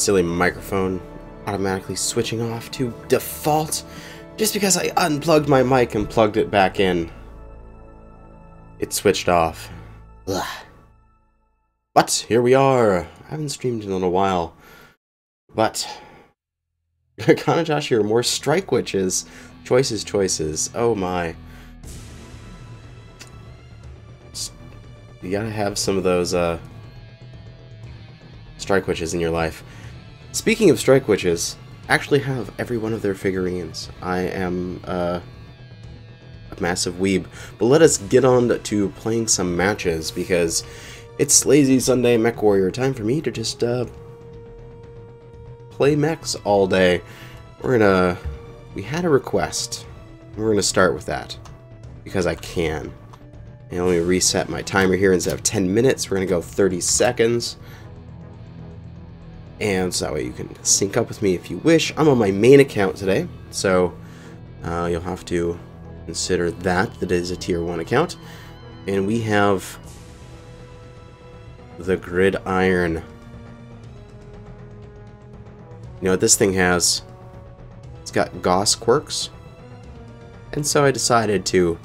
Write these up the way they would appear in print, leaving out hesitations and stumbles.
silly microphone automatically switching off to default just because I unplugged my mic and plugged it back in. It switched off. Ugh. But here we are. I haven't streamed in a little while. But Kanajashi are more strike witches. Choices. Oh my. You gotta have some of those strike witches in your life. Speaking of strike witches, I actually have every one of their figurines. I am a massive weeb. But let us get on to playing some matches, because it's lazy Sunday Mechwarrior time for me to just play mechs all day. We had a request. We're gonna start with that because I can. And let me reset my timer here. Instead of 10 minutes, we're gonna go 30 seconds. And so that way you can sync up with me if you wish. I'm on my main account today, so you'll have to consider that. That is a tier 1 account. And we have the Gridiron. You know what this thing has? It's got Gauss quirks. And so I decided to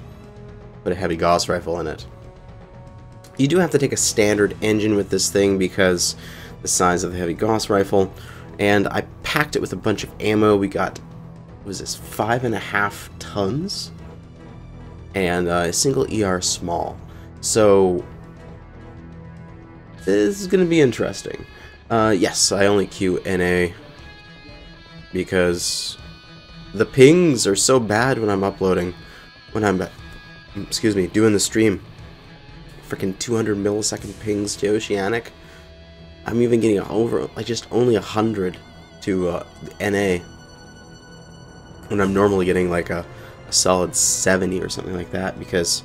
put a heavy Gauss rifle in it. You do have to take a standard engine with this thing because the size of the heavy Gauss rifle, and I packed it with a bunch of ammo. We got, what was this, 5.5 tons, and a single ER small. So this is going to be interesting. Yes, I only queue NA because the pings are so bad when I'm uploading, when I'm, excuse me, doing the stream. Freaking 200 millisecond pings to Oceanic. I'm even getting over, like, just only 100 to NA, when I'm normally getting like a solid 70 or something like that, because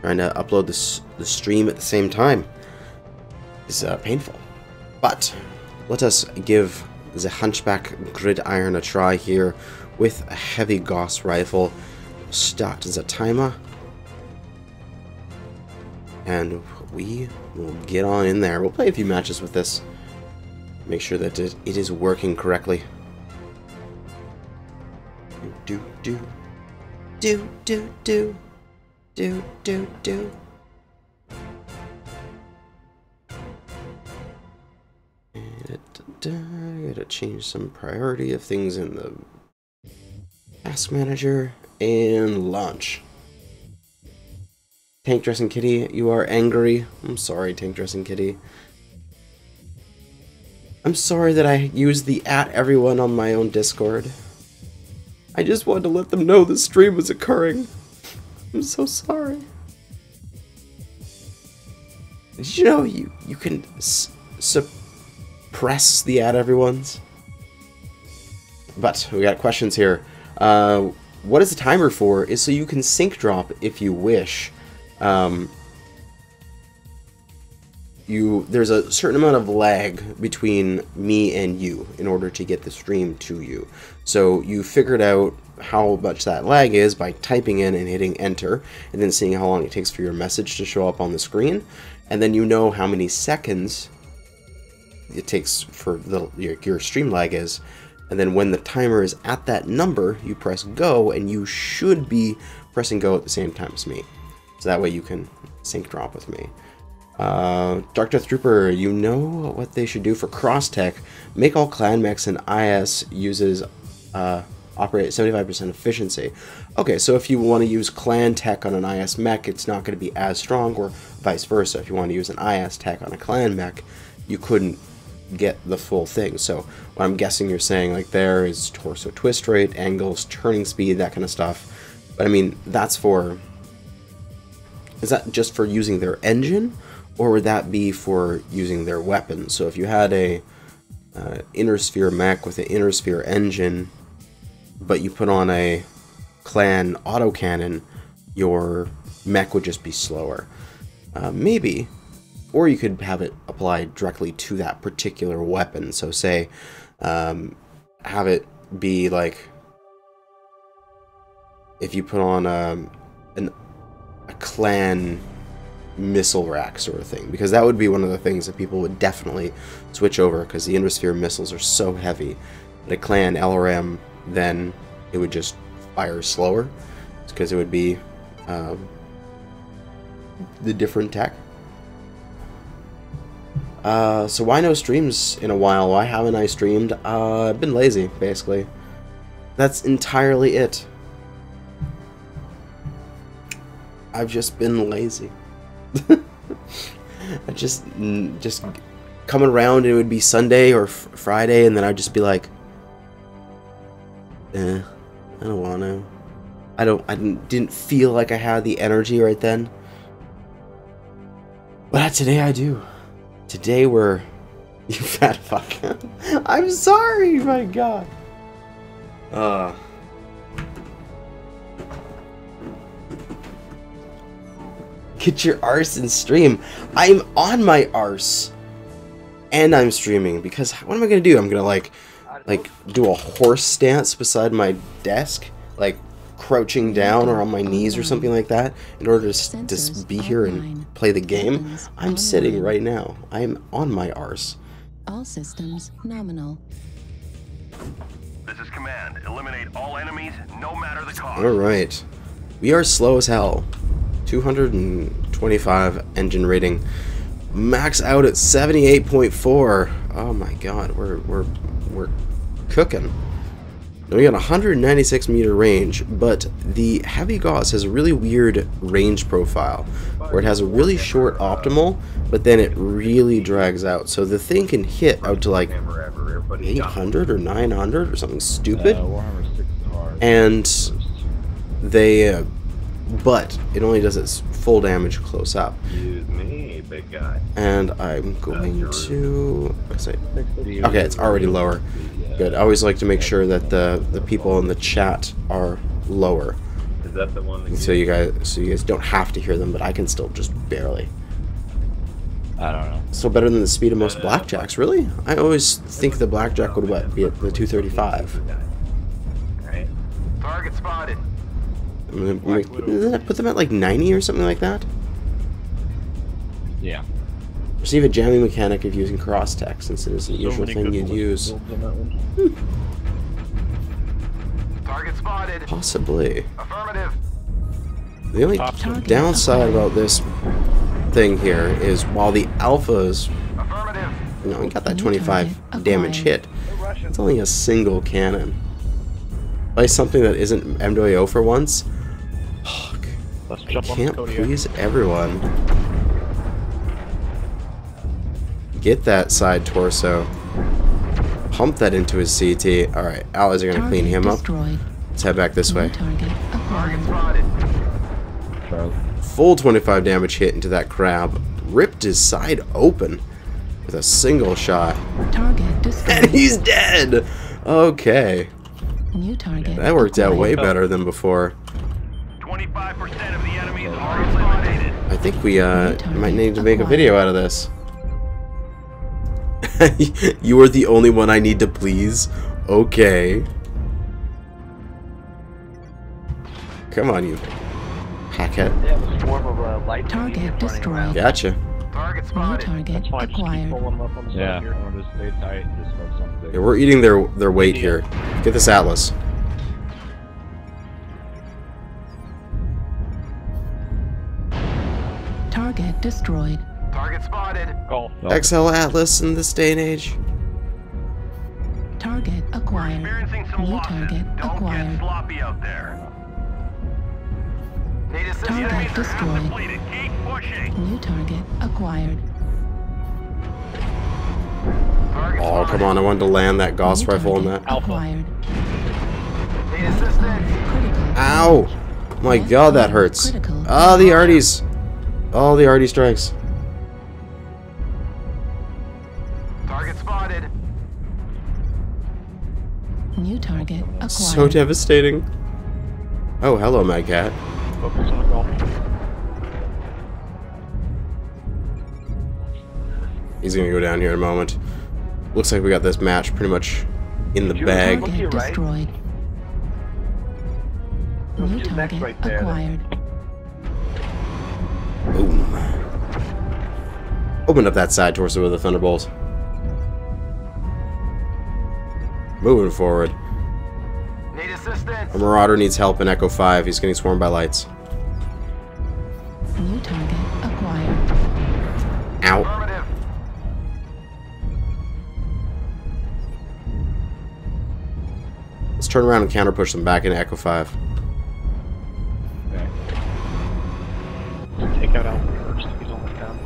trying to upload the stream at the same time is painful. But let us give the Hunchback Gridiron a try here with a heavy Gauss rifle. Start the timer, and we will get on in there. We'll play a few matches with this. Make sure that it is working correctly. Do. Gotta change some priority of things in the task manager and launch. Tank Dressing Kitty, you are angry. I'm sorry, Tank Dressing Kitty. I'm sorry that I used the @everyone on my own Discord. I just wanted to let them know the stream was occurring. I'm so sorry. Did you know you can suppress the @everyones? But we got questions here. What is the timer for? Is so you can sync drop if you wish. There's a certain amount of lag between me and you in order to get the stream to you. So you figured out how much that lag is by typing in and hitting enter, and then seeing how long it takes for your message to show up on the screen, and then you know how many seconds it takes for your stream lag is, and then when the timer is at that number, you press go, and you should be pressing go at the same time as me. So that way you can sync drop with me. Dark Death Trooper, you know what they should do for cross-tech. Make all clan mechs and IS uses operate at 75% efficiency. Okay, so if you want to use clan tech on an IS mech, it's not going to be as strong, or vice versa. If you want to use an IS tech on a clan mech, you couldn't get the full thing. So what I'm guessing you're saying like there is torso twist rate, angles, turning speed, that kind of stuff. But I mean, that's for... Is that just for using their engine, or would that be for using their weapons? So if you had a inner sphere mech with an inner sphere engine, but you put on a clan autocannon, your mech would just be slower. Maybe. Or you could have it applied directly to that particular weapon. So say, have it be like, if you put on a clan missile rack sort of thing, because that would be one of the things that people would definitely switch over, because the Indosphere missiles are so heavy. At a clan LRM, then it would just fire slower, because it would be the different tech. So why no streams in a while? Why haven't I streamed? I've been lazy, basically. That's entirely it. I've just been lazy. I just coming around, and it would be Sunday or Friday, and then I'd just be like, I don't want to. I didn't feel like I had the energy right then. But today I do. Today we're... You fat fuck. I'm sorry, my god. Get your arse and stream. I'm on my arse. And I'm streaming, because what am I gonna do? I'm gonna like do a horse stance beside my desk, like crouching down or on my knees or something like that, in order to be here and play the game. I'm sitting right now. I'm on my arse. All systems nominal. This is command. Eliminate all enemies, no matter the cost. Alright. We are slow as hell. 225 engine rating. Max out at 78.4. Oh my god, we're cooking. Now we got 196 meter range, but the Heavy Gauss has a really weird range profile, where it has a really short optimal, but then it really drags out. So the thing can hit out to like 800 or 900 or something stupid, and they, but it only does its full damage close up. Excuse me, big guy. And I'm going to say, okay, it's already lower. Good. I always like to make sure that the people in the chat are lower. Is that the one that so you guys don't have to hear them, but I can still just barely. I don't know. Still better than the speed of most blackjacks, really? I always think the blackjack would be at the 235. Right. Target spotted. Doesn't that put them at like 90 or something like that? Yeah. Receive a jamming mechanic if using cross-tech, since it is the usual thing you'd use. Target spotted. Possibly. Affirmative. The only downside about this thing here is while the alphas, Affirmative. you know, we got that 25 damage hit, it's only a single cannon. Play something that isn't MWO for once. Fuck. I can't please everyone. Get that side torso. Pump that into his CT. Alright, allies are gonna clean him up. Let's head back this way. Target spotted. Full 25 damage hit into that crab. Ripped his side open with a single shot. And he's dead! Okay. New target. That worked out way better than before. 25% of the enemies are eliminated. I think we might need to make a video out of this. You are the only one I need to please. Okay. Come on, you hackhead. Target destroyed. Gotcha. Target New spotted. target acquired. Yeah. Yeah, we're eating their weight here. Get this Atlas. Target destroyed. Target spotted. XL Atlas in this day and age. Target acquired. Experiencing some New losses. target Don't get acquired. sloppy out there. Need assistance. Target Enemies are half destroyed. depleted. Keep pushing. New target acquired. Target Oh, spotted. come on. I wanted to land that Gauss New rifle on target that. acquired. Need assistance. Critical. Ow! My god, that hurts. Critical. Ah, the arties. Oh, the arty strikes. Target spotted. New target acquired. So devastating. Oh, hello, my cat. He's gonna go down here in a moment. Looks like we got this match pretty much in the bag. Target destroyed. New target acquired. Boom. Open up that side torso with a thunderbolt. Moving forward. Need assistance. Our Marauder needs help in Echo 5. He's getting swarmed by lights. New target acquired. Ow. Affirmative. Let's turn around and counter push them back into Echo 5. Okay. Take out Alpha first. He's almost down.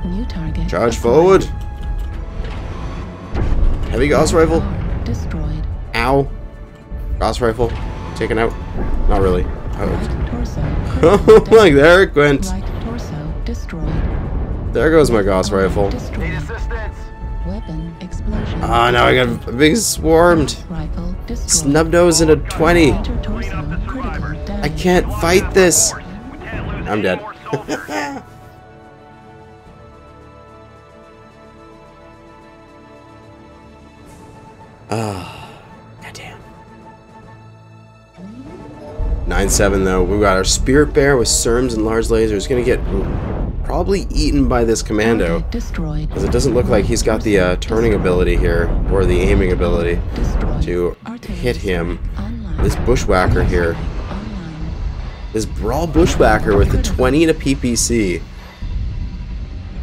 New target. Charge acquired. forward. Heavy Gauss rifle. Power destroyed. Ow. Gauss rifle. Taken out. Not really. Right torso. Oh, critical like there it went. Right torso destroyed. There goes my Gauss rifle. Need Destroyed. assistance. Weapon explosion. Ah, now I got a big swarmed. Rifle destroyed. Snub nose into 20. Right torso critical I damage. can't fight this. We can't lose I'm any dead. more soldiers. Ah, goddamn. 9-7 though. We got our Spirit Bear with Serms and large lasers. Gonna get probably eaten by this commando. Target destroyed. Because it doesn't look like he's got the turning ability here, or the aiming ability Destroyed. to Artillery hit him. online. This Bushwhacker here. Online. This Brawl Bushwhacker with the 20 to PPC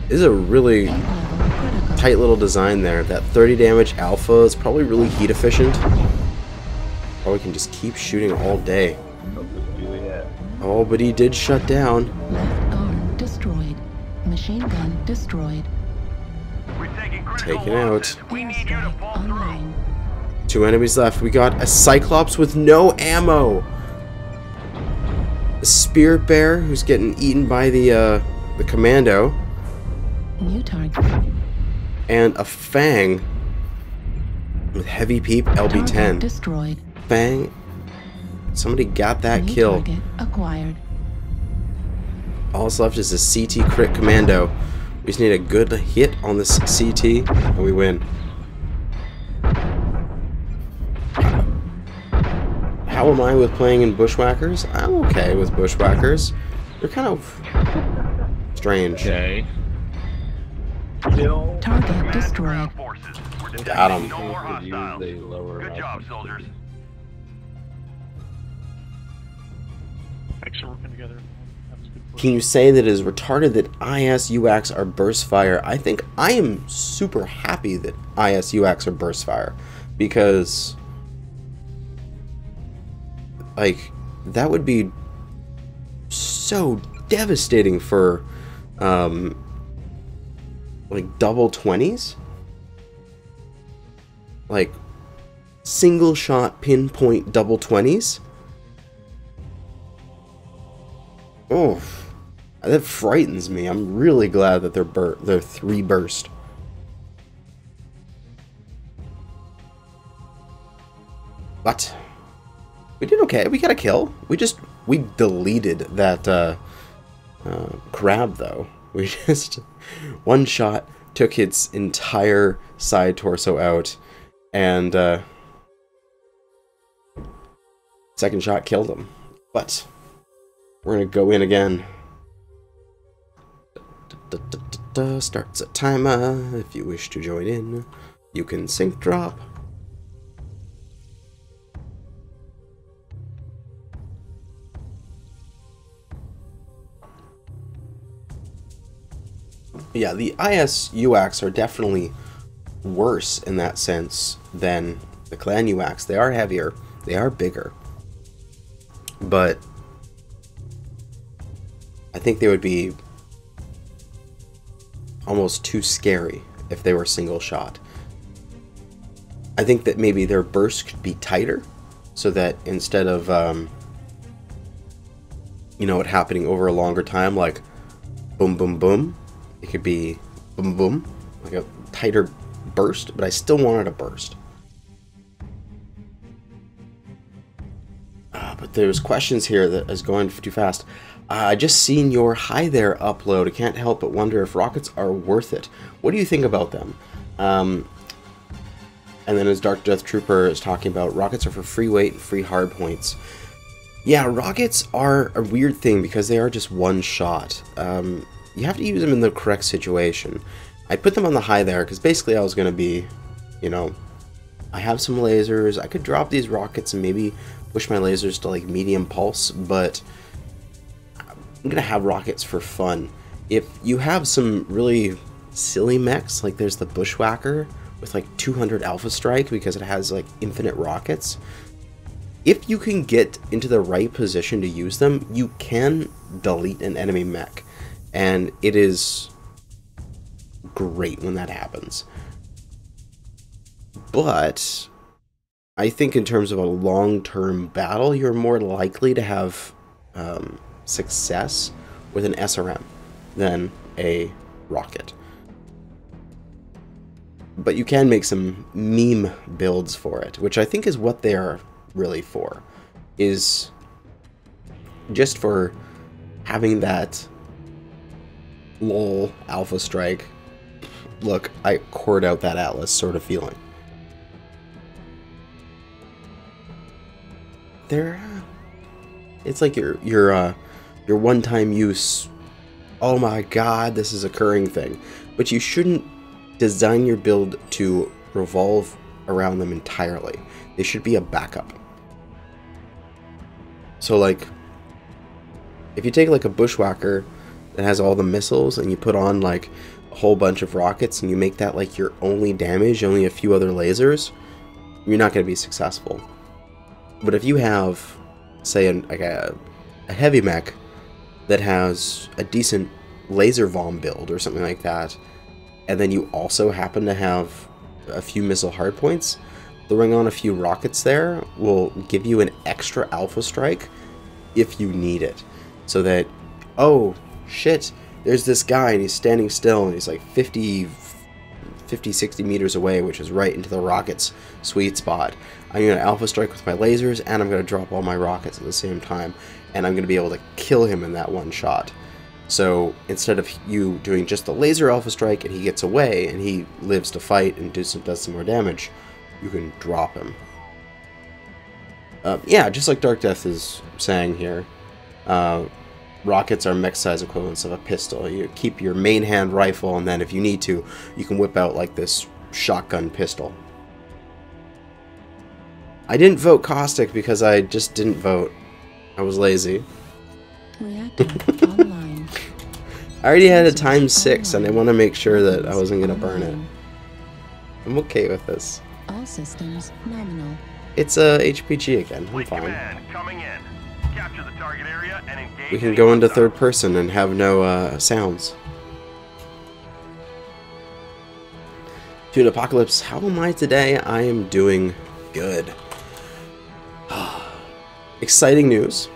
is a really Level critical. tight little design there. That 30 damage alpha is probably really heat efficient. Probably can just keep shooting all day. Oh, but he did shut down. Left arm destroyed. Machine gun destroyed. We're taking critical Taken out. losses. We need you to Airstrike pull through. online. 2 enemies left. We got a Cyclops with no ammo. A Spirit Bear who's getting eaten by the commando. New target. And a Fang with heavy peep Target LB10. destroyed. Fang. Somebody got that New kill. target acquired. All that's left is a CT crit commando. We just need a good hit on this CT and we win. How am I with playing in Bushwhackers? I'm okay with Bushwhackers. They're kind of strange. Okay. Target Command destroyed. ground forces. We're Got him. detecting no more Could use hostiles. a lower Good job, output. soldiers. Thanks for working together. That was good work. Can you say that it is retarded that IS-UACs are burst fire? I think I am super happy that IS-UACs are burst fire. Because, like, that would be so devastating for, like, double 20s? Like, single shot pinpoint double 20s? Oh, that frightens me. I'm really glad that they're 3 burst. But we did okay. We got a kill. We deleted that crab though. We just one shot took its entire side torso out, and second shot killed him. But we're gonna go in again. Starts a timer. If you wish to join in, you can sync drop. Yeah, the IS-UACs are definitely worse in that sense than the Clan UACs. They are heavier, they are bigger, but I think they would be almost too scary if they were single shot. I think that maybe their burst could be tighter, so that instead of you know, it happening over a longer time, like boom boom boom, it could be boom boom, like a tighter burst, but I still wanted a burst. But there's questions here that is going too fast. I just seen your hi there upload. I can't help but wonder if rockets are worth it. What do you think about them? And then as Dark Death Trooper is talking about, rockets are for free weight and free hard points. Yeah, rockets are a weird thing because they are just one shot. You have to use them in the correct situation. I put them on the high there because basically I was going to be, you know, I have some lasers. I could drop these rockets and maybe push my lasers to like medium pulse, but I'm going to have rockets for fun. If you have some really silly mechs, like there's the Bushwhacker with like 200 Alpha Strike because it has like infinite rockets, if you can get into the right position to use them, you can delete an enemy mech, and it is great when that happens. But I think in terms of a long-term battle, you're more likely to have success with an SRM than a rocket. But you can make some meme builds for it, which I think is what they are really for, is just for having that lol Alpha Strike, look, I cored out that Atlas sort of feeling. It's like your one-time use, oh my god, this is occurring thing. But you shouldn't design your build to revolve around them entirely. They should be a backup. So like, if you take like a Bushwhacker that has all the missiles and you put on like a whole bunch of rockets and you make that like your only damage, only a few other lasers, you're not going to be successful. But if you have, say, a heavy mech that has a decent laser vom build or something like that, and then you also happen to have a few missile hardpoints, throwing on a few rockets there will give you an extra Alpha Strike if you need it. So that, oh shit, there's this guy and he's standing still and he's like 50, 60 meters away, which is right into the rocket's sweet spot. I'm going to Alpha Strike with my lasers, and I'm going to drop all my rockets at the same time, and I'm going to be able to kill him in that one shot. So instead of you doing just the laser Alpha Strike and he gets away and he lives to fight and does some more damage, you can drop him. Yeah, just like Dark Death is saying here, rockets are mech size equivalents of a pistol. You keep your main hand rifle, and then if you need to, you can whip out like this shotgun pistol. I didn't vote Caustic because I just didn't vote. I was lazy. Reactor online. I already had a ×6 and I want to make sure that I wasn't going to burn it. I'm okay with this. All systems nominal. It's a HPG again. I'm Fleet fine. command coming in. Capture the target area and engage. We can go into third person and have no sounds. Dude, Apocalypse, how am I today? I am doing good. Exciting news.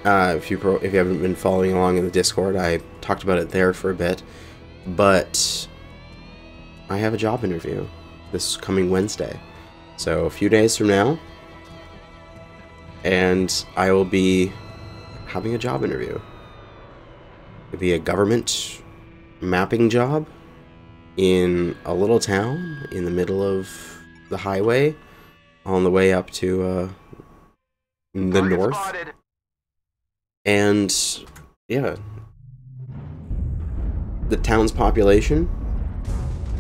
If you haven't been following along in the Discord, I talked about it there for a bit, but I have a job interview this coming Wednesday, so a few days from now, and I will be having a job interview. It'll be a government mapping job in a little town in the middle of the highway on the way up to the north. Spotted. And yeah, the town's population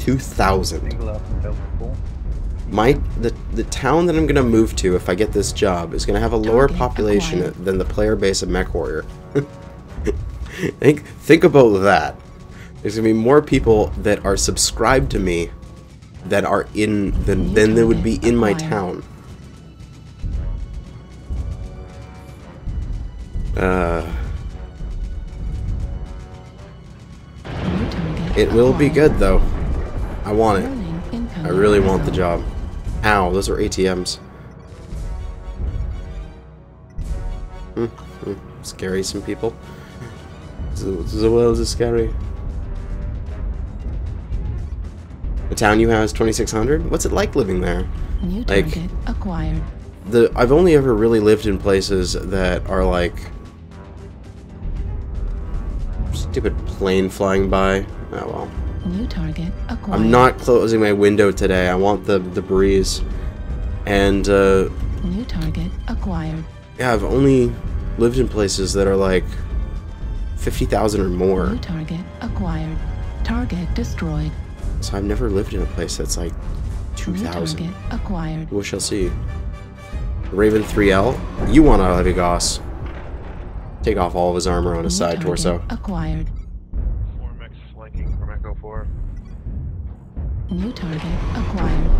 2,000. The town that I'm gonna move to if I get this job is gonna have a lower population than the player base of Mechwarrior. Think about that. There's gonna be more people that are subscribed to me that are than there would be in my town. It will be good though. I want it. I really want the job. Ow, those are ATMs. Scary, some people. Is it scary? The town you have is 2,600? What's it like living there? New target acquired. I've only ever really lived in places that are like stupid plane flying by. Oh well. New target acquired. I'm not closing my window today. I want the breeze. And new target acquired. Yeah, I've only lived in places that are like 50,000 or more. New target acquired. Target destroyed. So I've never lived in a place that's like New 2,000. target acquired. We shall see. Raven 3L, you want out of heavy Goss. Take off all of his armor on his New side target torso. acquired. 4 mechs flanking from Echo 4. New target acquired.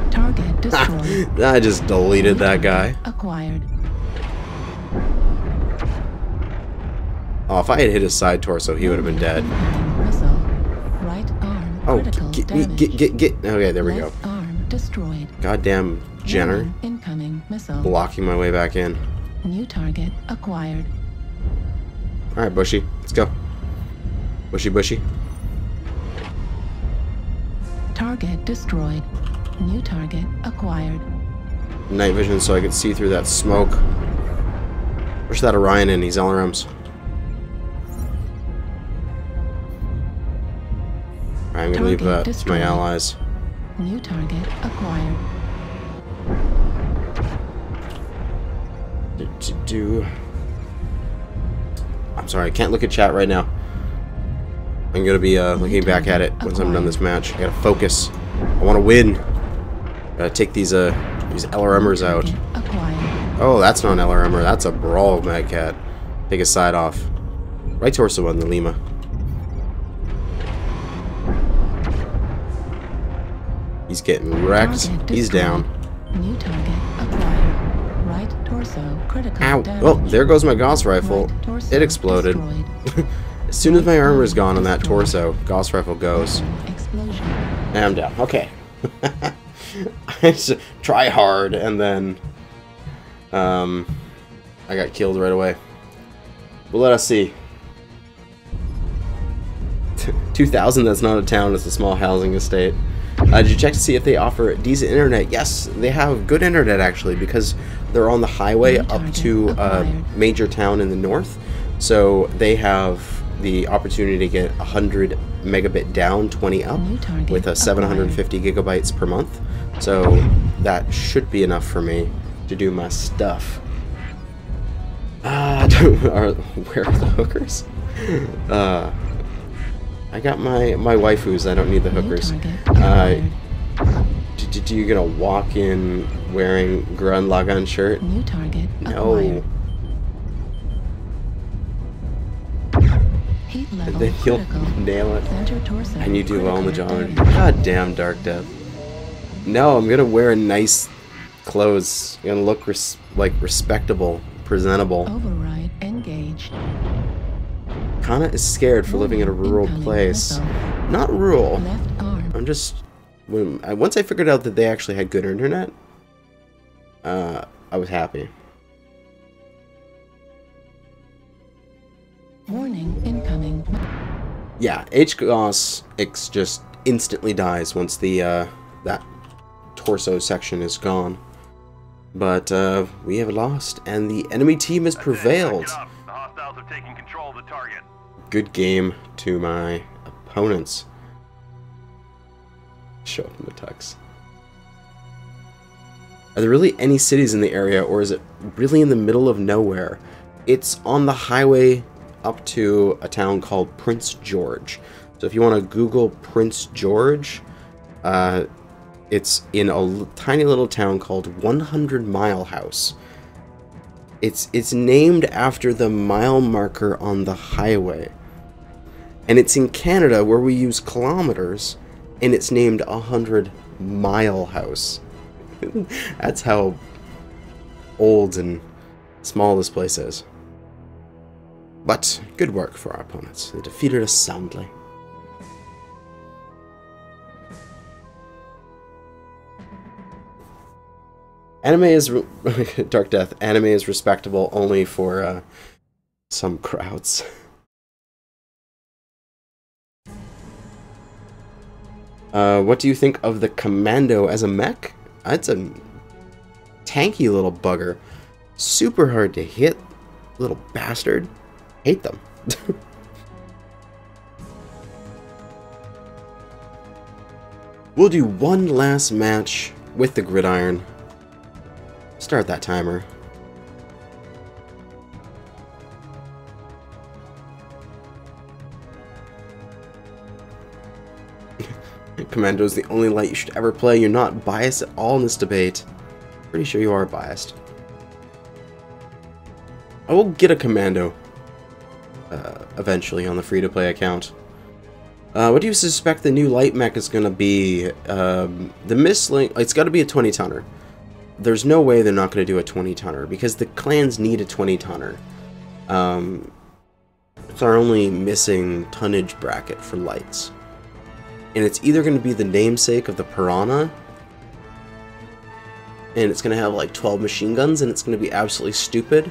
Target destroyed. I just deleted that guy. Acquired. Oh, if I had hit his side torso, he would have been dead. Missile. Right arm. Oh, Critical damage. get. Okay, there we go. Left arm destroyed. Goddamn Jenner. Warning incoming missile. Blocking my way back in. New target acquired. Alright, Bushy. Let's go. Bushy. Target destroyed. New target acquired. Night vision so I could see through that smoke. Push that Orion in, he's LRMs. Alright, I'm gonna leave that to my allies. New target acquired. I'm sorry, I can't look at chat right now. I'm gonna be looking back at it once I'm done this match. I gotta focus. I wanna win. Gotta take these LRMers out. Acquired. Oh, that's not an LRMer, that's a Brawl Mad Cat. Take his side off. Right torso on the Lima. He's getting wrecked. Target He's destroyed. down. New target acquired. Right torso critical Ow. damage. Oh, there goes my Gauss rifle. Right torso It exploded. destroyed. As soon as my armor is gone on that torso, Gauss rifle goes. Explosion. And I'm down. Okay. I just try hard and then I got killed right away. But let us see. 2,000, that's not a town, it's a small housing estate. Did you check to see if they offer decent internet? Yes, they have good internet actually because they're on the highway up to a major town in the north. So they have the opportunity to get 100 megabit down, 20 up with a 750 gigabytes per month. So that should be enough for me to do my stuff. Where are the hookers? I got my waifus. I don't need the hookers. Do you gonna walk in wearing Grun Lagan shirt? New target No. acquired. Heat level Then he'll critical. nail it. Center torso And you do well in the critical job. damage. God damn, Dark Death. No, I'm gonna wear nice clothes. I'm gonna look respectable, presentable. Override engaged. Kana is scared for living in a rural Incoming place. missile. Not rural. Left arm. I'm just once I figured out that they actually had good internet, I was happy. Warning incoming. Yeah, HGOS X just instantly dies once the that torso section is gone. But we have lost, and the enemy team has prevailed. Good job. The hostiles have taken control of the target. Good game to my opponents. Show up in the tux. Are there really any cities in the area, or is it really in the middle of nowhere? It's on the highway up to a town called Prince George. So if you want to Google Prince George, it's in a tiny little town called 100 Mile House. It's named after the mile marker on the highway. And it's in Canada where we use kilometers, and it's named 100 Mile House. That's how old and small this place is. But good work for our opponents. They defeated us soundly. Anime is Dark Death. Anime is respectable only for some crowds. What do you think of the Commando as a mech? It's a tanky little bugger. Super hard to hit. Little bastard. Hate them. We'll do one last match with the gridiron. Start that timer. Commando is the only light you should ever play. You're not biased at all in this debate. Pretty sure you are biased. I will get a Commando eventually on the free-to-play account. What do you suspect the new light mech is going to be? The Mistlink, it's got to be a 20-tonner. There's no way they're not going to do a 20-tonner because the clans need a 20-tonner. It's our only missing tonnage bracket for lights. And it's either going to be the namesake of the Piranha, and it's going to have like 12 machine guns, and it's going to be absolutely stupid,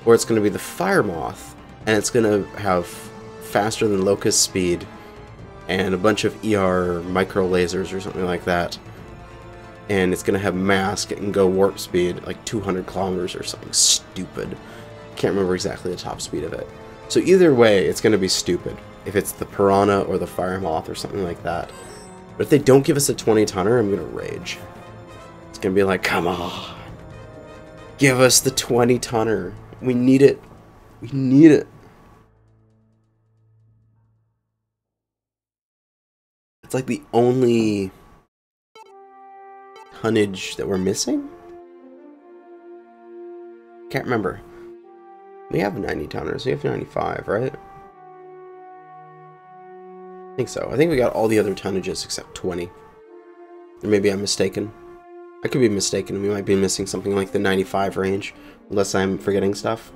or it's going to be the Fire Moth, and it's going to have faster than Locust speed, and a bunch of ER micro lasers or something like that. And it's going to have mask and go warp speed like 200 kilometers or something stupid. Can't remember exactly the top speed of it. So either way, it's going to be stupid. If it's the Piranha or the Fire Moth or something like that. But if they don't give us a 20-tonner, I'm going to rage. It's going to be like, come on. Give us the 20-tonner. We need it. We need it. It's like the only tonnage that we're missing? Can't remember. We have 90 tonners. We have 95, right? I think so. I think we got all the other tonnages except 20. Or maybe I'm mistaken. I could be mistaken. We might be missing something like the 95 range. Unless I'm forgetting stuff.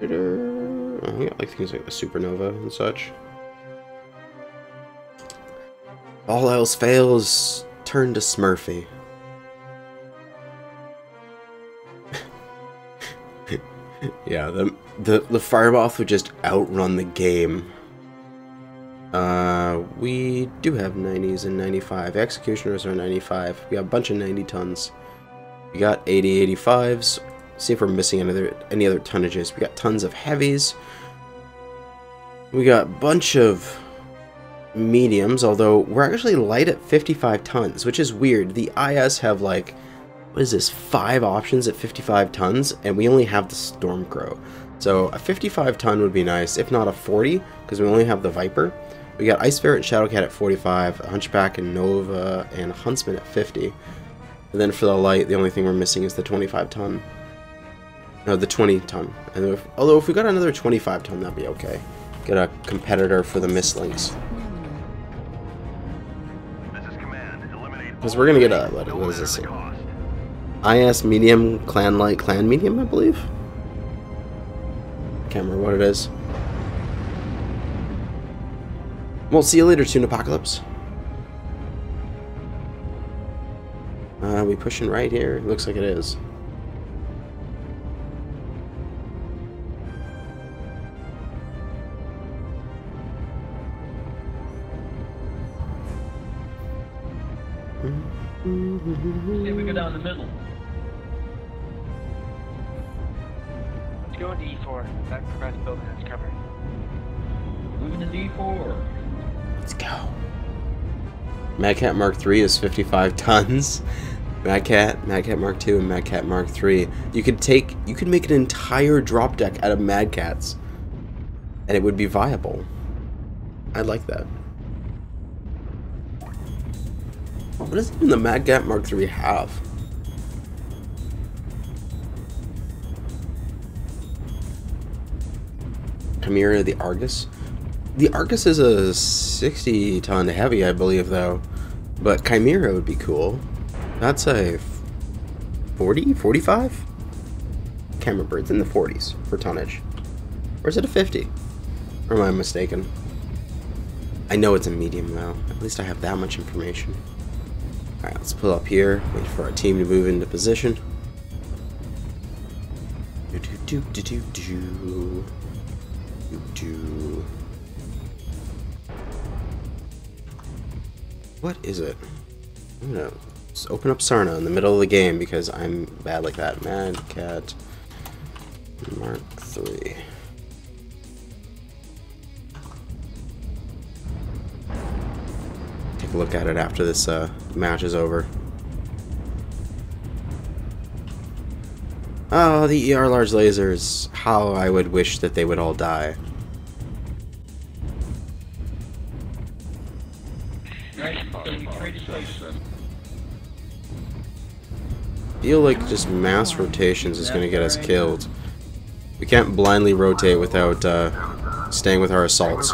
We got like things like the Supernova and such. All else fails, turn to Smurfy. Yeah, the Firemoth would just outrun the game. We do have 90s and 95. Executioners are 95. We got a bunch of 90 tons. We got 80, 85s. See if we're missing any other tonnages. We got tons of heavies. We got a bunch of mediums, although we're actually light at 55 tons, which is weird. The IS have like, what is this, 5 options at 55 tons, and we only have the Stormcrow. So a 55 ton would be nice, if not a 40, because we only have the Viper. We got Ice Ferret and Shadowcat at 45, a Hunchback and Nova, and a Huntsman at 50. And then for the light, the only thing we're missing is the 25 ton. No, the 20 ton. And although if we got another 25 ton, that'd be okay. Get a competitor for the Mistlinks. Because we're gonna get a, what is this? IS medium, clan light, clan medium, I believe. Can't remember what it is. Well, see you later, Toon Apocalypse. We pushing right here? Looks like it is. Say we go down the middle. Let's go into E4. That provides both ends cover. Moving to D4. Let's go. Mad Cat Mark III is 55 tons. Mad Cat Mark II, and Mad Cat Mark III. You could make an entire drop deck out of Mad Cats, and it would be viable. I'd like that. What does even the Mad Cat Mark III have? Chimera, the Argus. The Argus is a 60-ton heavy, I believe, though. But Chimera would be cool. That's a 40? 45? Can't remember. It's in the 40s for tonnage. Or is it a 50? Or am I mistaken? I know it's a medium, though. At least I have that much information. Alright, let's pull up here. Wait for our team to move into position. What is it? I'm gonna just open up Sarna in the middle of the game because I'm bad like that. Mad Cat Mark III. take a look at it after this match is over. Oh, the ER large lasers. How I would wish that they would all die. Right, so we traded places. Feel like just mass rotations is going to get us killed. We can't blindly rotate without staying with our assaults.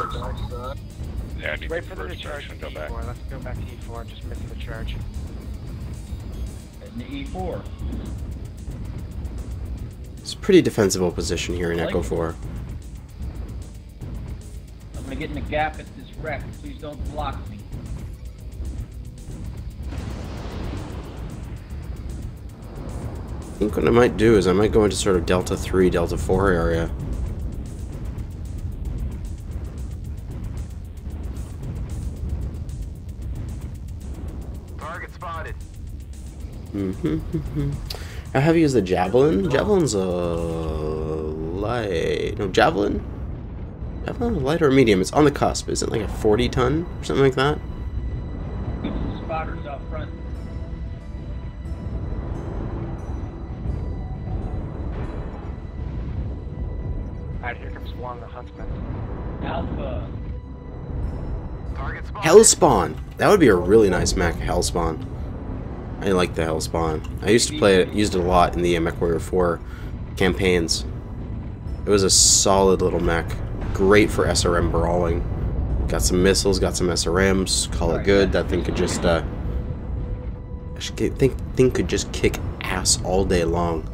Yeah, I need Wait to for the first charge section, from go back. E4. Let's go back to E4. Just missing the charge. Heading to E4. It's a pretty defensible position here in Echo 4. I'm gonna get in the gap at this wreck. Please don't block me. I think what I might do is I might go into sort of Delta 3, Delta 4 area. Target spotted. How heavy is the Javelin? Javelin's a light. No, Javelin? Javelin a light or medium? It's on the cusp. Is it like a 40 ton or something like that? Get some spotters out front. Alright, here comes one, the Huntsman. Alpha. Target spotted. Hellspawn. That would be a really nice mech, Hellspawn. I like the Hellspawn. I used to play it, used it a lot in the Mechwarrior 4 campaigns. It was a solid little mech. Great for SRM brawling. Got some missiles, got some SRMs. Call it good. That thing could just thing could just kick ass all day long.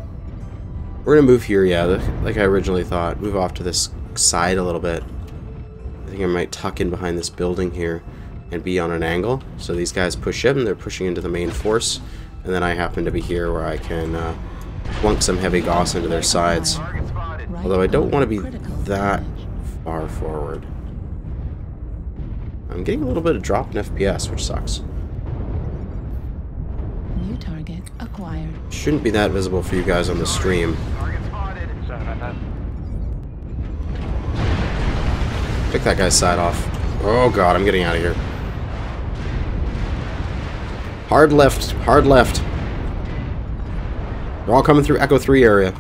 We're gonna move here, yeah, like I originally thought. Move off to this side a little bit. I think I might tuck in behind this building here and be on an angle. So these guys push in, they're pushing into the main force, and then I happen to be here where I can plunk some heavy Gauss into their sides. Target spotted. Although I don't want to be Critical that damage. far forward. I'm getting a little bit of drop in FPS, which sucks. New target acquired. Shouldn't be that visible for you guys on the stream. Target spotted. Sorry about that. Pick that guy's side off. Oh god, I'm getting out of here. Hard left, hard left. They're all coming through Echo 3 area.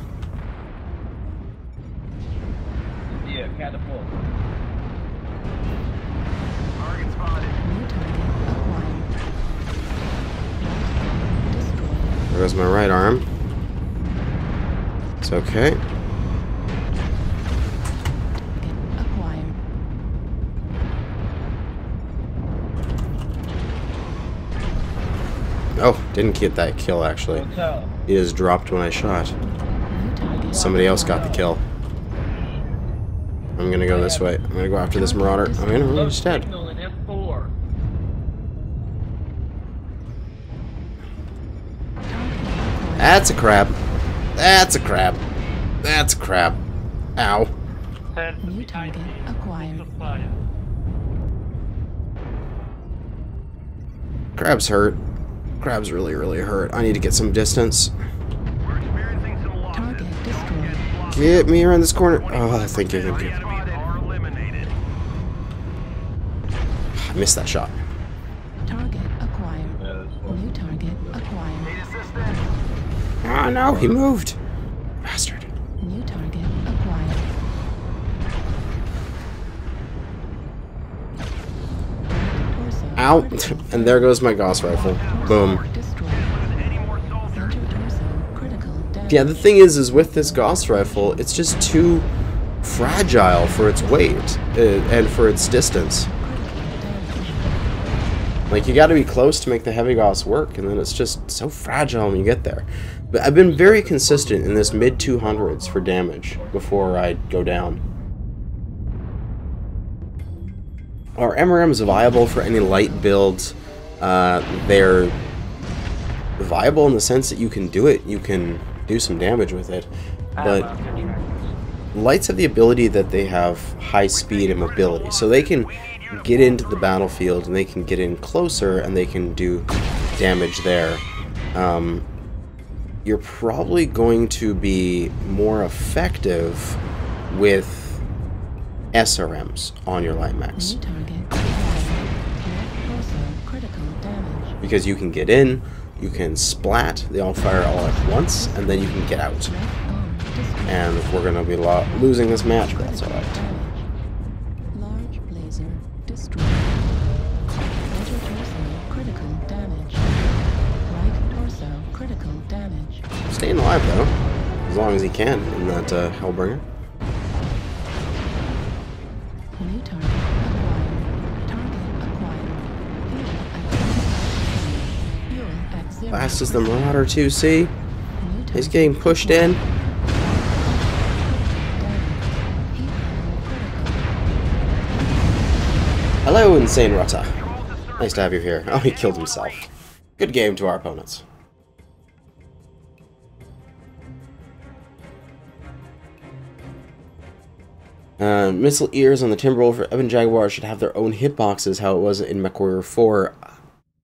Yeah, catapult. Target spotted. New target acquired. Destroyed. There goes my right arm. It's okay. Acquired. Oh, didn't get that kill actually. Hotel. He just dropped when I shot. New target. Somebody else got the kill. I'm gonna go this way. I'm gonna go after this Marauder. I'm gonna run Low instead. signal in F4. That's a crab. That's a crab. That's a crab. Ow. New target acquired. Crab's hurt. Crab's really, really hurt. I need to get some distance. We're experiencing some losses. Target destroyed. Get me around this corner. Oh, thank you, thank you. Enemies are eliminated. I missed that shot. Target acquired. Yeah, that's one. New target acquired. Need assistance. Oh no, he moved. Bastard. New target acquired. Torso Ow. critical. And there goes my Gauss rifle. Boom. Destroyed. Any more soldiers? Center torso critical damage. Yeah, the thing is with this Gauss rifle, it's just too fragile for its weight and for its distance. Critical damage. Like, you gotta be close to make the heavy Gauss work, and then it's just so fragile when you get there. But I've been very consistent in this mid-200s for damage before I go down. Are MRMs viable for any light builds? They're viable in the sense that you can do it, you can do some damage with it, but lights have the ability that they have high speed and mobility, so they can get into the battlefield and they can get in closer and they can do damage there. You're probably going to be more effective with SRMs on your light mechs. New target acquired. Torso critical damage. Because you can get in, you can splat, they all fire all at once, and then you can get out. And we're going to be losing this match, but that's alright. Large laser destroyed. Center torso critical damage. Right torso critical damage. Staying alive though, as long as he can in that Hellbringer. New target acquired. Target acquired. Fuel at 0. Fast as the Marauder 2C. He's getting pushed in. Hello, Insane Rutta. Nice to have you here. Oh, he killed himself. Good game to our opponents. Missile ears on the Timberwolf for Ebon Jaguar should have their own hitboxes, how it was in Mechwarrior 4.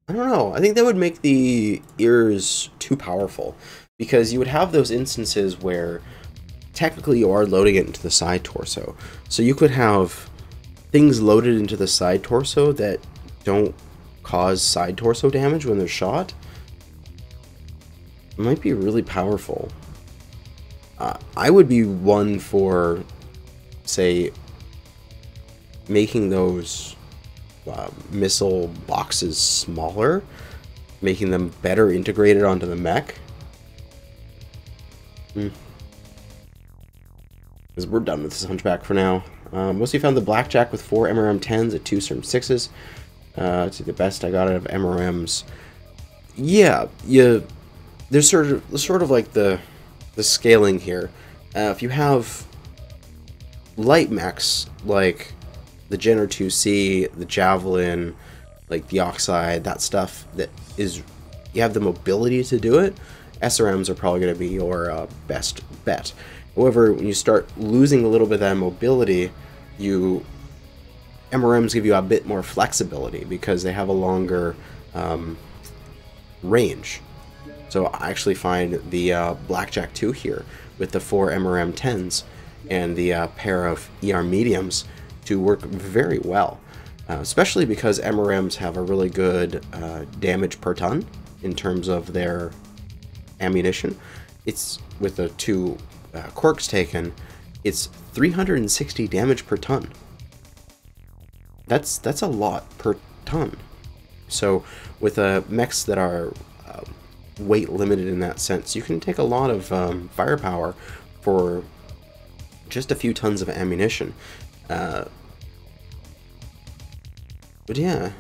I don't know. I think that would make the ears too powerful, because you would have those instances where technically you are loading it into the side torso. So you could have things loaded into the side torso that don't cause side torso damage when they're shot. It might be really powerful. I would be one for, say, making those missile boxes smaller, making them better integrated onto the mech. Because we're done with this Hunchback for now. Mostly found the Blackjack with 4 MRM 10s at 2 Sturm 6s. To the best I got out of MRMs. Yeah, there's sort of like the scaling here. If you have light mechs like the Jenner 2C, the Javelin, like the Oxide, that stuff that is, you have the mobility to do it, SRMs are probably going to be your best bet. However, when you start losing a little bit of that mobility, MRMs give you a bit more flexibility because they have a longer range. So I actually find the Blackjack 2 here with the 4 MRM 10s and the pair of ER mediums to work very well, especially because MRMs have a really good damage per ton in terms of their ammunition. It's with the 2 quirks taken, it's 360 damage per ton. That's a lot per ton. So with mechs that are weight limited in that sense, you can take a lot of firepower for just a few tons of ammunition. But yeah,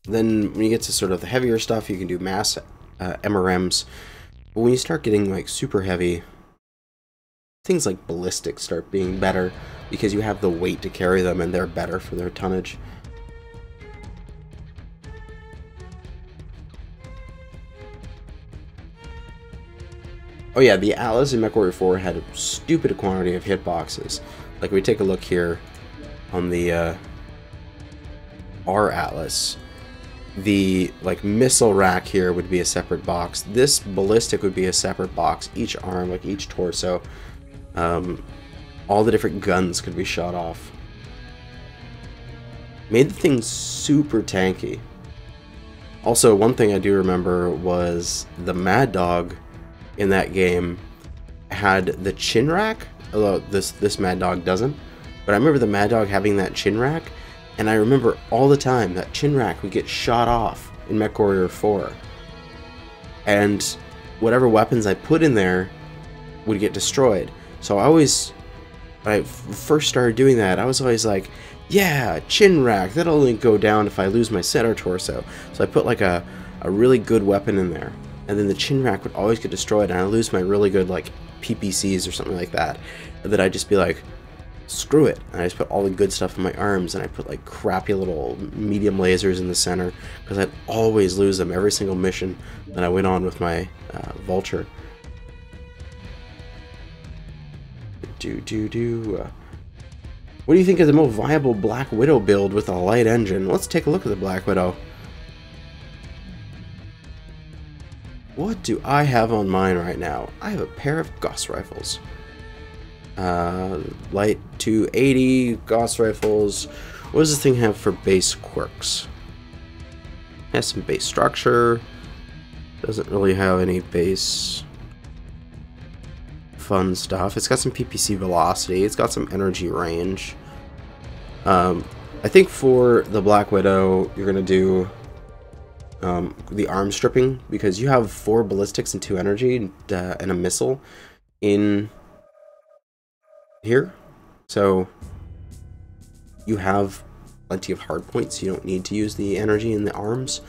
then when you get to sort of the heavier stuff, you can do mass MRMs. But when you start getting like super heavy, things like ballistics start being better because you have the weight to carry them and they're better for their tonnage. Oh yeah, the Atlas in Mechwarrior 4 had a stupid quantity of hitboxes. Like we take a look here on the R Atlas. The like missile rack here would be a separate box. This ballistic would be a separate box. Each arm, like each torso. All the different guns could be shot off. Made the thing super tanky. Also, one thing I do remember was the Mad Dog in that game had the chin rack, although this Mad Dog doesn't. But I remember the Mad Dog having that chin rack, and I remember all the time that chin rack would get shot off in Mechwarrior 4. And whatever weapons I put in there would get destroyed. So I always, when I first started doing that, I was always like, yeah, chin rack, that'll only go down if I lose my center torso. So I put like a really good weapon in there. And then the chin rack would always get destroyed, and I lose my really good like PPCs or something like that. And then I'd just be like, screw it. And I just put all the good stuff in my arms, and I put like crappy little medium lasers in the center, because I'd always lose them every single mission that I went on with my Vulture. What do you think of the most viable Black Widow build with a light engine? Let's take a look at the Black Widow. What do I have on mine right now? I have a pair of Gauss rifles. Light 280 Gauss rifles. What does this thing have for base quirks? Has some base structure. Doesn't really have any base fun stuff. It's got some PPC velocity. It's got some energy range. I think for the Black Widow, you're going to do the arm stripping, because you have 4 ballistics and 2 energy and a missile in here. So you have plenty of hard points. You don't need to use the energy in the arms.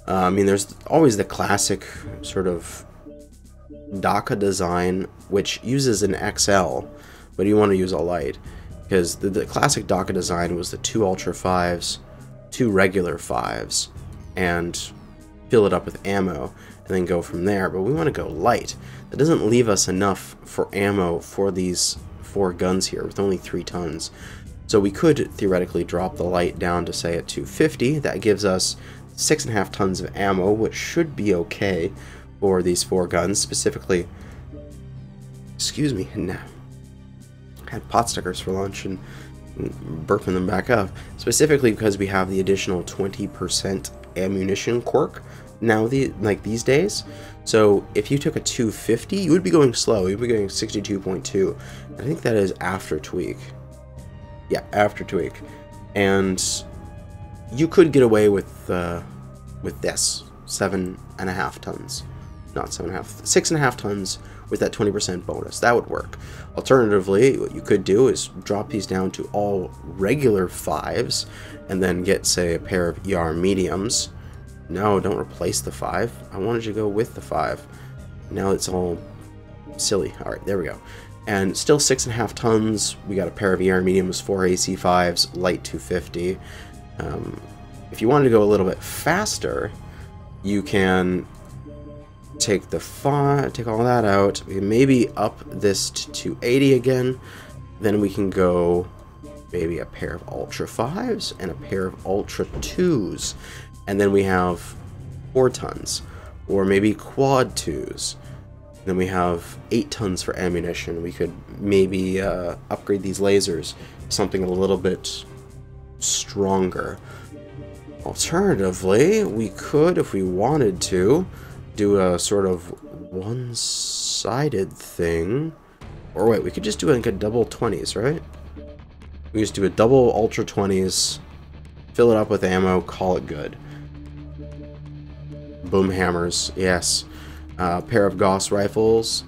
I mean, there's always the classic sort of DACA design, which uses an XL, but you want to use a light, because the classic DACA design was the 2 Ultra 5s, 2 regular 5s, and fill it up with ammo, and then go from there. But we want to go light. That doesn't leave us enough for ammo for these 4 guns here, with only 3 tons. So we could theoretically drop the light down to, say, at 250. That gives us 6.5 tons of ammo, which should be okay for these 4 guns, specifically. Excuse me, no. I had pot stickers for lunch and burping them back up. Specifically because we have the additional 20% ammunition quirk now, these days. So if you took a 250, you would be going slow. You'd be going 62.2. I think that is after tweak. Yeah, after tweak. And you could get away with this 7.5 tons, not 7.5, 6.5 tons with that 20% bonus. That would work. Alternatively, what you could do is drop these down to all regular 5s, and then get, say, a pair of ER mediums. No, don't replace the 5. I wanted you to go with the 5. Now it's all silly. All right, there we go. And still 6.5 tons. We got a pair of ER mediums, 4 AC5s, light 250. If you wanted to go a little bit faster, you can take the 5, take all that out. We can maybe up this to 280 again. Then we can go maybe a pair of Ultra 5s and a pair of Ultra 2s. And then we have 4 tons, or maybe quad 2s. Then we have 8 tons for ammunition. We could maybe upgrade these lasers to something a little bit stronger. Alternatively, we could, if we wanted to, do a sort of one-sided thing. Or wait, we could just do like a double 20s, right? We just do a double Ultra 20s, fill it up with ammo, call it good. Boom hammers, yes. Pair of Gauss rifles,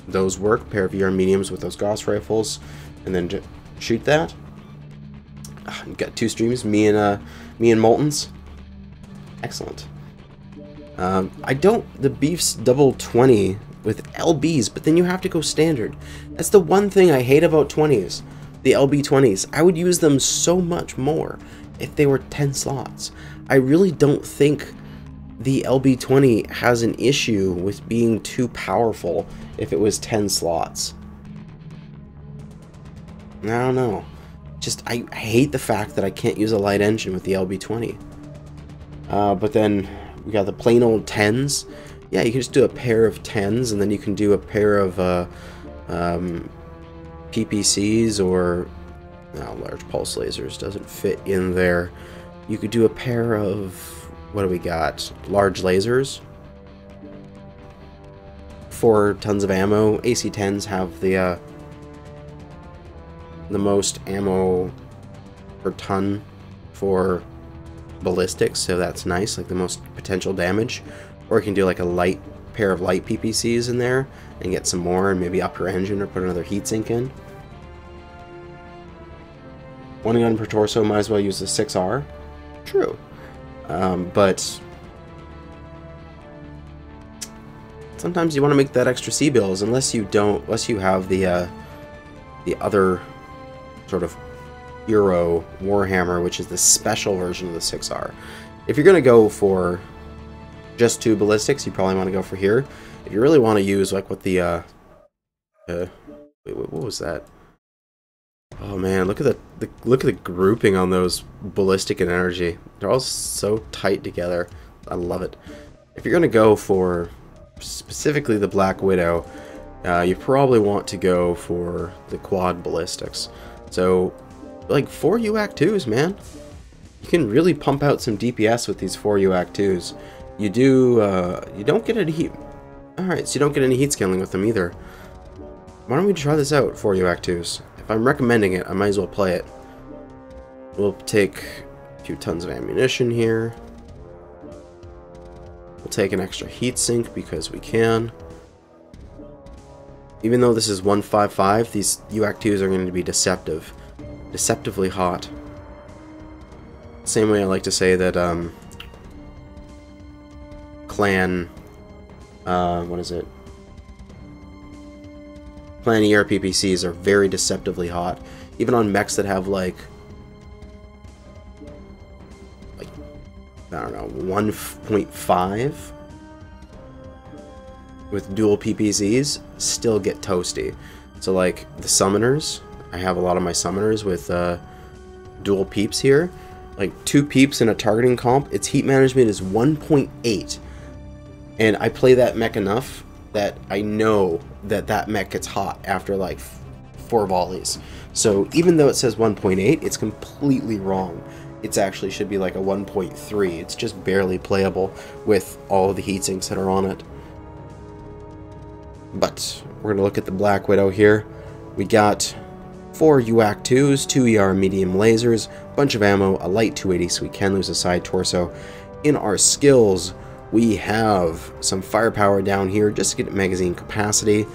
those work. Pair of ER mediums with those Gauss rifles, and then shoot that. Got 2 streams, me and Molten's. Excellent. The Beef's double 20 with LBs, but then you have to go standard. That's the one thing I hate about 20s. The LB 20s. I would use them so much more if they were 10 slots. I really don't think the LB20 has an issue with being too powerful if it was 10 slots. I don't know. Just, I hate the fact that I can't use a light engine with the LB20. But then we got the plain old 10s. Yeah, you can just do a pair of 10s, and then you can do a pair of PPCs, or large pulse lasers doesn't fit in there. You could do a pair of, what do we got? Large lasers. 4 tons of ammo. AC-10s have the most ammo per ton for ballistics, so that's nice, like the most potential damage. Or you can do like a pair of light PPCs in there and get some more, and maybe up your engine or put another heatsink in. 1 gun per torso, might as well use the 6R. True. But sometimes you want to make that extra C-bills, unless you have the other sort of Euro Warhammer, which is the special version of the 6R. If you're going to go for just 2 ballistics, you probably want to go for here. If you really want to use like what the wait, what was that? Oh man, look at the grouping on those ballistic and energy. They're all so tight together. I love it. If you're going to go for specifically the Black Widow, you probably want to go for the quad ballistics. So like 4 UAC 2s, man. you can really pump out some DPS with these 4 UAC 2s. You don't get any heat. Alright, so you don't get any heat scaling with them either. Why don't we try this out, 4 UAC 2s? If I'm recommending it, I might as well play it. We'll take a few tons of ammunition here. We'll take an extra heat sink because we can. Even though this is 155, these UAC 2s are going to be deceptively hot. Same way I like to say that Clan, what is it? Clan ERPPCs are very deceptively hot, even on mechs that have like I don't know, 1.5 with dual PPCs still get toasty. So like the summoners, I have a lot of my summoners with dual peeps here. Like 2 peeps in a targeting comp, its heat management is 1.8. And I play that mech enough that I know that that mech gets hot after like 4 volleys. So even though it says 1.8, it's completely wrong. It's actually should be like a 1.3. It's just barely playable with all of the heat sinks that are on it. But we're going to look at the Black Widow here. We got 4 UAC 2s, 2 ER medium lasers, bunch of ammo, a light 280 so we can lose a side torso. In our skills, we have some firepower down here just to get magazine capacity.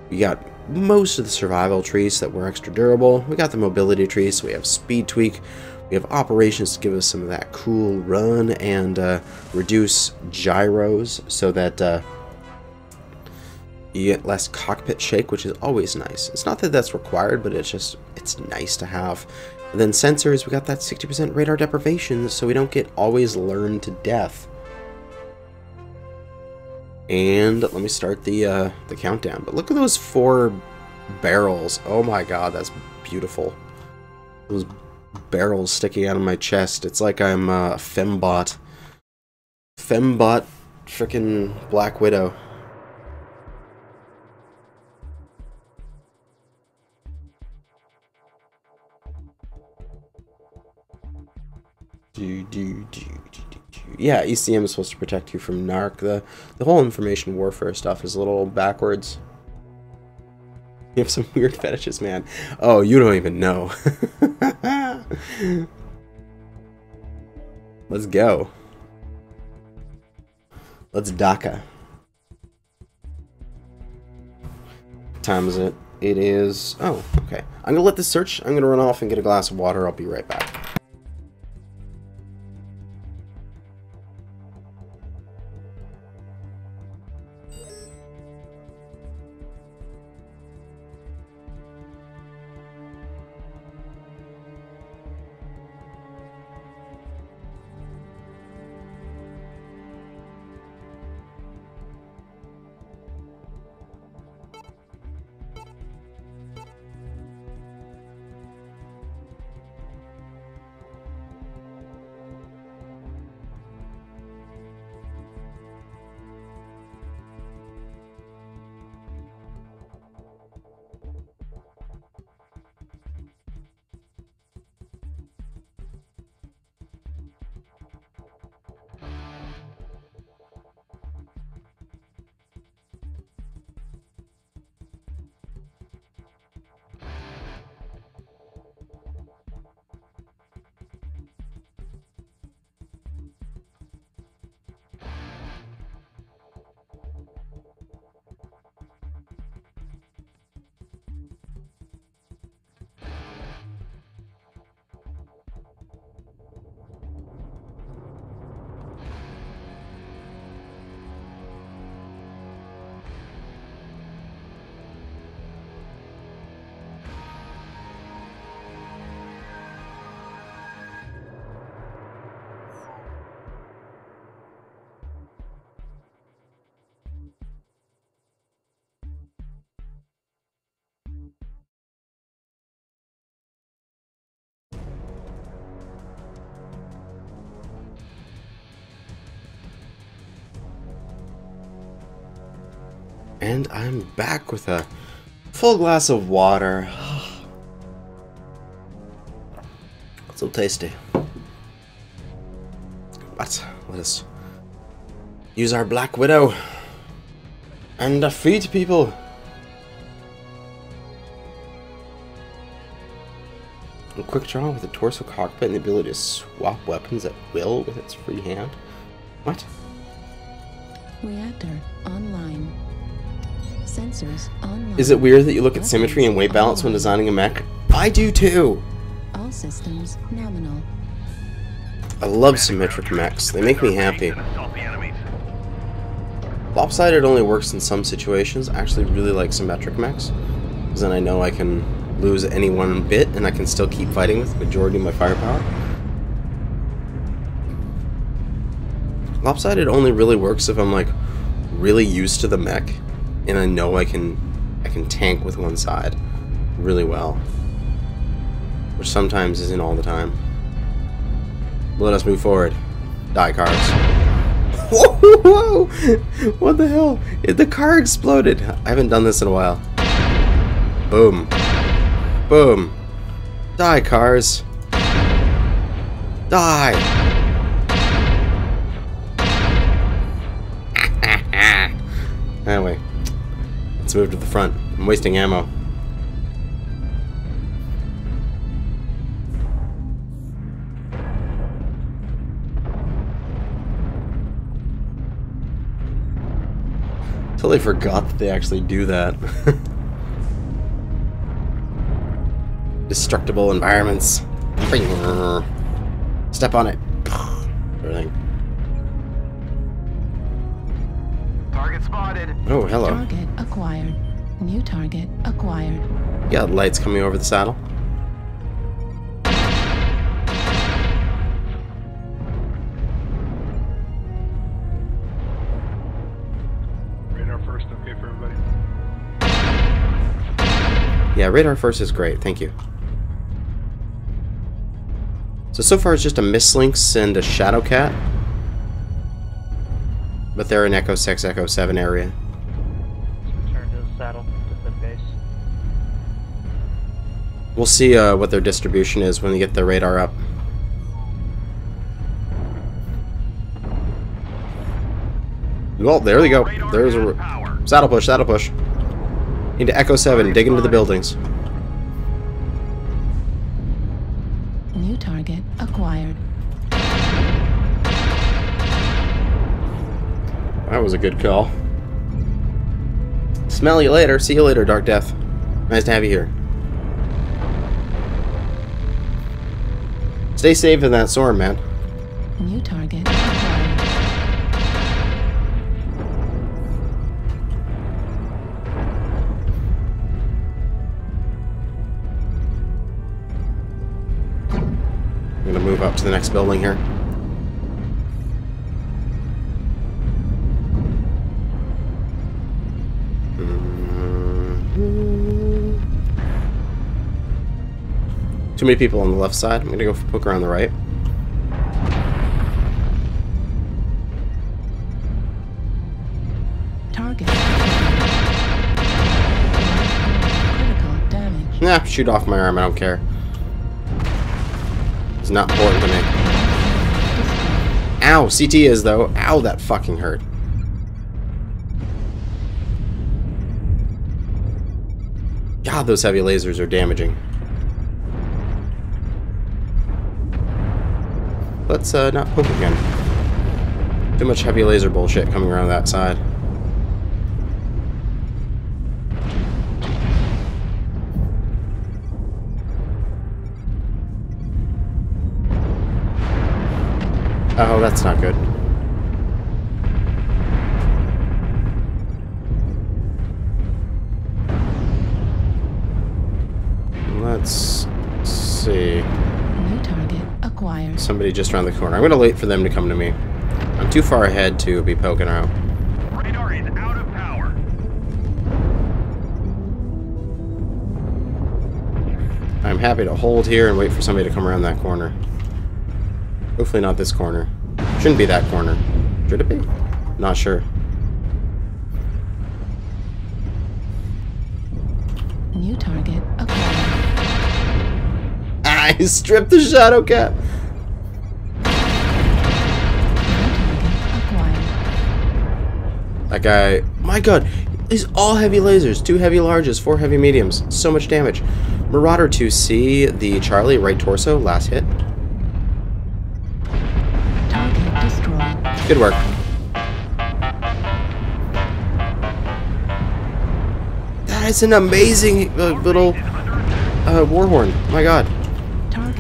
We got most of the survival trees that were extra durable. We got the mobility trees, so we have speed tweak. We have operations to give us some of that cool run and reduce gyros so that you get less cockpit shake, which is always nice. It's not that that's required, but it's nice to have. And then sensors, we got that 60% radar deprivation, so we don't get always learned to death. And let me start the countdown. But look at those 4 barrels. Oh my god, that's beautiful. Those barrels sticking out of my chest. It's like I'm a fembot. Fembot frickin' Black Widow. Yeah, ECM is supposed to protect you from narc. The whole information warfare stuff is a little backwards. You have some weird fetishes, man. Oh, you don't even know. Let's go. Let's DACA. What time is it? It is... Oh, okay. I'm gonna let this search. I'm gonna run off and get a glass of water. I'll be right back. And I'm back with a full glass of water. So tasty. But let us use our Black Widow and defeat people. A quick draw with a torso cockpit and the ability to swap weapons at will with its free hand. What? Reactor online. Sensors online. Is it weird that you look at symmetry and weight balance when designing a mech? I do too! All systems nominal. I love symmetric mechs. They make me happy. Lopsided only works in some situations. I actually really like symmetric mechs, because then I know I can lose any one bit and I can still keep fighting with the majority of my firepower. Lopsided only really works if I'm like really used to the mech and I know I can tank with one side really well, which sometimes isn't all the time. Let us move forward. Die cards. Whoa! What the hell? The car exploded. I haven't done this in a while. Boom. Boom. Die, cars. Die. Anyway, let's move to the front. I'm wasting ammo. Totally forgot that they actually do that. Destructible environments. Step on it. Everything. Target spotted. Oh, hello. Target acquired. New target acquired. You got lights coming over the saddle. Radar first, okay for everybody? Yeah, radar first is great. Thank you. So far it's just a Mistlynx and a Shadowcat. But they're in Echo 6, Echo 7 area. Let's return to the saddle, to the base. We'll see what their distribution is when they get their radar up. Well, there they go. There's a saddle push, saddle push. Into Echo 7, dig into the buildings. New target acquired. That was a good call. Smell you later. See you later, Dark Death. Nice to have you here. Stay safe in that storm, man. New target acquired. I'm gonna move up to the next building here. Too many people on the left side. I'm gonna go poke around the right. Target. Critical damage. Nah, shoot off my arm. I don't care. It's not important to me. Ow, CT is though. Ow, that fucking hurt. God, those heavy lasers are damaging. Let's not poke again. Too much heavy laser bullshit coming around that side. Oh, that's not good. Let's see. New target acquired. Somebody just around the corner. I'm gonna wait for them to come to me. I'm too far ahead to be poking around. Radar is out of power. I'm happy to hold here and wait for somebody to come around that corner. Hopefully not this corner. Shouldn't be that corner. Should it be? Not sure. New target acquired. I stripped the Shadowcat. That guy, my god, he's all heavy lasers. 2 heavy larges, 4 heavy mediums. So much damage. Marauder 2C, the Charlie, right torso, last hit. Target destroyed. Good work. That is an amazing little Warhorn. My god. Target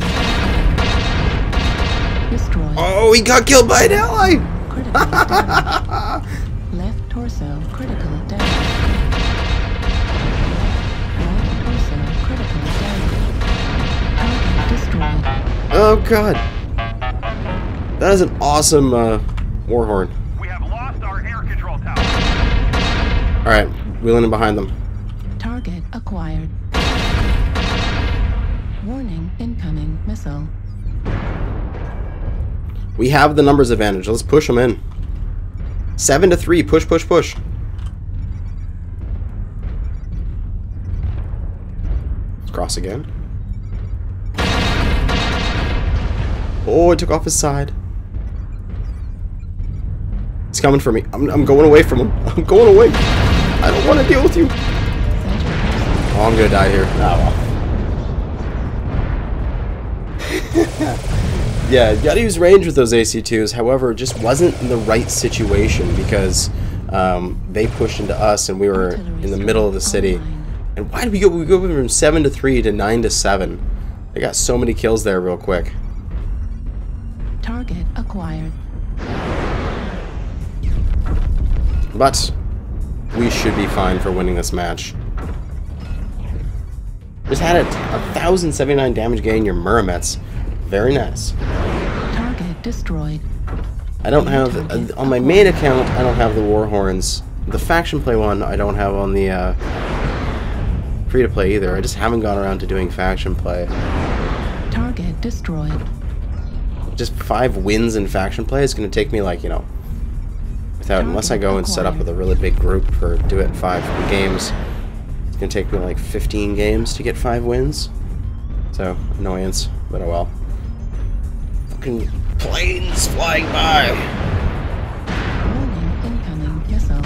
destroyed. Oh, he got killed by an ally! Critical damage. Left torso critical damage. Right torso critical damage. Target destroyed. Oh god. That is an awesome Warhorn. We have lost our air control tower. Alright, wheeling in behind them. Target acquired. Warning, incoming missile. We have the numbers advantage. Let's push them in. 7-3. Push, push, push. Let's cross again. Oh, it took off his side. He's coming for me. I'm going away from him. I'm going away. I don't want to deal with you. Oh, I'm gonna die here. Ah, well. Yeah, you gotta use range with those AC2s. However, it just wasn't in the right situation because they pushed into us and we were in the middle of the city. And why did we go? We go from 7-3 to 9-7. They got so many kills there real quick. Target acquired. But we should be fine for winning this match. Just had a 1,079 damage gain your Muramets. Very nice. Target destroyed. I don't have on my main account. I don't have the Warhorns. The faction play one I don't have on the free to play either. I just haven't gone around to doing faction play. Target destroyed. Just 5 wins in faction play is going to take me like, you know, without unless I go and set up with a really big group for do it 5 games. It's going to take me like 15 games to get 5 wins. So annoyance, but oh well. Fucking planes flying by. Warning, incoming missile.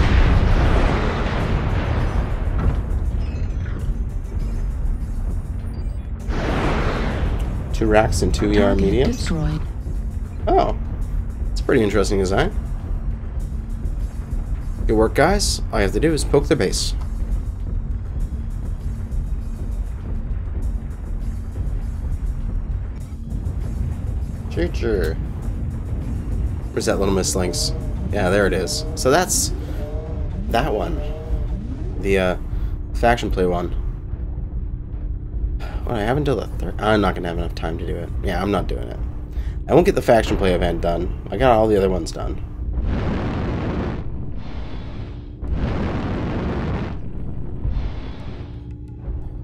2 racks and 2 ER Target mediums. destroyed. Oh, it's a pretty interesting design. Good work, guys. All you have to do is poke their base. Sure. Where's that little Miss Lynx? Yeah, there it is. So that's that one. The faction play one. Well, I haven't done the third. I'm not gonna have enough time to do it. Yeah, I'm not doing it. I won't get the faction play event done. I got all the other ones done.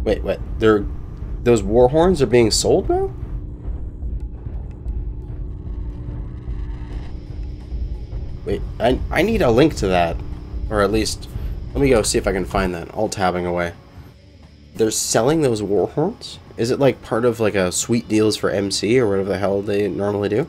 Wait, what? Those Warhorns are being sold now? Wait, I need a link to that. Or at least, let me go see if I can find that. All tabbing away. They're selling those Warhorns? Is it like part of like a sweet deals for MC or whatever the hell they normally do?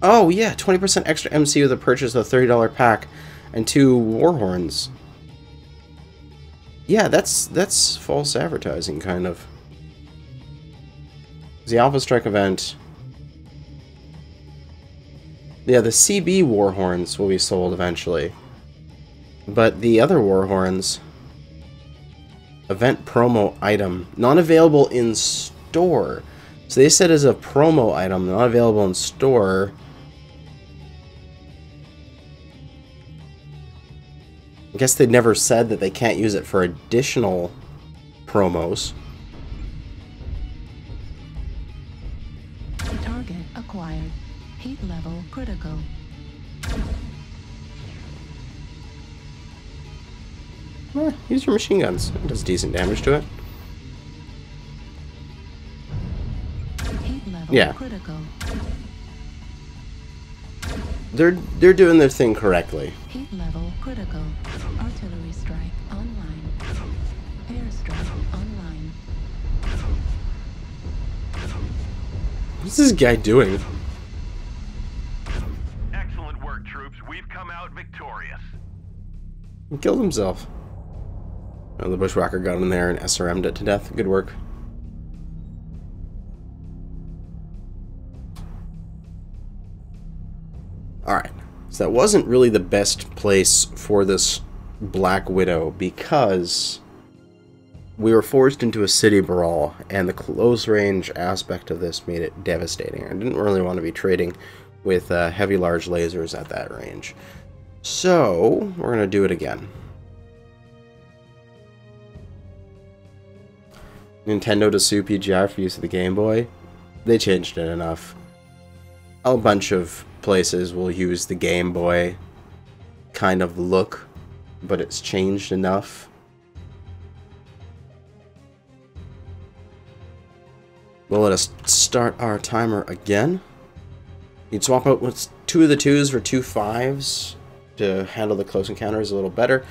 Oh yeah, 20% extra MC with the purchase of a $30 pack and 2 Warhorns. Yeah, that's false advertising, kind of. The Alpha Strike event. Yeah, the CB Warhorns will be sold eventually. But the other Warhorns... Event promo item. Not available in store. So they said as a promo item, not available in store. I guess they never said that they can't use it for additional promos. Target acquired. Heat level critical. Use your machine guns. It does decent damage to it. Heat level Yeah. critical. they're doing their thing correctly. Heat level critical. Artillery strike online. Airstrike online. What's this guy doing? Excellent work, troops. We've come out victorious. He killed himself. Oh, the bushwhacker got in there and SRM'd it to death. Good work. Alright, so that wasn't really the best place for this Black Widow because we were forced into a city brawl, and the close range aspect of this made it devastating. I didn't really want to be trading with heavy large lasers at that range. So, we're going to do it again. Nintendo to sue PGI for use of the Game Boy. They changed it enough. A bunch of places will use the Game Boy kind of look, but it's changed enough. Well, let us start our timer again. You'd swap out with 2 of the 2s for 2 5s to handle the close encounters a little better.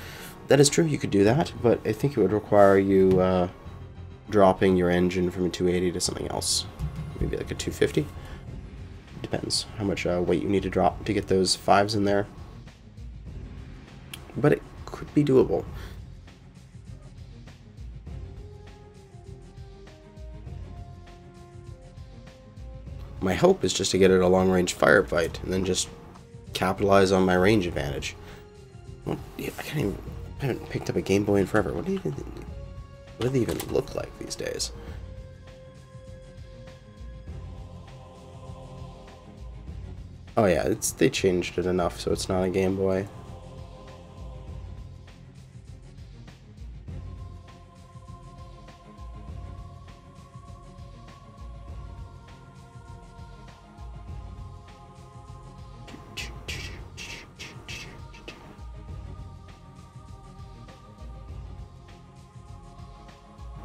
That is true, you could do that, but I think it would require you dropping your engine from a 280 to something else. Maybe like a 250. Depends how much weight you need to drop to get those 5s in there. But it could be doable. My hope is just to get it a long-range firefight and then just capitalize on my range advantage. What, I haven't picked up a Game Boy in forever. What do they even look like these days? Oh yeah, they changed it enough so it's not a Game Boy.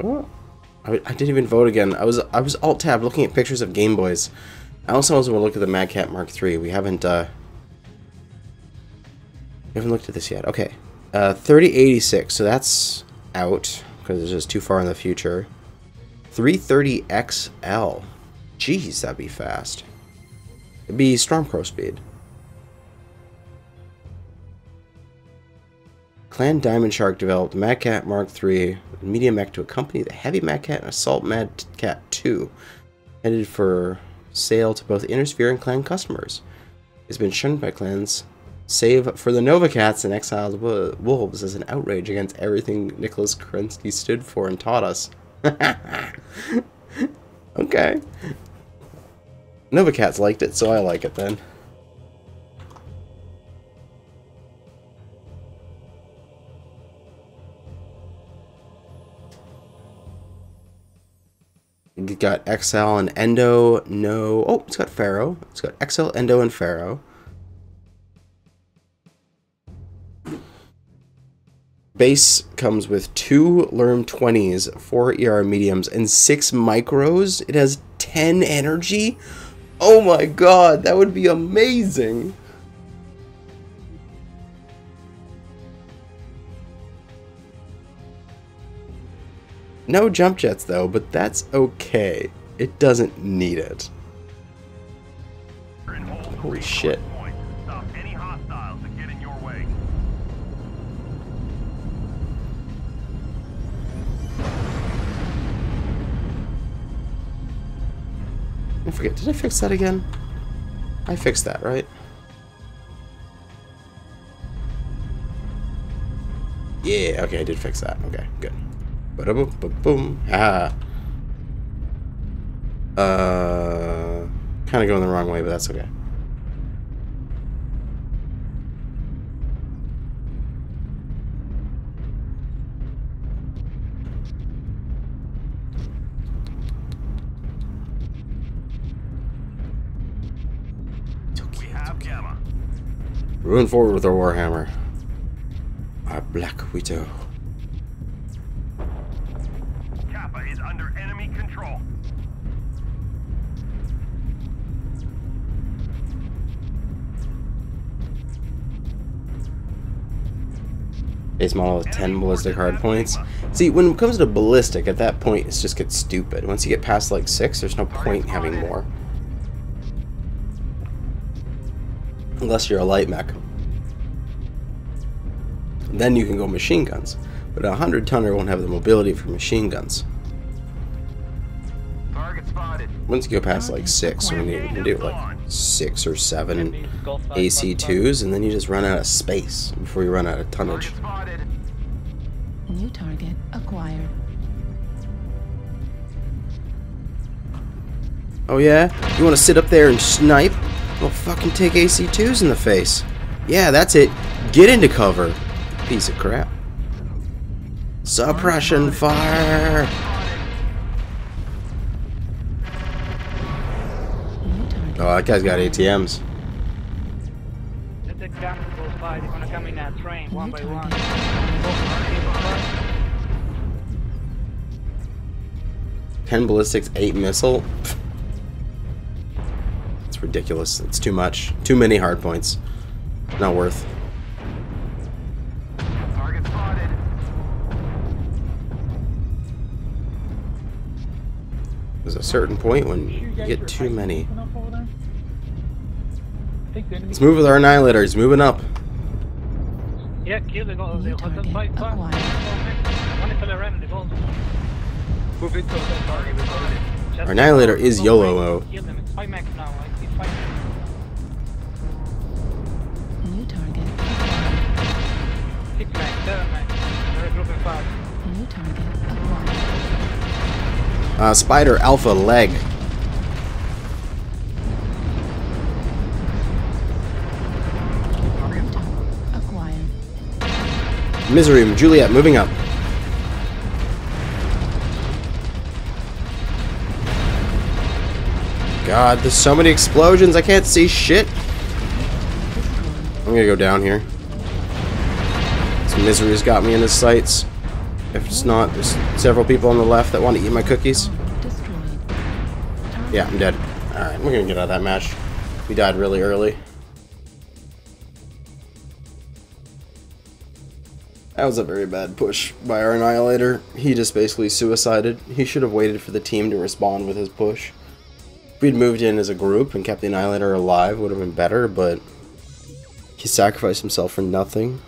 Oh, I didn't even vote again. I was alt tab looking at pictures of Game Boys. I also want to look at the Mad Cat Mark III. We haven't looked at this yet. Okay, 3086. So that's out because it's just too far in the future. 330XL. Jeez, that'd be fast. It'd be Stormcrow speed. Clan Diamond Shark developed Mad Cat Mark III medium mech to accompany the heavy Mad Cat and Assault Mad Cat 2, headed for sale to both Innersphere and Clan customers. It's been shunned by clans, save for the Nova Cats and Exiled Wolves, as an outrage against everything Nicholas Kerensky stood for and taught us. Okay. Nova Cats liked it, so I like it then. You got XL and Endo, no. Oh, it's got Pharaoh. It's got XL, Endo, and Pharaoh. Base comes with 2 Lerm 20s, 4 ER mediums, and 6 micros. It has 10 energy. Oh my god, that would be amazing. No jump jets though, but that's okay. It doesn't need it. Holy shit. Stop any hostiles that get in your way. I forget, did I fix that again? I fixed that, right? Yeah, okay, I did fix that. Okay, good. Ba-da-boom-ba-boom. Ah. Kind of going the wrong way, but that's okay. We have Gamma. Moving forward with our Warhammer. Our Black Widow. Kappa is under enemy control. Base model with 10 ballistic hard points. See, when it comes to ballistic, at that point, it just gets stupid. Once you get past like 6, there's no point in having more. Unless you're a light mech. Then you can go machine guns. But a 100-tonner won't have the mobility for machine guns. Target spotted. Once you go past like 6, we can do like 6 or 7 AC2s, and then you just run out of space before you run out of tonnage. Target spotted. New target acquired. Oh yeah? You want to sit up there and snipe? Well, fucking take AC2s in the face. Yeah, that's it. Get into cover. Piece of crap. Suppression fire! New target. Oh, that guy's got ATMs. Let the gun goes by. They're gonna come in that train one by one. 10 ballistics, 8 missile. It's ridiculous. It's too much. Too many hard points. Not worth. Target spotted. There's a certain point when you get too many. Let's move with our Annihilator. He's moving up. Yeah, kill the goal. New target acquired. Move into that target. Our Annihilator is YOLO mode. Kill them. It's 5 max now. I see 5 max. New target acquired. 6 max, 7 max. They're grouping fast. New target acquired. Spider Alpha leg. Acquired. Misery Juliet moving up. God, there's so many explosions. I can't see shit. I'm gonna go down here. This Misery's got me in his sights. If it's not, there's several people on the left that want to eat my cookies. Destroyed. Yeah, I'm dead. Alright, we're gonna get out of that match. We died really early. That was a very bad push by our Annihilator. He just basically suicided. He should have waited for the team to respond with his push. If we'd moved in as a group and kept the Annihilator alive, would have been better, but he sacrificed himself for nothing.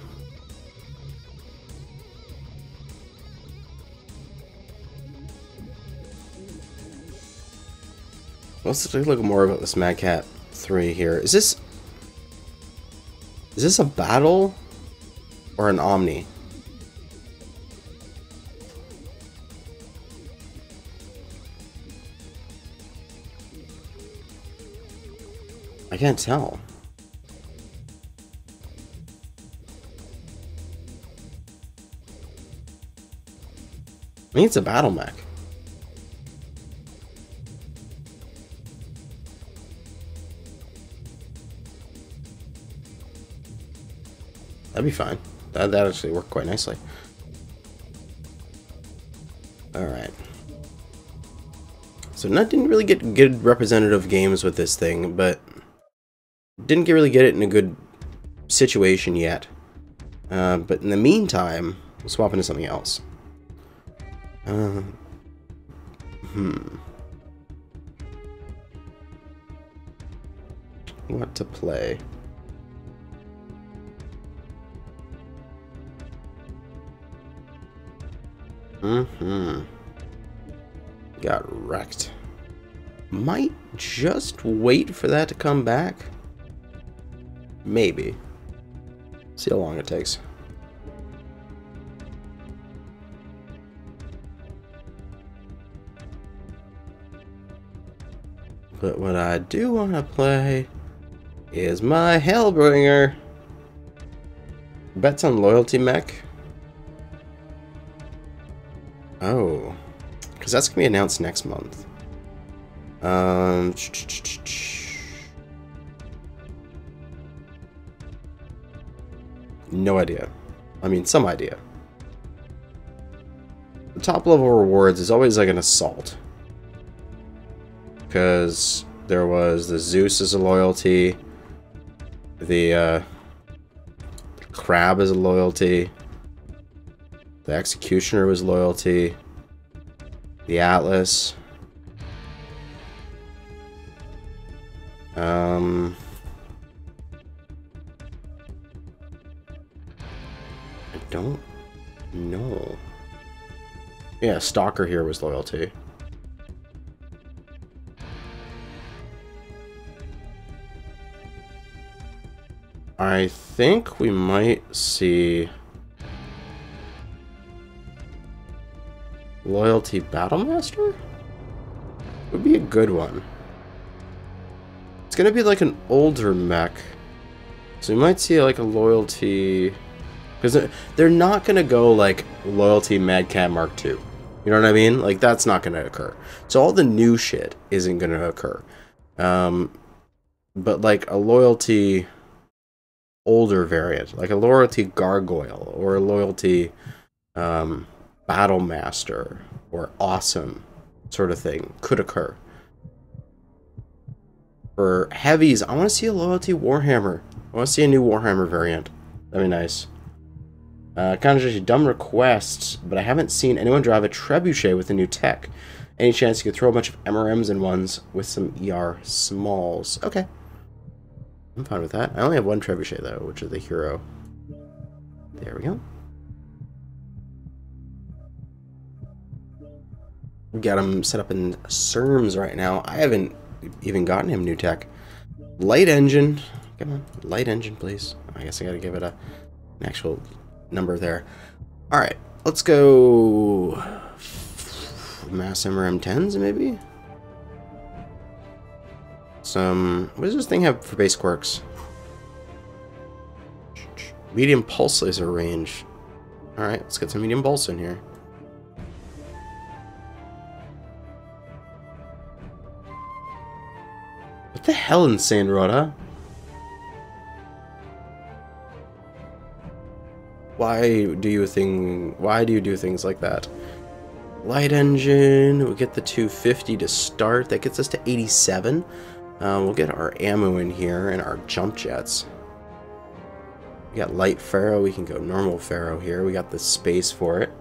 Let's take a look more about this Mad Cat 3 here. Is this a battle or an Omni? I can't tell. I think it's a battle mech. That'd be fine. That actually worked quite nicely. Alright. So didn't really get good representative games with this thing, but didn't really get it in a good situation yet. But in the meantime, we'll swap into something else. What to play? Got wrecked. Might just wait for that to come back. Maybe. See how long it takes. But what I do want to play is my Hellbringer. Bets on loyalty mech. Oh, because that's gonna be announced next month. No idea. I mean, some idea. The top level rewards is always like an assault. Because there was the Zeus as a loyalty, the Crab as a loyalty, The Executioner was loyalty. The Atlas. I don't know. Yeah, Stalker here was loyalty. I think we might see loyalty Battlemaster? Would be a good one. It's gonna be like an older mech, so we might see like a loyalty, because they're not gonna go like loyalty Madcat Mark II. You know what I mean? Like that's not gonna occur. So all the new shit isn't gonna occur. But like a loyalty older variant, like a loyalty Gargoyle or a loyalty Battlemaster or Awesome sort of thing could occur. For heavies, I want to see a loyalty Warhammer. I want to see a new Warhammer variant. That'd be nice. Kanajashi, dumb request, but I haven't seen anyone drive a Trebuchet with a new tech. Any chance you could throw a bunch of MRMs in ones with some ER smalls? Okay. I'm fine with that. I only have one Trebuchet, though, which is the Hero. There we go. Got him set up in CERMs right now. I haven't even gotten him new tech. Light engine. Come on. Light engine, please. I guess I gotta give it an actual number there. Alright. Let's go... Mass MRM 10s, maybe? Some... What does this thing have for base quirks? Medium pulse laser range. Alright, let's get some medium pulse in here. What the hell, Insane Rhoda? Why do you do things like that? Light engine, we get the 250 to start. That gets us to 87. We'll get our ammo in here and our jump jets. We got light Pharaoh, we can go normal Pharaoh here. We got the space for it.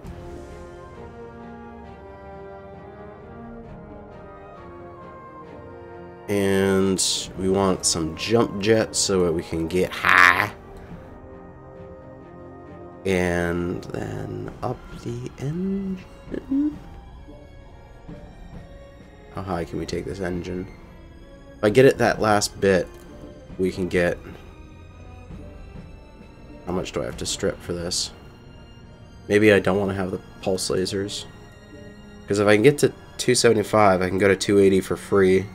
And we want some jump jets so that we can get high. And then up the engine. How high can we take this engine? If I get it that last bit, we can get... How much do I have to strip for this? Maybe I don't want to have the pulse lasers. Because if I can get to 275, I can go to 280 for free.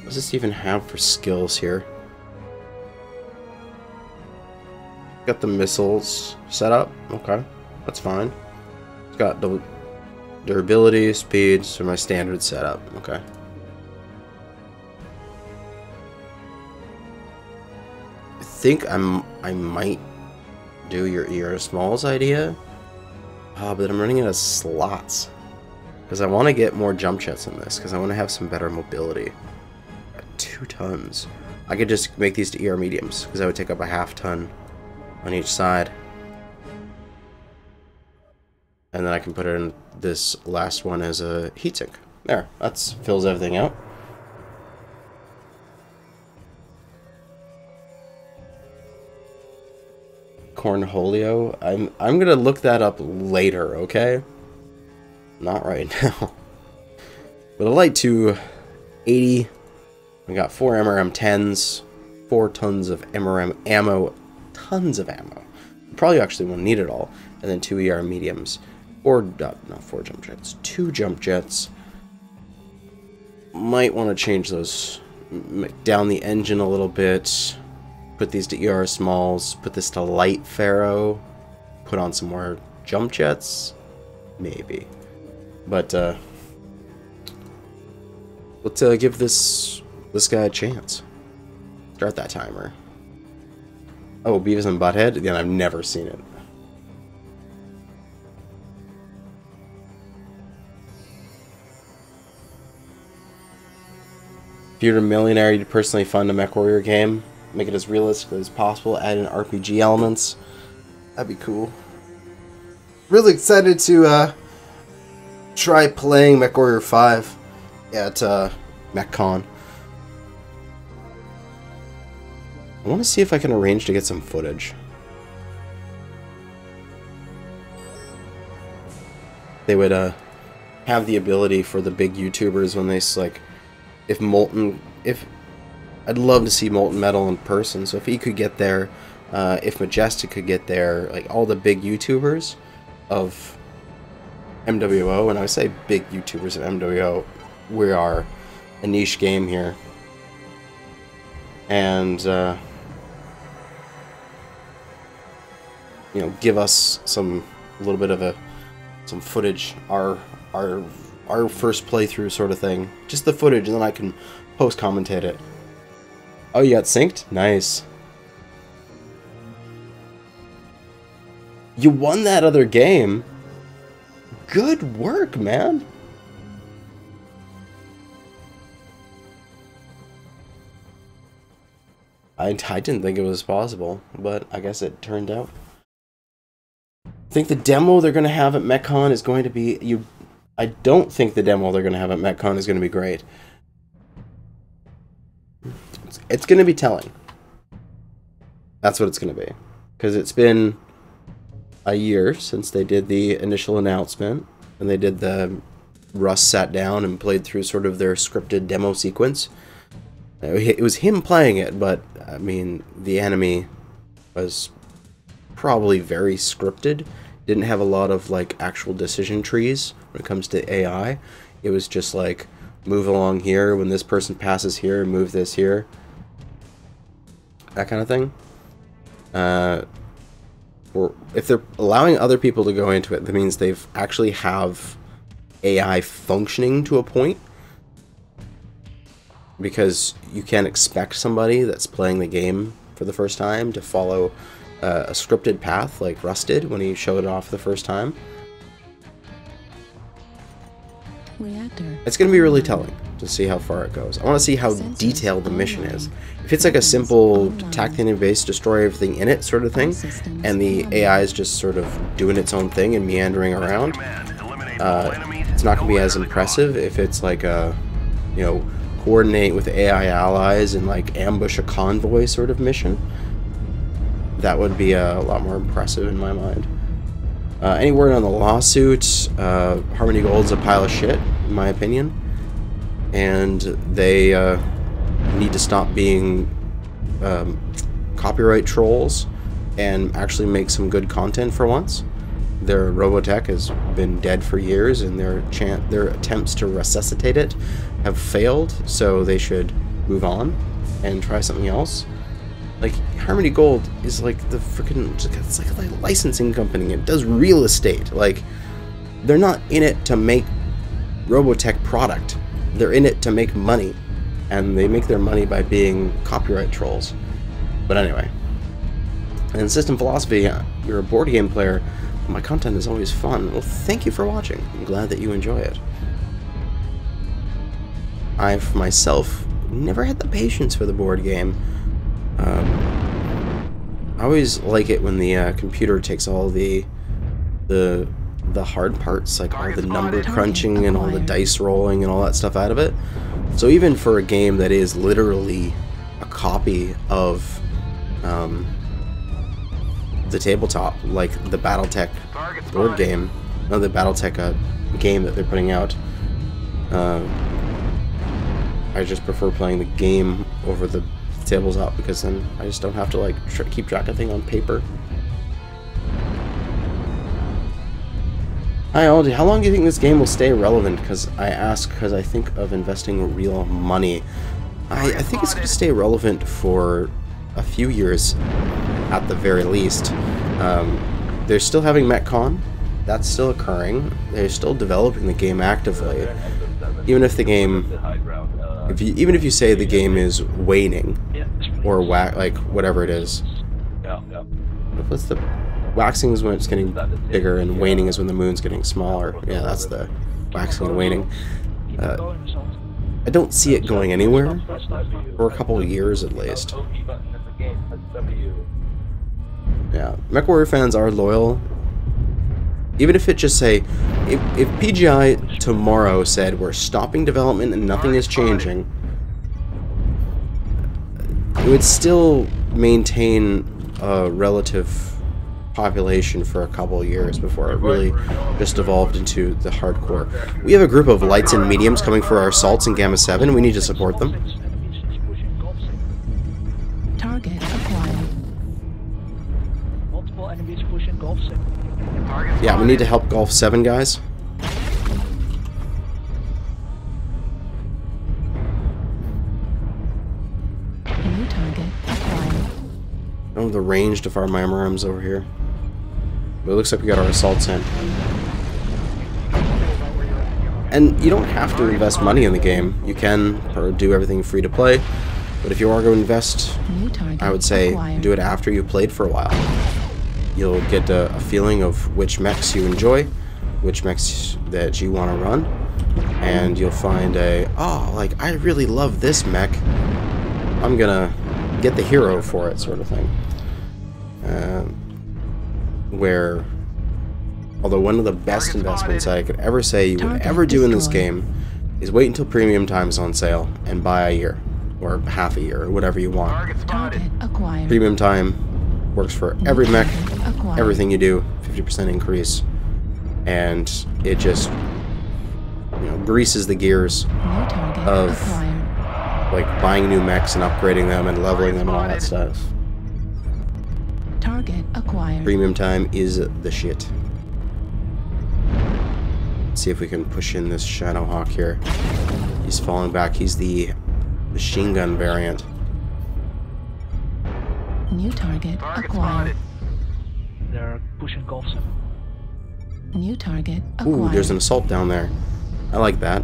What does this even have for skills here? Got the missiles set up. Okay, that's fine. It's got the durability, speed, so my standard setup. Okay. I think I might do your ER Smalls idea. But I'm running out of slots. Because I want to get more jump jets in this, because I want to have some better mobility. 2 tons. I could just make these to ER mediums, because that would take up a half ton on each side. And then I can put it in this last one as a heatsink. There, that fills everything out. Cornholio. I'm gonna look that up later, okay? Not right now. With a light 280, we got 4 MRM 10s, 4 tons of MRM ammo, tons of ammo. Probably actually won't need it all. And then 2 ER mediums. Or, not 4 jump jets. 2 jump jets. Might want to change those. Down the engine a little bit. Put these to ER Smalls. Put this to light Pharaoh. Put on some more jump jets. Maybe. But, let's give this guy a chance. Start that timer. Oh, Beavis and Butthead? Again, I've never seen it. If you're a millionaire, you'd personally fund a Mechwarrior game. Make it as realistic as possible. Add in RPG elements. That'd be cool. Really excited to try playing Mechwarrior 5 at MechCon. I want to see if I can arrange to get some footage. They would have the ability for the big YouTubers when they like, if I'd love to see Molten Metal in person. So if he could get there, if Majestic could get there, like all the big YouTubers of MWO, and I say big YouTubers of MWO, we are a niche game here, and you know, give us some little bit of some footage, our first playthrough sort of thing, just the footage, and then I can post commentate it. Oh, you got synced? Nice. You won that other game. Good work, man. I didn't think it was possible, but I guess it turned out. I think the demo they're going to have at MechCon is going to be... I don't think the demo they're going to have at MechCon is going to be great. It's going to be telling. That's what it's going to be. Because it's been a year since they did the initial announcement, and they did Russ sat down and played through sort of their scripted demo sequence. It was him playing it, but I mean, the enemy was probably very scripted. Didn't have a lot of like actual decision trees when it comes to AI. It was just like, move along here when this person passes here, move this here, that kind of thing. Or if they're allowing other people to go into it, that means they've actually have AI functioning to a point. Because you can't expect somebody that's playing the game for the first time to follow a scripted path like Russ did when he showed it off the first time. Reactor. It's going to be really telling to see how far it goes. I want to see how detailed the mission is. If it's like a simple attack the enemy base, destroy everything in it sort of thing, and the AI is just sort of doing its own thing and meandering around, it's not going to be as impressive. If it's like a, you know, coordinate with AI allies and like ambush a convoy sort of mission, that would be a lot more impressive in my mind. Any word on the lawsuit? Harmony Gold's a pile of shit, in my opinion, and they need to stop being copyright trolls and actually make some good content for once. Their Robotech has been dead for years, and their attempts to resuscitate it have failed, so they should move on and try something else. Like, Harmony Gold is like the freaking, it's like a licensing company. It does real estate. Like, they're not in it to make Robotech product. They're in it to make money, and they make their money by being copyright trolls. But anyway, and System Philosophy, you're a board game player. My content is always fun. Well, thank you for watching. I'm glad that you enjoy it. I've myself never had the patience for the board game. I always like it when the computer takes all the hard parts, like all the number crunching and all the dice rolling and all that stuff out of it. So even for a game that is literally a copy of the tabletop, like the BattleTech board game, no, the BattleTech game that they're putting out, I just prefer playing the game over the tabletop, because then I just don't have to like keep track of things on paper. Hi Aldi, how long do you think this game will stay relevant? Because I ask because I think of investing real money. I think it's going to stay relevant for a few years at the very least. They're still having MechCon. That's still occurring. They're still developing the game actively. Even if the game, even if you say the game is waning, or like whatever it is. What's the waxing is when it's getting bigger, and waning is when the moon's getting smaller. Yeah, that's the waxing and waning. I don't see it going anywhere for a couple of years at least. Yeah, Mechwarrior fans are loyal. Even if it just say, if PGI tomorrow said we're stopping development and nothing is changing, it would still maintain a relative population for a couple years before it really just evolved into the hardcore. We have a group of lights and mediums coming for our assaults in Gamma 7. We need to support them. Target acquired. Multiple enemies pushing Gulf 6. Yeah, we need to help Gulf 7, guys. New target acquired. I don't have the range to fire my MRMs over here. But it looks like we got our assaults in. And you don't have to invest money in the game. You can do everything free to play. But if you are going to invest, I would say do it after you played for a while. You'll get a feeling of which mechs you enjoy, which mechs that you want to run, and you'll find oh, like, I really love this mech, I'm gonna get the hero for it, sort of thing. Where, although one of the best investments I could ever say you would ever do in this game is wait until premium time is on sale and buy a year, or half a year, or whatever you want. Target acquired. Premium time works for every mech, everything you do, 50% increase, and it just, you know, greases the gears of like buying new mechs and upgrading them and leveling them and all that stuff. Target acquired. Premium time is the shit. Let's see if we can push in this Shadowhawk here. He's falling back. He's the machine gun variant. New target acquired. They're pushing Gulf 7. New target acquired. Ooh, there's an assault down there. I like that.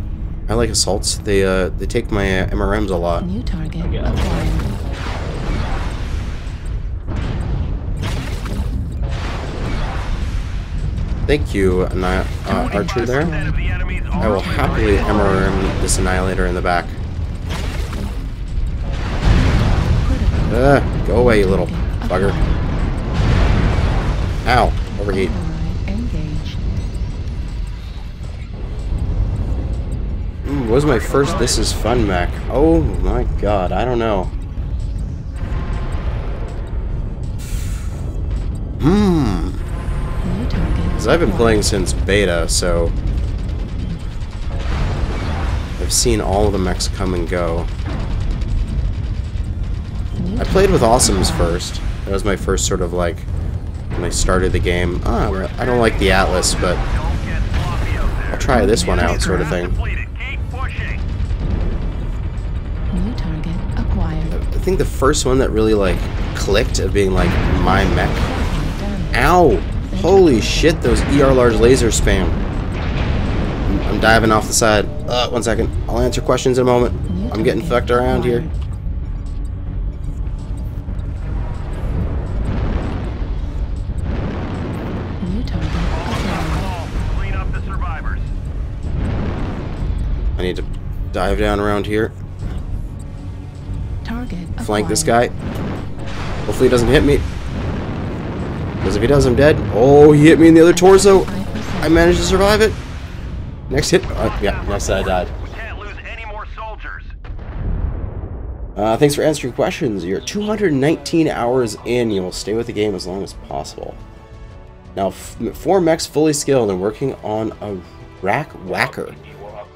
I like assaults. They take my MRMs a lot. New target acquired. Thank you, Archer there. I will happily MRM this Annihilator in the back. Go away, you little bugger. Ow, overheat. What was my first This Is Fun mech? Oh my god, I don't know. Because I've been playing since beta, so I've seen all of the mechs come and go. I played with Awesomes first. That was my first sort of like, when I started the game. Oh, I don't like the Atlas, but I'll try this one out, sort of thing. New target acquired. I think the first one that really like clicked of being like my mech. Ow! Holy shit, those ER large laser spam. I'm diving off the side. 1 second. I'll answer questions in a moment. I'm getting fucked around here. I need to dive down around here. Target Flank this guy. Hopefully he doesn't hit me. Because if he does, I'm dead. Oh, he hit me in the other torso. I managed to survive it. Next hit. Yeah, next I died. We can't lose any more soldiers. Thanks for answering questions. You're 219 hours in. You'll stay with the game as long as possible. Now, 4 mechs fully skilled and working on a rack whacker.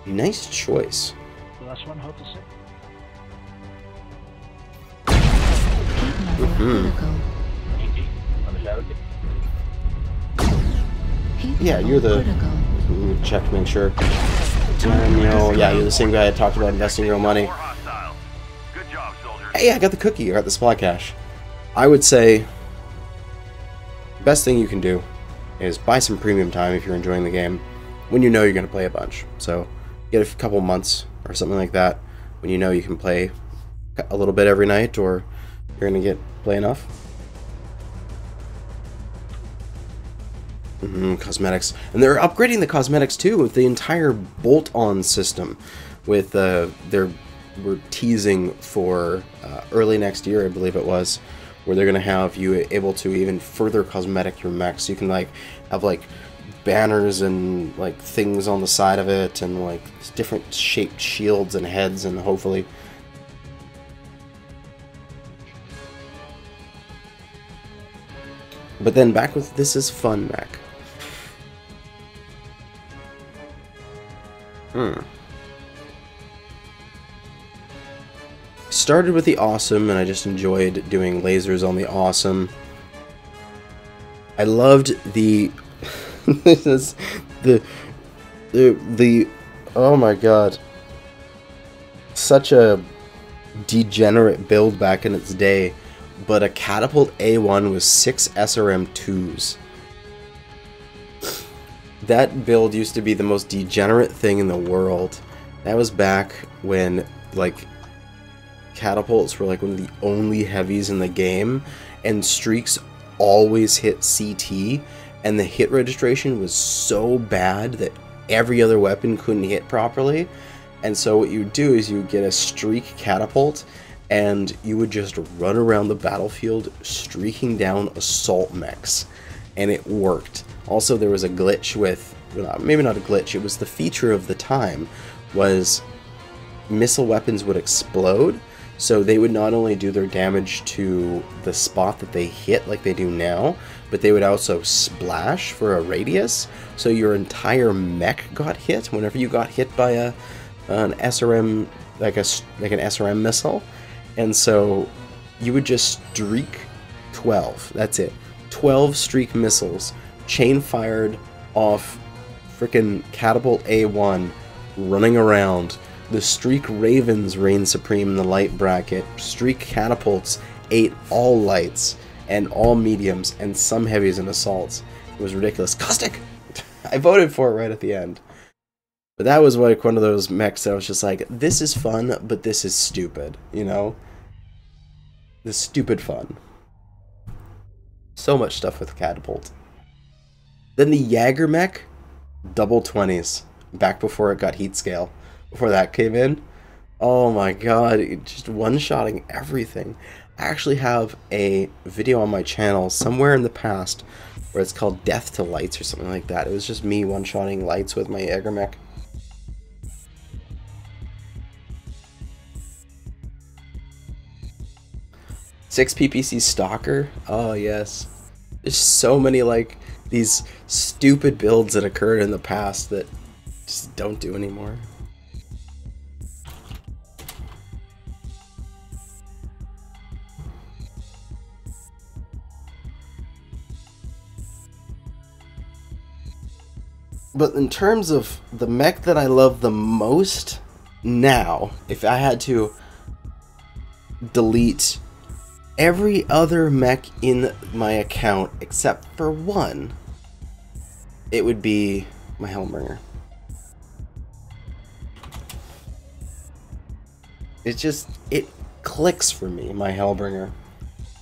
Nice choice. The last one, hope to see. Yeah, you're the... Check to make sure. Daniel, yeah, you're the same guy that talked about investing your own money. Hey, I got the cookie. I got the supply cache. I would say best thing you can do is buy some premium time if you're enjoying the game when you know you're going to play a bunch. So get a couple months or something like that when you know you can play a little bit every night, or you're going to play enough. Cosmetics, and they're upgrading the cosmetics too with the entire bolt-on system. With we're teasing for early next year, I believe it was, where they're gonna have you able to even further cosmetic your mech. So you can like have like banners and like things on the side of it, and like different shaped shields and heads, and hopefully. But then back with This Is Fun mech. Started with the Awesome, and I just enjoyed doing lasers on the Awesome. I loved the this is the oh my god, such a degenerate build back in its day, but a Catapult A1 with 6 SRM2s. That build used to be the most degenerate thing in the world. That was back when like catapults were like one of the only heavies in the game, and streaks always hit CT, and the hit registration was so bad that every other weapon couldn't hit properly. And so what you would do is you would get a streak catapult, and you would just run around the battlefield streaking down assault mechs, and it worked. Also, there was a glitch with, well, maybe not a glitch, it was the feature of the time, was missile weapons would explode, so they would not only do their damage to the spot that they hit like they do now, but they would also splash for a radius, so your entire mech got hit whenever you got hit by an SRM, like an SRM missile. And so you would just streak 12, that's it, 12 streak missiles, chain fired off frickin' Catapult A1, running around. The Streak Ravens reign supreme in the light bracket. Streak Catapults ate all lights and all mediums and some heavies and assaults. It was ridiculous. Caustic! I voted for it right at the end. But that was like one of those mechs that I was just like, this is fun, but this is stupid, you know? This stupid fun. So much stuff with Catapult. Then the Jaeger mech, double 20s, back before it got heat scale, before that came in. Oh my god, just one-shotting everything. I actually have a video on my channel somewhere in the past where it's called Death to Lights or something like that. It was just me one-shotting lights with my Jaeger mech. Six PPC Stalker, oh yes. There's so many like these stupid builds that occurred in the past that just don't do anymore. But in terms of the mech that I love the most now, if I had to delete every other mech in my account except for one, it would be my Hellbringer. It clicks for me, my Hellbringer.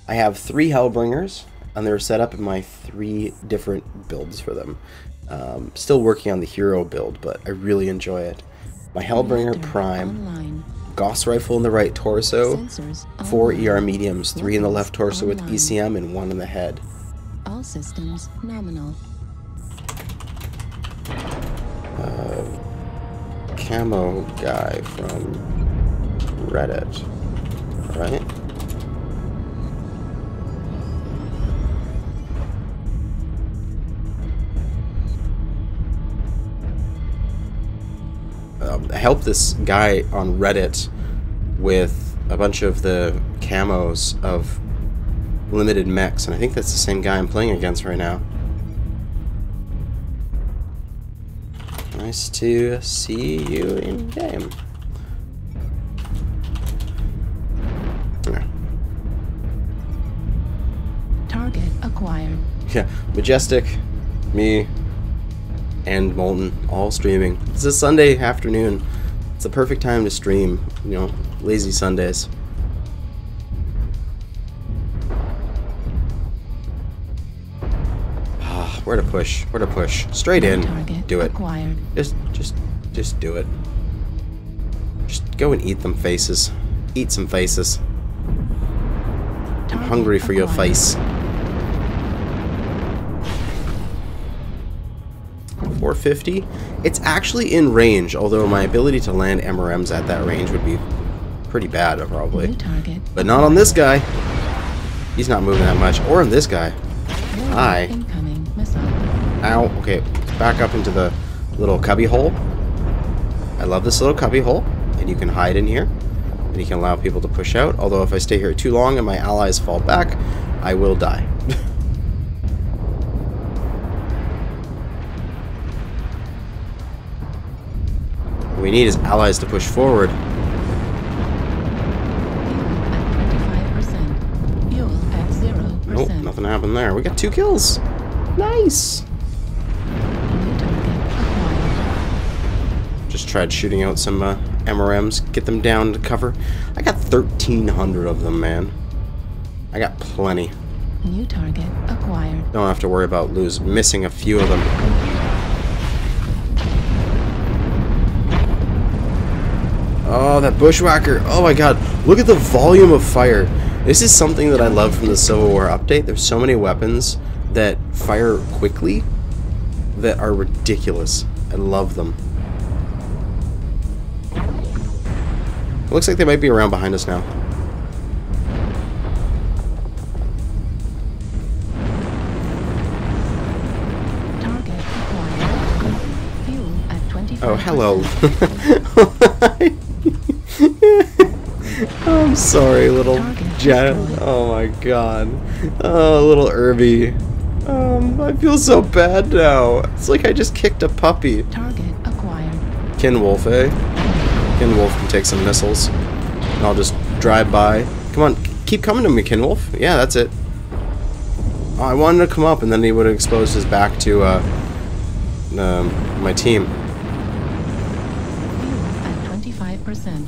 I have 3 Hellbringers, and they're set up in my 3 different builds for them. Still working on the hero build, but I really enjoy it. My Hellbringer Prime, Gauss Rifle in the right torso, 4 ER mediums, 3 in the left torso with ECM, and 1 in the head. All systems nominal. Camo guy from Reddit, right? I helped this guy on Reddit with a bunch of the camos of limited mechs, and I think that's the same guy I'm playing against right now. Nice to see you in game. Yeah. Target acquired. Yeah, Majestic, me, and Molten all streaming. It's a Sunday afternoon. It's the perfect time to stream, you know, lazy Sundays. Where to push? Where to push? Straight in. Do it. Acquired. Just do it. Just go and eat them faces. Eat some faces. I'm hungry for your face. 450. It's actually in range, although my ability to land MRMs at that range would be pretty bad, probably. But not on this guy. He's not moving that much. Or on this guy. Hi. Ow. Okay, back up into the little cubby hole. I love this little cubby hole. And you can hide in here. And you can allow people to push out. Although if I stay here too long and my allies fall back, I will die. What we need is allies to push forward. Nope, nothing happened there. We got 2 kills. Nice. Just tried shooting out some MRMs, get them down to cover. I got 1,300 of them, man. I got plenty. New target acquired. Don't have to worry about missing a few of them. Oh, that bushwhacker. Oh my god. Look at the volume of fire. This is something that I love from the Civil War update. There's so many weapons that fire quickly that are ridiculous. I love them. It looks like they might be around behind us now. Target acquired. Fuel at 25%. Oh, hello. I'm sorry, little Jet. Oh my god. Oh, little Irby. I feel so bad now. It's like I just kicked a puppy. Target acquired. Kinwolf, eh? Kinwolf can take some missiles. And I'll just drive by. Come on, keep coming to me, Kinwolf. Yeah, that's it. Oh, I wanted to come up, and then he would have exposed his back to my team. Fuel at 25%.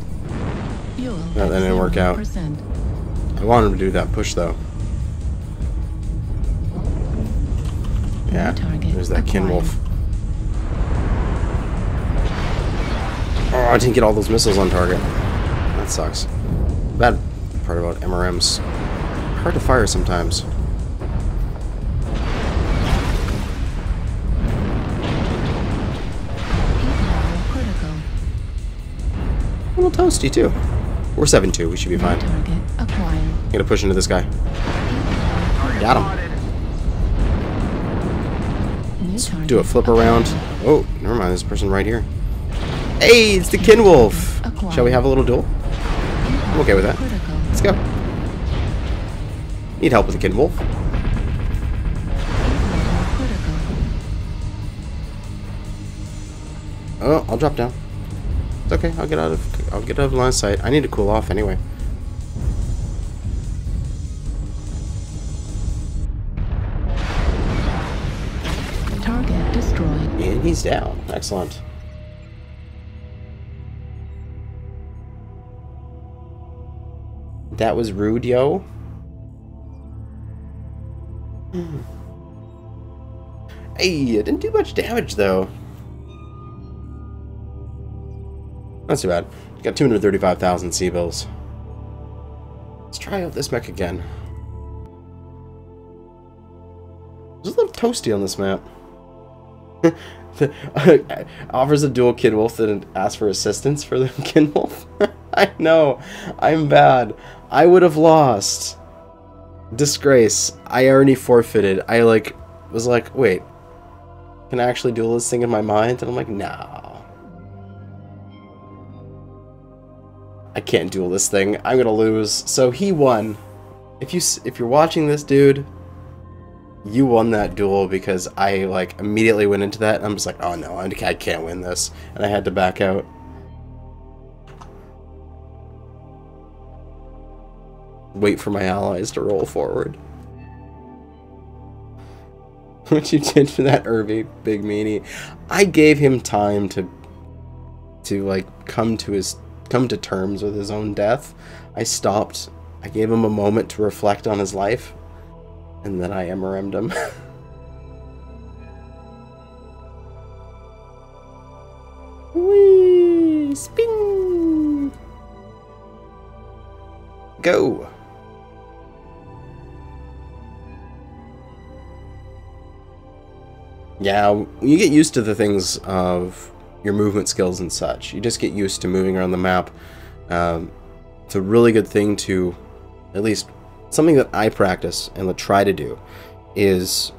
Fuel No, that didn't work out. 0%. I wanted him to do that push, though. Yeah, there's that Kinwolf. Oh, I didn't get all those missiles on target. That sucks. Bad part about MRMs. Hard to fire sometimes. Critical. A little toasty, too. We're 7-2. We should be fine. Target acquired. I'm gonna push into this guy. Got him. Let's do a flip around. Oh, never mind. There's a person right here. Hey, it's the Kinwolf. Shall we have a little duel? I'm okay with that. Let's go. Need help with the Kinwolf. Oh, I'll drop down. It's okay. I'll get out of line of sight. I need to cool off anyway. Target destroyed. And he's down. Excellent. That was rude, yo. Hey, it didn't do much damage, though. Not too bad. Got 235,000 C-bills. Let's try out this mech again. There's a little toasty on this map. Offers a dual Kinwolf and asks for assistance for the Kinwolf. I know. I'm bad. I would have lost. Disgrace. I already forfeited. I was like, wait. Can I actually duel this thing in my mind? And I'm like, no. I can't duel this thing. I'm gonna lose. So he won. If you're watching this, dude, you won that duel because I immediately went into that and I'm just like, oh no, I can't win this, and I had to back out. Wait for my allies to roll forward. What you did for that Irby, big meanie. I gave him time to come to terms with his own death. I stopped. I gave him a moment to reflect on his life, and then I MRM'd him. Whee! Spin! Go! Yeah, when you get used to the things of your movement skills and such, you just get used to moving around the map. It's a really good thing to, at least something that I practice and try to do, is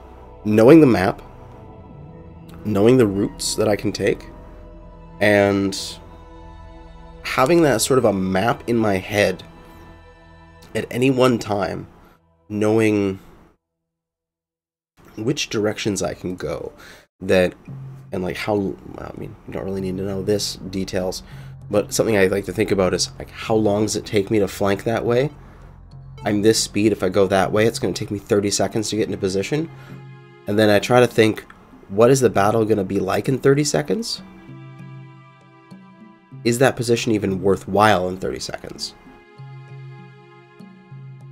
knowing the map, knowing the routes that I can take, and having that sort of a map in my head at any one time, knowing which directions I can go, that, and like how, well, I mean, you don't really need to know this details, but something I like to think about is like, how long does it take me to flank that way? I'm this speed, if I go that way, it's going to take me 30 seconds to get into position. And then I try to think, what is the battle going to be like in 30 seconds? Is that position even worthwhile in 30 seconds?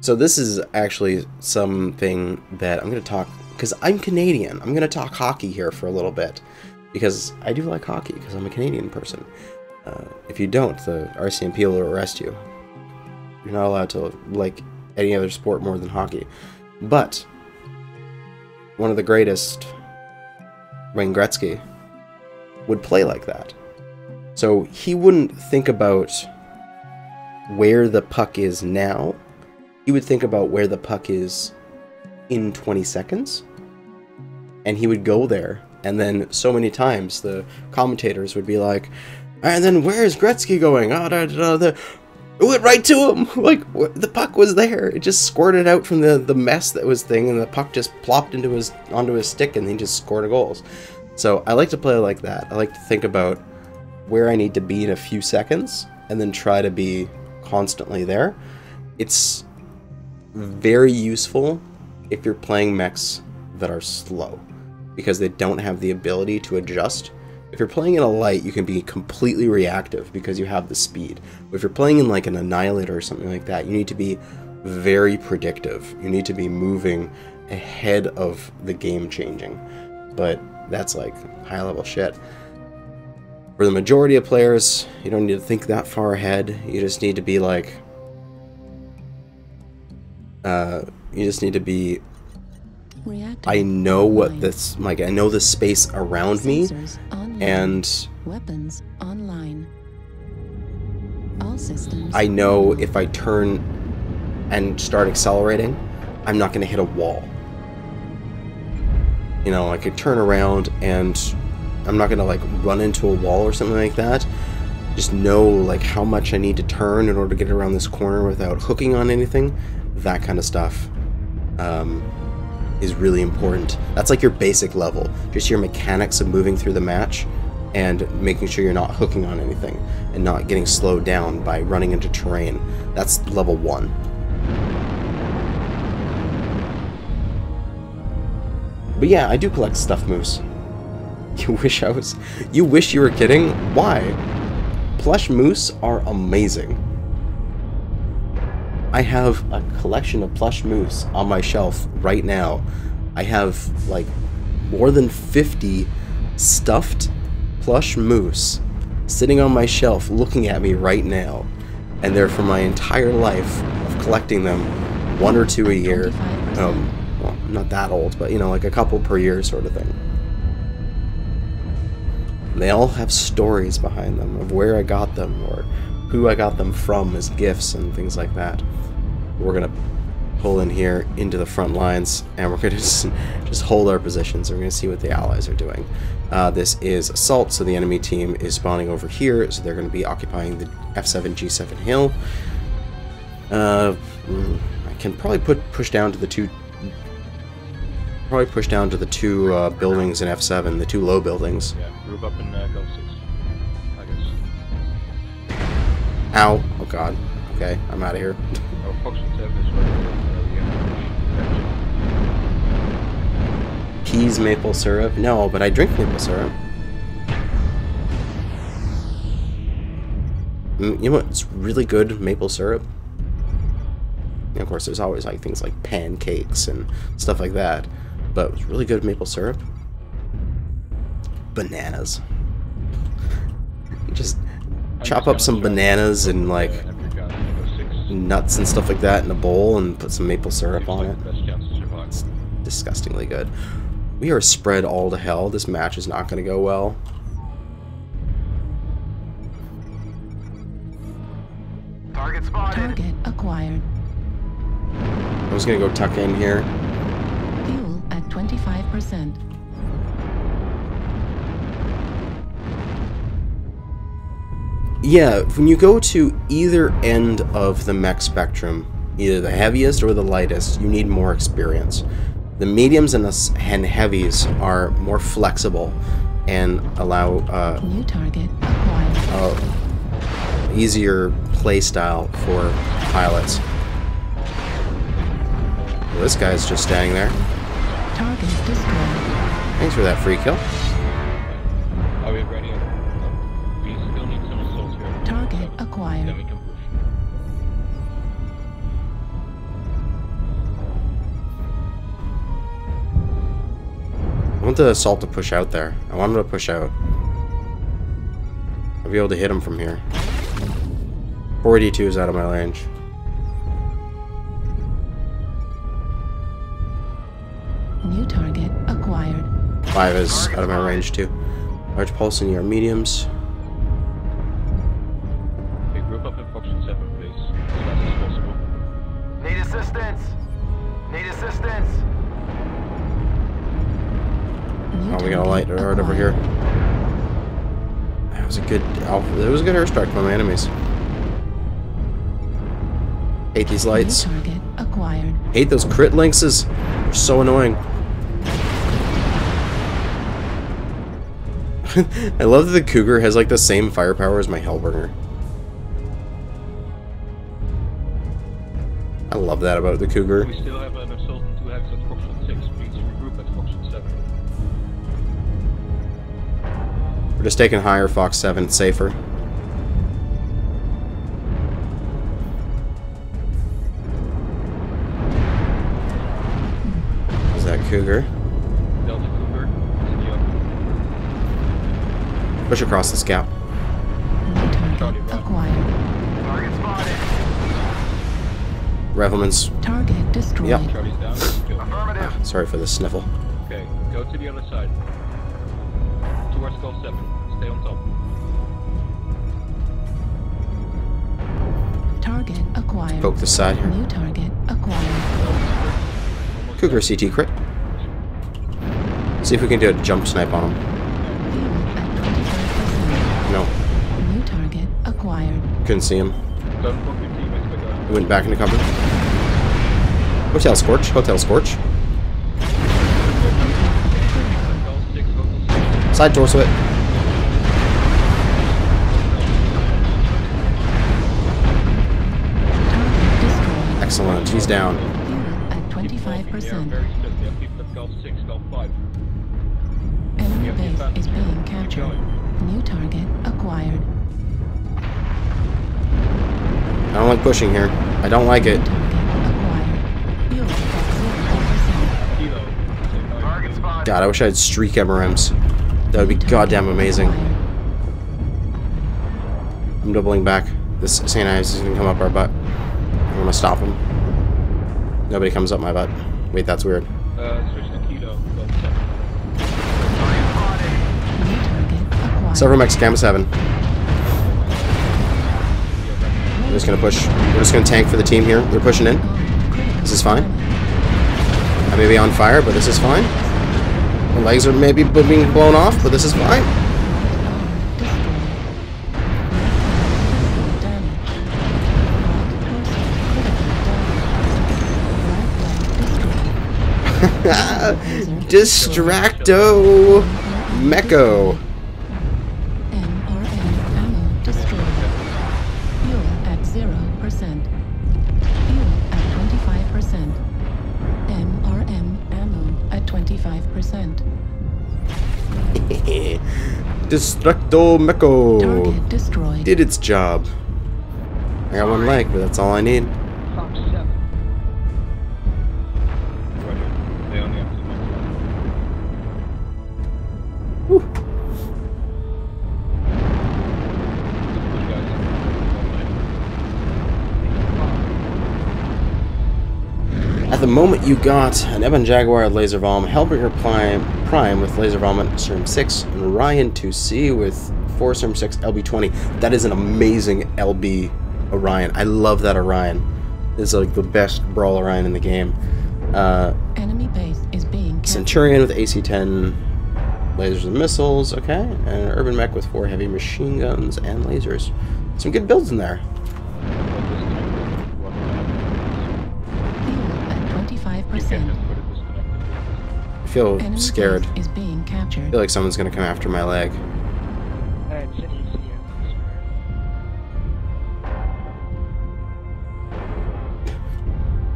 So this is actually something that I'm going to talk, because I'm Canadian, I'm going to talk hockey here for a little bit. Because I do like hockey, because I'm a Canadian person. If you don't, the RCMP will arrest you. You're not allowed to like any other sport more than hockey. But one of the greatest, Wayne Gretzky, would play like that. So he wouldn't think about where the puck is now. He would think about where the puck is in 20 seconds. And he would go there. And then so many times the commentators would be like, and then where's Gretzky going? Oh, it went right to him. Like, the puck was there. It just squirted out from the mess that was thing, and the puck just plopped onto his stick, and he just scored a goal. So I like to play like that. I like to think about where I need to be in a few seconds, and then try to be constantly there. It's very useful if you're playing mechs that are slow, because they don't have the ability to adjust. If you're playing in a light, you can be completely reactive because you have the speed. But if you're playing in like an Annihilator or something like that, you need to be very predictive. You need to be moving ahead of the game changing. But that's like high level shit. For the majority of players, you don't need to think that far ahead. You just need to be like... you just need to be... I know what this, like, I know the space around me, and weapons online. All systems. I know if I turn and start accelerating, I'm not going to hit a wall. You know, I could turn around and I'm not going to like run into a wall or something like that. Just know like how much I need to turn in order to get around this corner without hooking on anything. That kind of stuff. Is really important. That's like your basic level. Just your mechanics of moving through the match and making sure you're not hooking on anything and not getting slowed down by running into terrain. That's level 1. But yeah, I do collect stuff moose. You wish you were kidding? Why? Plush moose are amazing. I have a collection of plush moose on my shelf right now. I have like more than 50 stuffed plush moose sitting on my shelf looking at me right now. And they're for my entire life of collecting them, 1 or 2 a year. Well, I'm not that old, but you know, like a couple per year sort of thing. And they all have stories behind them of where I got them or who I got them from as gifts and things like that. We're gonna pull in here into the front lines and we're gonna just hold our positions. We're gonna see what the allies are doing. This is assault, so the enemy team is spawning over here, so they're gonna be occupying the F7 G7 hill. I can probably push down to the two. Probably push down to the two buildings in F7, the 2 low buildings. Yeah, group up in Go 6, I guess. Ow! Oh god. Okay, I'm out of here. Oh, Fox will take this way. Peas maple syrup? No, but I drink maple syrup. You know what's really good maple syrup? And of course, there's always like things like pancakes and stuff like that. But it's really good maple syrup. Bananas. Just chop up some bananas and like nuts and stuff like that in a bowl and put some maple syrup on it. It's disgustingly good. We are spread all to hell. This match is not going to go well. Target spotted. Target acquired. I was going to go tuck in here. Fuel at 25%. Yeah, when you go to either end of the mech spectrum, either the heaviest or the lightest, you need more experience. The mediums and the heavies are more flexible and allow New target acquired. easier play style for pilots. Well, this guy's just standing there. Target destroyed. Thanks for that free kill. Are we ready? We still need some assaults here. Target acquired. Then we can push. I want the assault to push out there. I want him to push out. I'll be able to hit him from here. 482 is out of my range. New target acquired. 5 is out of my range too. Large pulse in your mediums. Okay, group up in function 7, please. As fast as possible. Need assistance. Need assistance. New Oh, we got a target light right over here. That was a good alpha. It was a good airstrike from my enemies. Hate these lights. New target acquired. Hate those crit lynxes. They're so annoying. I love that the Cougar has like the same firepower as my Hellbringer. I love that about the Cougar. We still have an assault and 2 heads at function 6. Please regroup at function 7. We're just taking higher Fox 7, it's safer. Is that Cougar? Delta Cougar, in the open. Push across this gap. New target acquired. Target spotted. Rifleman's. Target destroyed. Yep. Charlie's down. Kill. Affirmative. Sorry for the sniffle. Okay, go to the other side. Towards Golf 7. Stay on top. Target acquired. Poke this side here. New target acquired. Cougar CT crit. See if we can do a jump snipe on him. Fuel at 25%. No, New target acquired. couldn't see him. Don't fuck your teammates by going. He went back into cover. Hotel Scorch. Hotel Scorch. Golf 6, Hotel 6. Side torso it. Target destroyed. Excellent. He's down. Fuel at Yeah, 25%. very split. We have people at Golf 6, Golf 5. Enemy Yeah, base keep is being Keep captured. going. New target acquired. I don't like pushing here. I don't like it. New target acquired. Fuel at 0%. Kilo. Say hi. Target spotted. God, I wish I had streak MRMs. That would be goddamn amazing. I'm doubling back. This St. Ives is gonna come up our butt. I'm gonna stop him. Nobody comes up my butt. Wait, that's weird. Switch to Kilo. Golf 7. Target spotted. New target acquired. Several mechs, Cam 7. We're just gonna push. We're just gonna tank for the team here. They're pushing in. This is fine. I may be on fire, but this is fine. My legs are maybe being blown off, but this is fine. Distracto Mecho. MRM ammo destroyed. Fuel at 0%. Fuel at 25%. MRM ammo at 25%. Distracto Mecho Target destroyed. did its job. I got one leg, but that's all I need. Fox 7. Roger. They only have 2 minutes Whew. left. Good guys. One minute. At the moment, you got an Ebon Jaguar Laser Vom, Hellbringer Prime with Laser Vom and Sturm 6, and Ryan 2C with 4 Sturm 6 LB20. That is an amazing LB Orion. I love that Orion. It's like the best brawl Orion in the game. Enemy base is being captured. Centurion with AC-10 lasers and missiles, okay, and an Urban Mech with 4 heavy machine guns and lasers. Some good builds in there. Fuel at 25%. I feel Enemy scared. base is being I captured. feel like someone's gonna come after my leg. Alright, City, see you.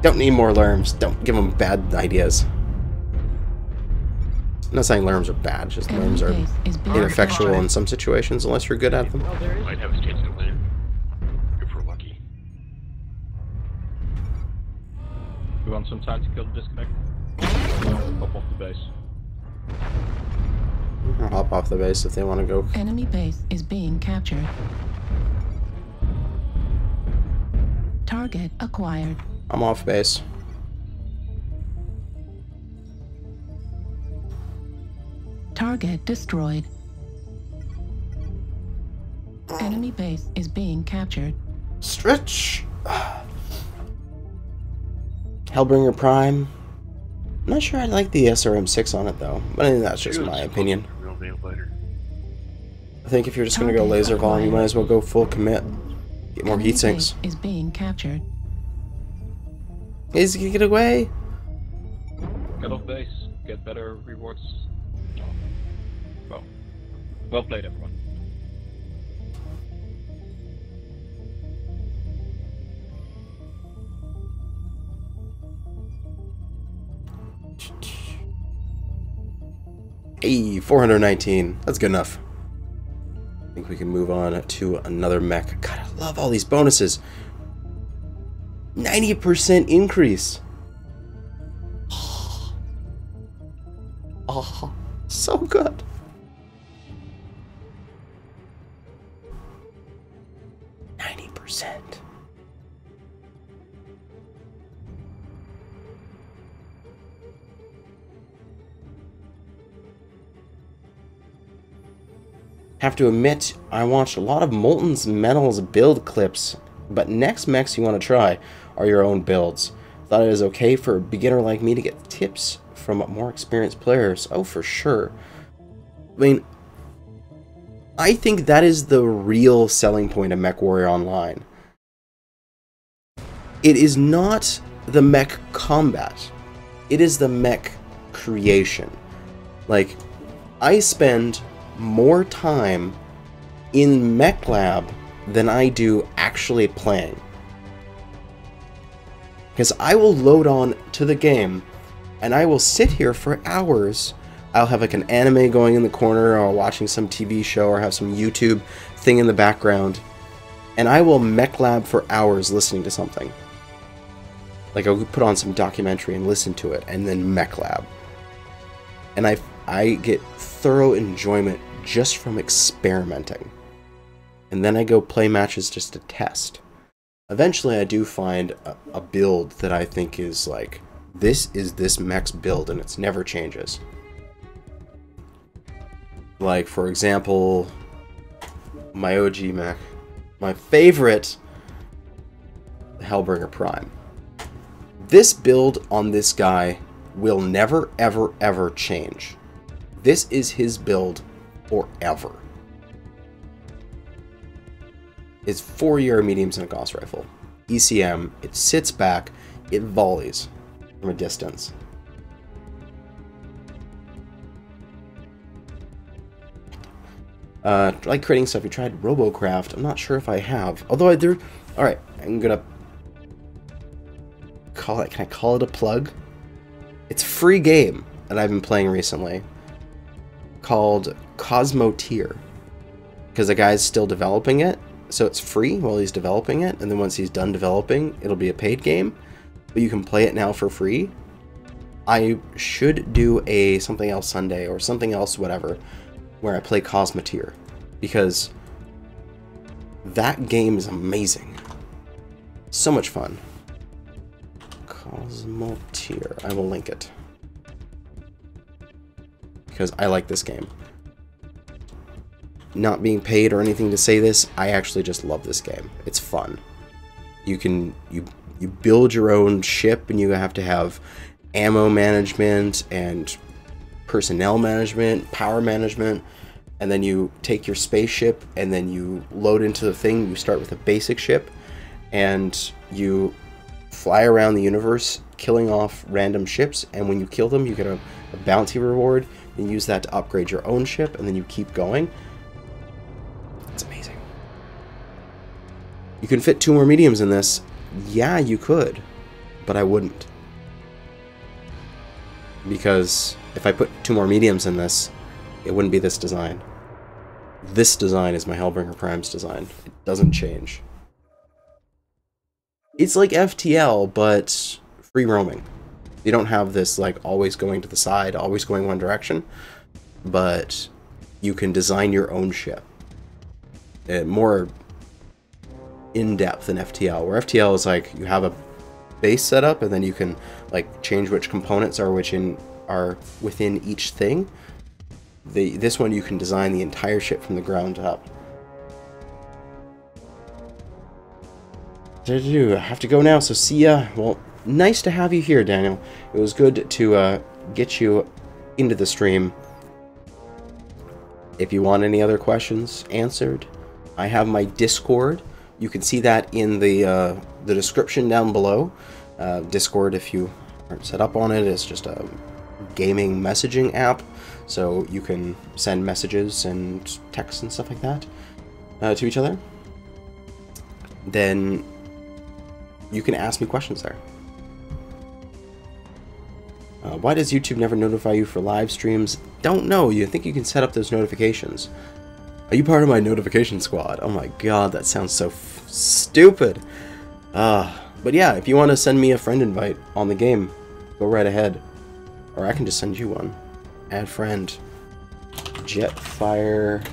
Don't need more lerms. Don't give them bad ideas. I'm not saying lerms are bad, just Enemy lerms are base is being ineffectual captured. in some situations unless you're good at them. Well, there is. Might have a chance to win if we're lucky. You want some time to kill the disconnect? Hop off the base. I'll hop off the base if they want to go. Enemy base is being captured. Target acquired. I'm off base. Target destroyed. Enemy base is being captured. Stretch! Hellbringer Prime. I'm not sure I like the SRM6 on it though, but I think that's just my opinion. I think if you're just gonna go laser volume, you might as well go full commit. Get more Enemy heat sinks. base is being captured. He's gonna get away. Get off base. Get better rewards. Well, well played, everyone. Hey, 419. That's good enough. I think we can move on to another mech. God, I love all these bonuses. 90% increase. Oh, so good. Have to admit, I watched a lot of Molten Metal's build clips, but next mechs you want to try are your own builds. Thought it was okay for a beginner like me to get tips from more experienced players. Oh, for sure. I mean, I think that is the real selling point of Mechwarrior Online. It is not the mech combat. It is the mech creation. Like, I spend more time in Mech Lab than I do actually playing. Because I will load on to the game and I will sit here for hours. I'll have like an anime going in the corner or watching some TV show or have some YouTube thing in the background. And I will Mech Lab for hours listening to something. Like I'll put on some documentary and listen to it and then Mech Lab. And I get thorough enjoyment just from experimenting. And then I go play matches just to test. Eventually I do find a build that I think is like, this is this mech's build and it never changes. Like, for example, my OG mech. My favorite, Hellbringer Prime. This build on this guy will never, ever, ever change. This is his build forever. It's 4-year mediums and a Gauss rifle. ECM, it sits back, it volleys from a distance. Like creating stuff, you tried RoboCraft. I'm not sure if I have. Although alright, I'm gonna call it, can I call it a plug? It's a free game that I've been playing recently called Cosmo Tier. Because the guy's still developing it. So it's free while he's developing it, and then once he's done developing, it'll be a paid game, but you can play it now for free. I should do a something else Sunday or something else whatever where I play Cosmoteer, because that game is amazing. So much fun. Cosmotier. I will link it. Because I like this game. Not being paid or anything to say this, I actually just love this game. It's fun. You build your own ship, and you have to have ammo management and personnel management, power management, and then you take your spaceship and then you load into the thing. You start with a basic ship and you fly around the universe killing off random ships, and when you kill them you get a bounty reward. You use that to upgrade your own ship, and then you keep going. It's amazing. You can fit 2 more mediums in this. Yeah, you could, but I wouldn't. Because if I put 2 more mediums in this, it wouldn't be this design. This design is my Hellbringer Prime's design. It doesn't change. It's like FTL, but free roaming. You don't have this like always going to the side, always going one direction, but you can design your own ship. More in-depth than FTL, where FTL is like you have a base setup and then you can like change which components are within each thing. This one you can design the entire ship from the ground up. I have to go now, so see ya. Well, nice to have you here, Daniel. It was good to get you into the stream. If you want any other questions answered, I have my Discord. You can see that in the description down below. Discord, if you aren't set up on it, is just a gaming messaging app. So you can send messages and texts and stuff like that to each other. Then you can ask me questions there. Why does YouTube never notify you for live streams? Don't know. You think you can set up those notifications. Are you part of my notification squad? Oh my god, that sounds so stupid. But yeah, if you want to send me a friend invite on the game, go right ahead. Or I can just send you one. Add friend. Jetfire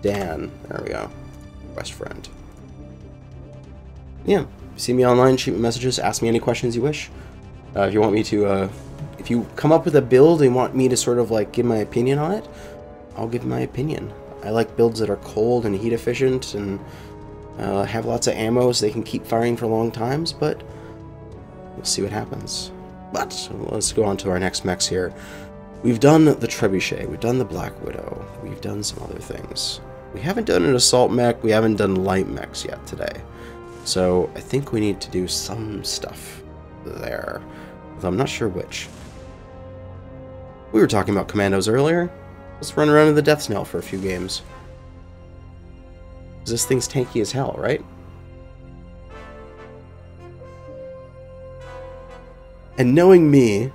Dan. There we go. Request friend. Yeah. See me online, shoot me messages, ask me any questions you wish. If you want me to, if you come up with a build and want me to sort of like give my opinion on it, I'll give my opinion. I like builds that are cold and heat efficient and have lots of ammo so they can keep firing for long times, but we'll see what happens. But let's go on to our next mechs here. We've done the Trebuchet, we've done the Black Widow, we've done some other things. We haven't done an assault mech, we haven't done light mechs yet today. So I think we need to do some stuff there, though I'm not sure which. We were talking about commandos earlier. Let's run around in the Death's Knell for a few games. This thing's tanky as hell, right? And knowing me,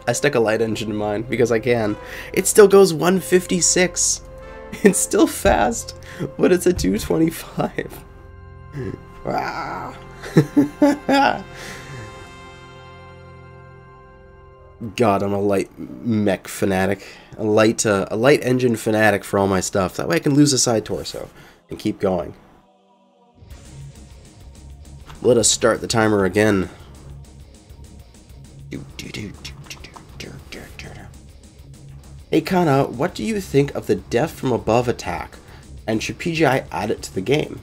I stuck a light engine in mine because I can. It still goes 156. It's still fast, but it's a 225. Ah. God, I'm a light mech fanatic. A light engine fanatic for all my stuff. That way I can lose a side torso and keep going. Let us start the timer again. Hey Kana, what do you think of the death from above attack? And should PGI add it to the game?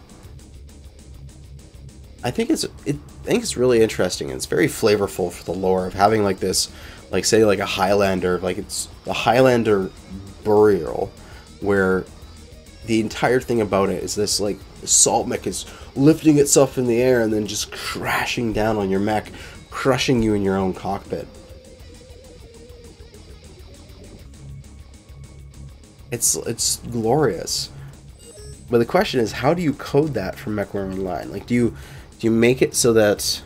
I think it's really interesting. It's very flavorful for the lore of having like this, like say like a Highlander, like it's the Highlander burial, where the entire thing about it is this like assault mech is lifting itself in the air and then just crashing down on your mech, crushing you in your own cockpit. It's glorious. But the question is, how do you code that from Mechwarrior Online? Like, do you make it so that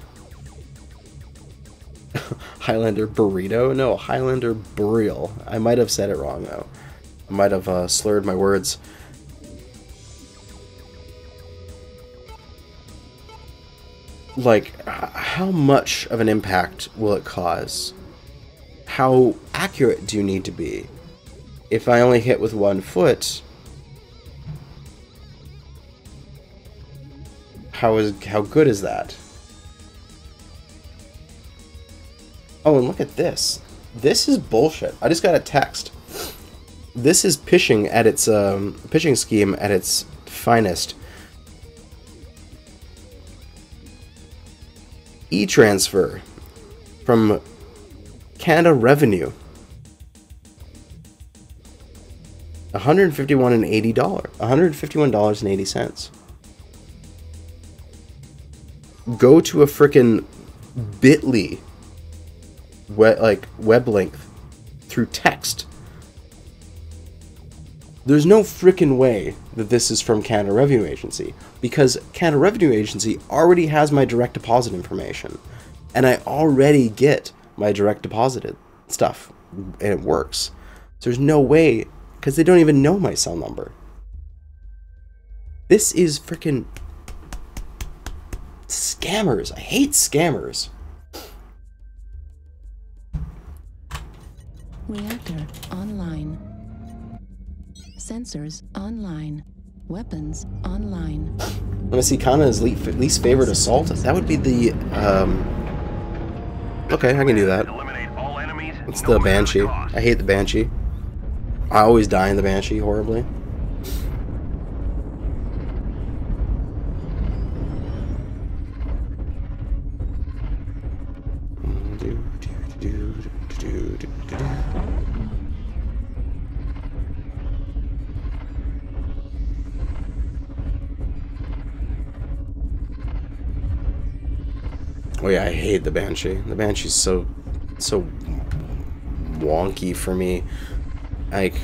Highlander burrito? No, Highlander burial. I might have said it wrong though. I might have slurred my words. Like, how much of an impact will it cause? How accurate do you need to be? If I only hit with 1 foot, how good is that? Oh, and look at this. This is bullshit. I just got a text. This is phishing at its phishing scheme at its finest. E-transfer from Canada Revenue. $151.80. Go to a frickin' bit.ly web link through text. There's no frickin' way that this is from Canada Revenue Agency, because Canada Revenue Agency already has my direct deposit information, and I already get my direct deposited stuff, and it works. So there's no way, because they don't even know my cell number. This is frickin' scammers. I hate scammers. Reactor online. Sensors online. Weapons online. Want to see Kana's least favorite assault? That would be the, okay, I can do that. It's the Banshee. I hate the Banshee. I always die in the Banshee horribly. Oh yeah, I hate the Banshee. The Banshee's so wonky for me. Like,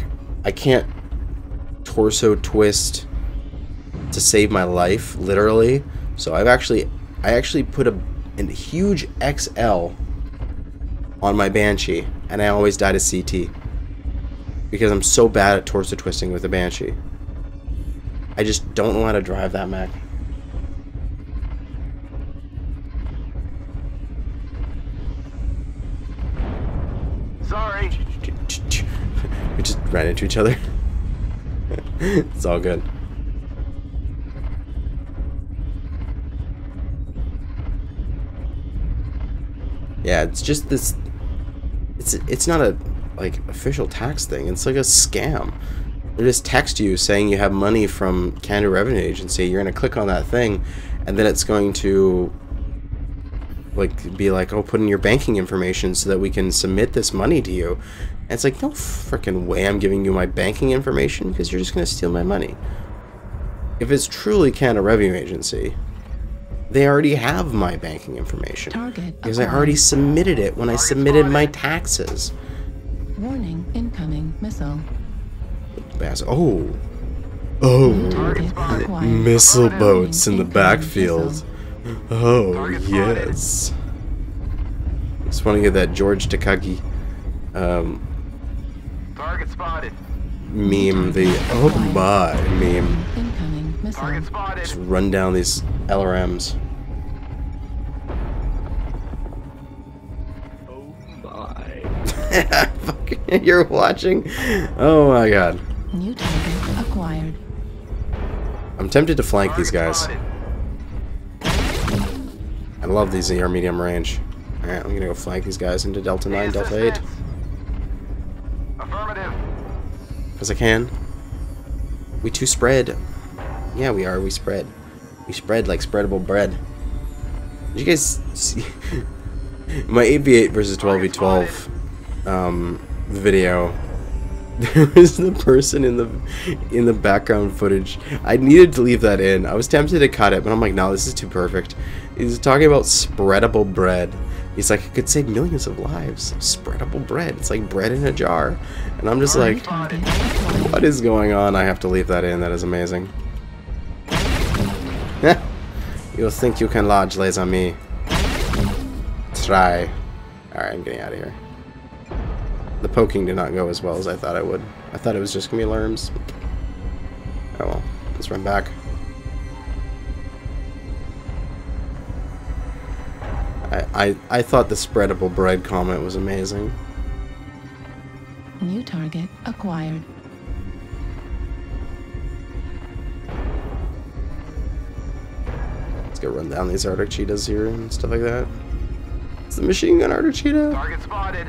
I can't torso twist to save my life, literally. So I actually put a huge XL on my Banshee, and I always die to CT because I'm so bad at torso twisting with the Banshee. I just don't know how to drive that mech. Sorry. We just ran into each other. It's all good. Yeah, it's just this. It's not a official tax thing. It's like a scam. They just text you saying you have money from Canada Revenue Agency. You're gonna click on that thing, and then it's going to be like, oh, put in your banking information so that we can submit this money to you. And it's like, no freaking way I'm giving you my banking information, because you're just gonna steal my money. If it's truly Canada Revenue Agency, they already have my banking information. Because I already submitted it when I submitted my taxes. Warning, incoming missile. Oh, missile boats in the backfield. Oh, yes. I just want to get that George Takagi Target spotted. meme, the oh my meme. Incoming missile. Target spotted. Just run down these LRMs. Oh my. Fucking, you're watching? Oh my god. New target acquired. I'm tempted to flank these guys. I love these AR medium range. Alright, I'm gonna go flank these guys into Delta 9, Delta 8. Affirmative. Because I can. We too spread. Yeah, we are. We spread. We spread like spreadable bread. Did you guys see my 8v8 versus 12v12 video? There was the person in the background footage. I needed to leave that in. I was tempted to cut it, but I'm like, no, this is too perfect. He's talking about spreadable bread. He's like, it could save millions of lives. Spreadable bread. It's like bread in a jar. And I'm just like, what is going on? I have to leave that in. That is amazing. You'll think you can lodge lays on me. Try. Alright, I'm getting out of here. The poking did not go as well as I thought it would. I thought it was just gonna be lerms. Oh well, let's run back. I thought the spreadable bread comment was amazing. New target acquired. Let's go run down these Arctic cheetahs here and stuff like that. It's the machine gun arter cheetah. Target spotted.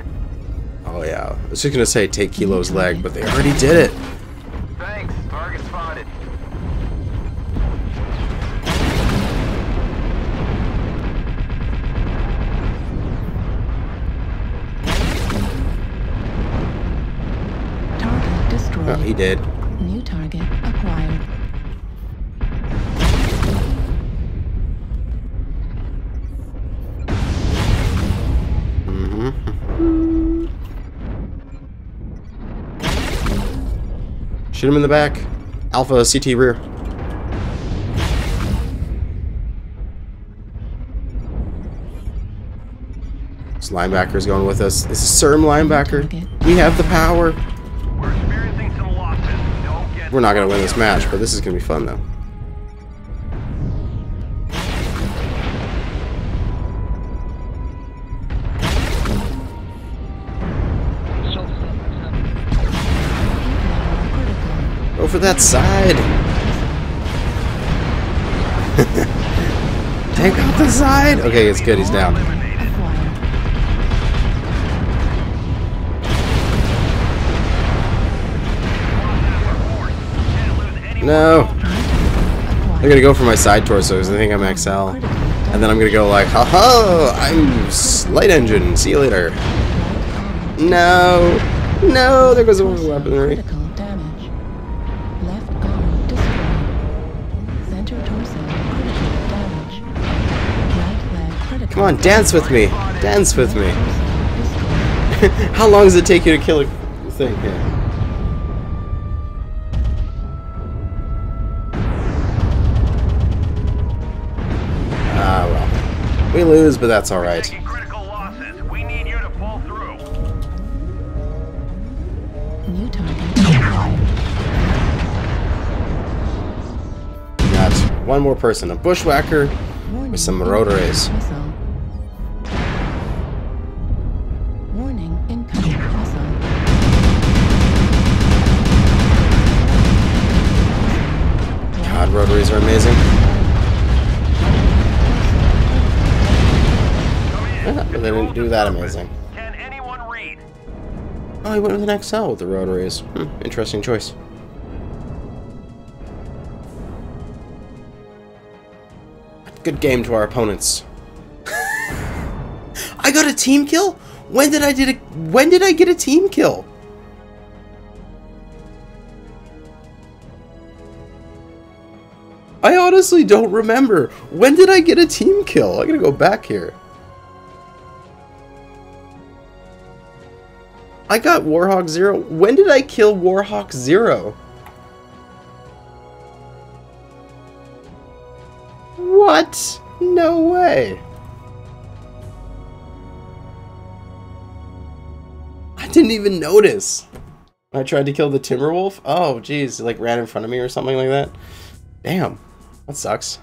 Oh yeah. I was just gonna say take Kilo's leg, but they already did it. Thanks. Target spotted. Target destroyed. Oh, he did. New target acquired. Shoot him in the back. Alpha CT rear. This linebacker's going with us. This is CERM linebacker. We have the power. We're experiencing some losses. Don't get. We're not gonna win this match, but this is gonna be fun though. Go for that side. Take out the side. Okay, it's good. He's down. No. I'm gonna go for my side torsos. I think I'm XL. And then I'm gonna go like, haha, I'm Light Engine. See you later. No. No, there goes the weaponry. Critical damage. Left arm destroyed. Center torso critical damage. Right leg critical. Come on, dance with me. Dance with me. Torso destroyed. How long does it take you to kill a thing? Yeah. Ah, well. We lose, but that's alright. Taking critical losses. We need you to pull through. New target acquired. Got one more person. A bushwhacker Warning, with some rotaries. missile. Warning, incoming missile. God, rotaries are amazing. But they didn't do that amazing. Can anyone read? Oh, he went with an XL with the rotaries. Interesting choice. Good game to our opponents. I got a team kill? When did I get a team kill? I honestly don't remember. When did I get a team kill? I gotta go back here. I got Warhawk 0. When did I kill Warhawk 0? What? No way. I didn't even notice. I tried to kill the Timberwolf. Oh, geez. It, like, ran in front of me or something like that. Damn. That sucks.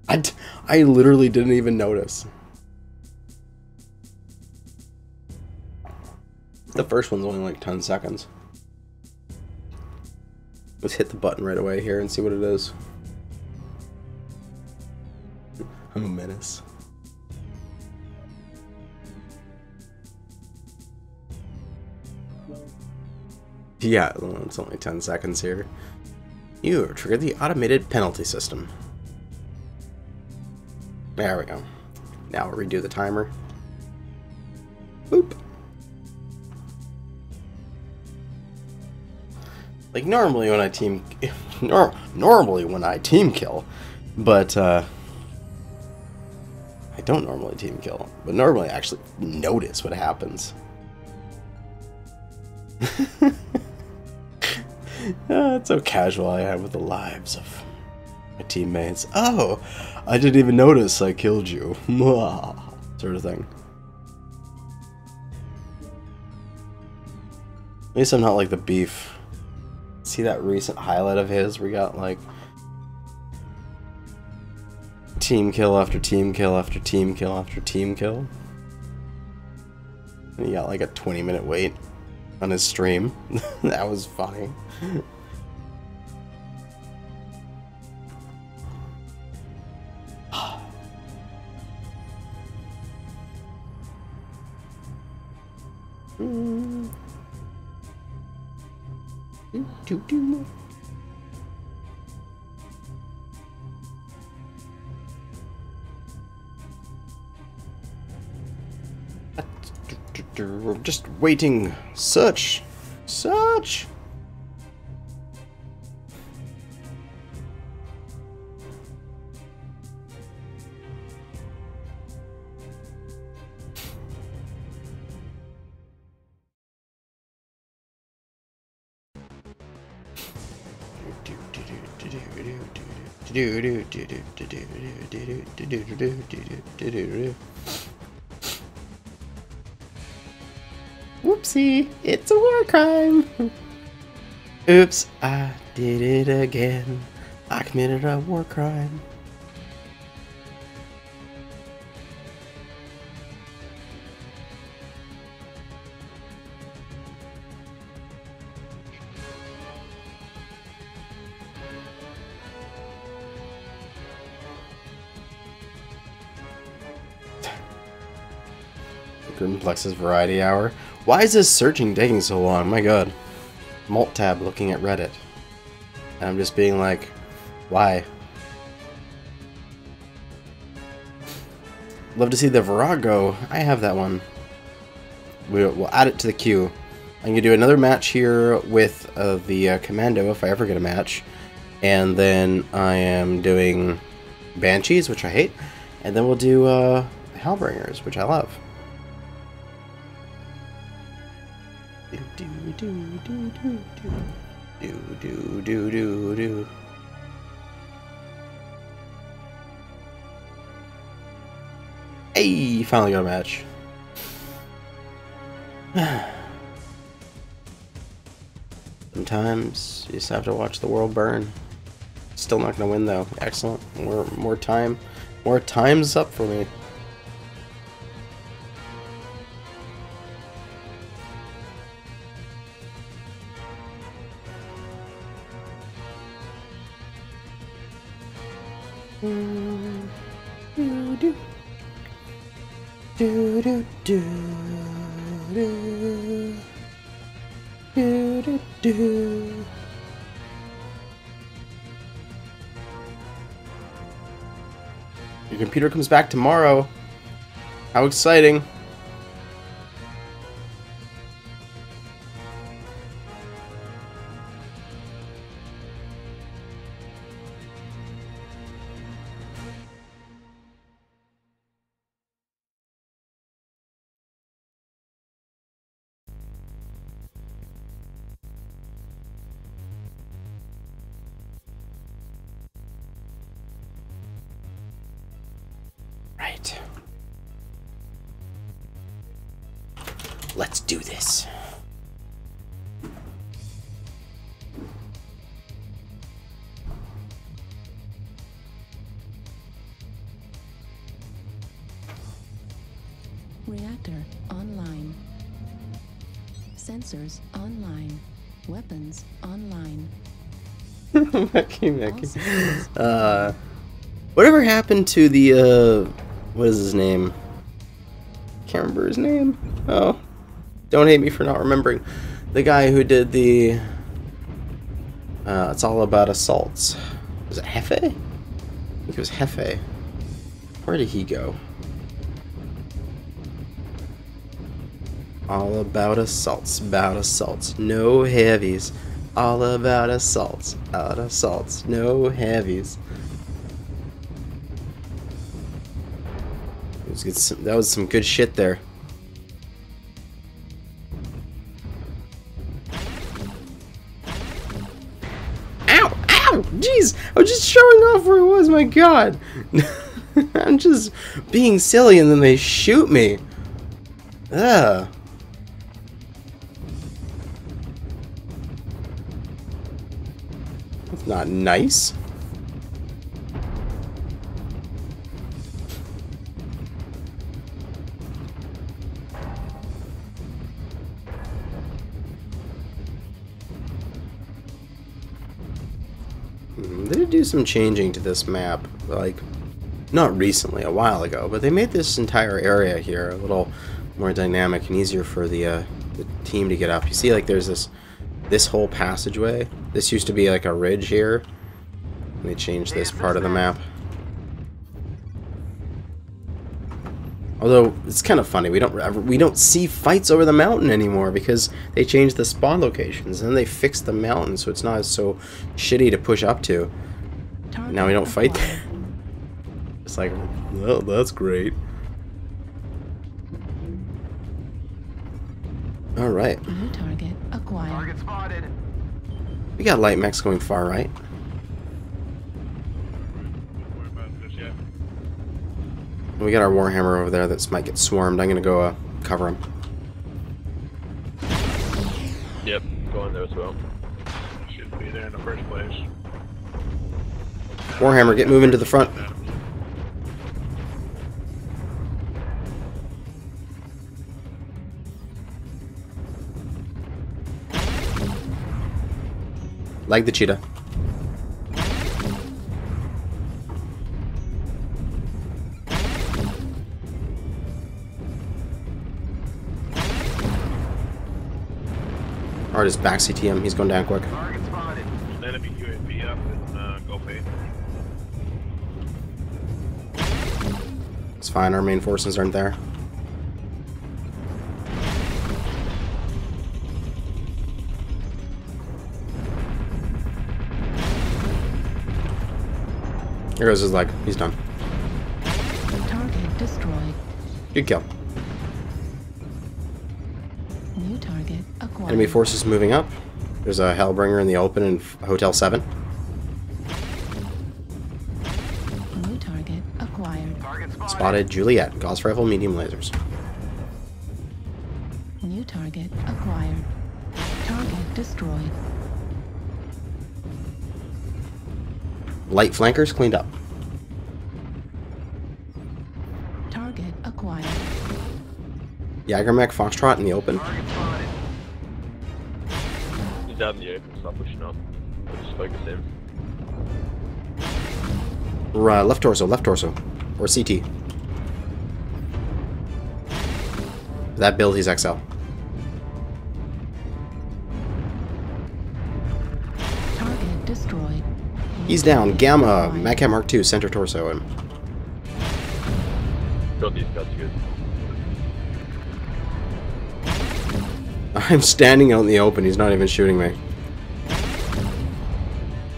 I literally didn't even notice. The first one's only like 10 seconds. Let's hit the button right away here and see what it is. I'm a menace. Yeah, it's only 10 seconds here. You have triggered the automated penalty system. There we go. Now we'll redo the timer. Boop. Like normally when I team kill, but I don't normally team kill, but normally I actually notice what happens. It's so casual I am with the lives of my teammates. Oh, I didn't even notice I killed you. Sort of thing. At least I'm not like the beef. See that recent highlight of his where we got like team kill after team kill after team kill after team kill? And he got like a 20-minute wait on his stream. That was funny. We're just waiting. Search. Whoopsie, it's a war crime. Oops, I did it again. I committed a war crime. Grimplex's variety hour. Why is this searching taking so long? My god. Malt tab looking at Reddit. And I'm just being like, why? Love to see the Virago. I have that one. We'll add it to the queue. I'm gonna do another match here with the Commando if I ever get a match. And then I am doing Banshees, which I hate. And then we'll do Hellbringers, which I love. Hey, finally got a match. Sometimes you just have to watch the world burn. Still not gonna win though. Excellent. More time's up for me. Your computer comes back tomorrow. How exciting. Right. Let's do this. Reactor online. Sensors online. Weapons online. Mechie. Whatever happened to the what is his name? Can't remember his name. Oh, don't hate me for not remembering. The guy who did the It's All About Assaults. Was it Hefe? I think it was Hefe. Where did he go? All about assaults, no heavies. All about assaults, no heavies. That was some good shit there. Ow! Ow! Jeez! I was just showing off where it was, my god! I'm just being silly and then they shoot me. Ugh. That's not nice. They did do some changing to this map, like, not recently, a while ago, but they made this entire area here a little more dynamic and easier for the the team to get up. You see, like, there's this whole passageway. This used to be like a ridge here. They changed this part of the map. Although it's kind of funny, we don't see fights over the mountain anymore because they changed the spawn locations and then they fixed the mountain so it's not so shitty to push up to. Now we don't fight there. It's like, well, that's great. All right. New target acquired. Target spotted. We got light mechs going far right. We got our Warhammer over there that might get swarmed. I'm gonna go cover him. Yep, going there as well. Should be there in the first place. Warhammer, get moving to the front. Like the cheetah. Or just back CT him. He's going down quick. Target spotted. Enemy UAV up and go fade. It's fine. Our main forces aren't there. Here goes his leg. He's done. Target destroyed. Good kill. New target acquired. Enemy forces moving up. There's a Hellbringer in the open in Hotel 7. New target acquired. Target spotted. Spotted Juliet. Gauss rifle, medium lasers. New target acquired. Target destroyed. Light flankers cleaned up. Target acquired. Jagermech Foxtrot in the open. Target spotted. He's down in the open, stop pushing up. We'll just focus him. Left torso, or CT. That build, he's XL. Target destroyed. He's down. Gamma, Mech Mark II, center torso him. Got these guys good. I'm standing out in the open, he's not even shooting me.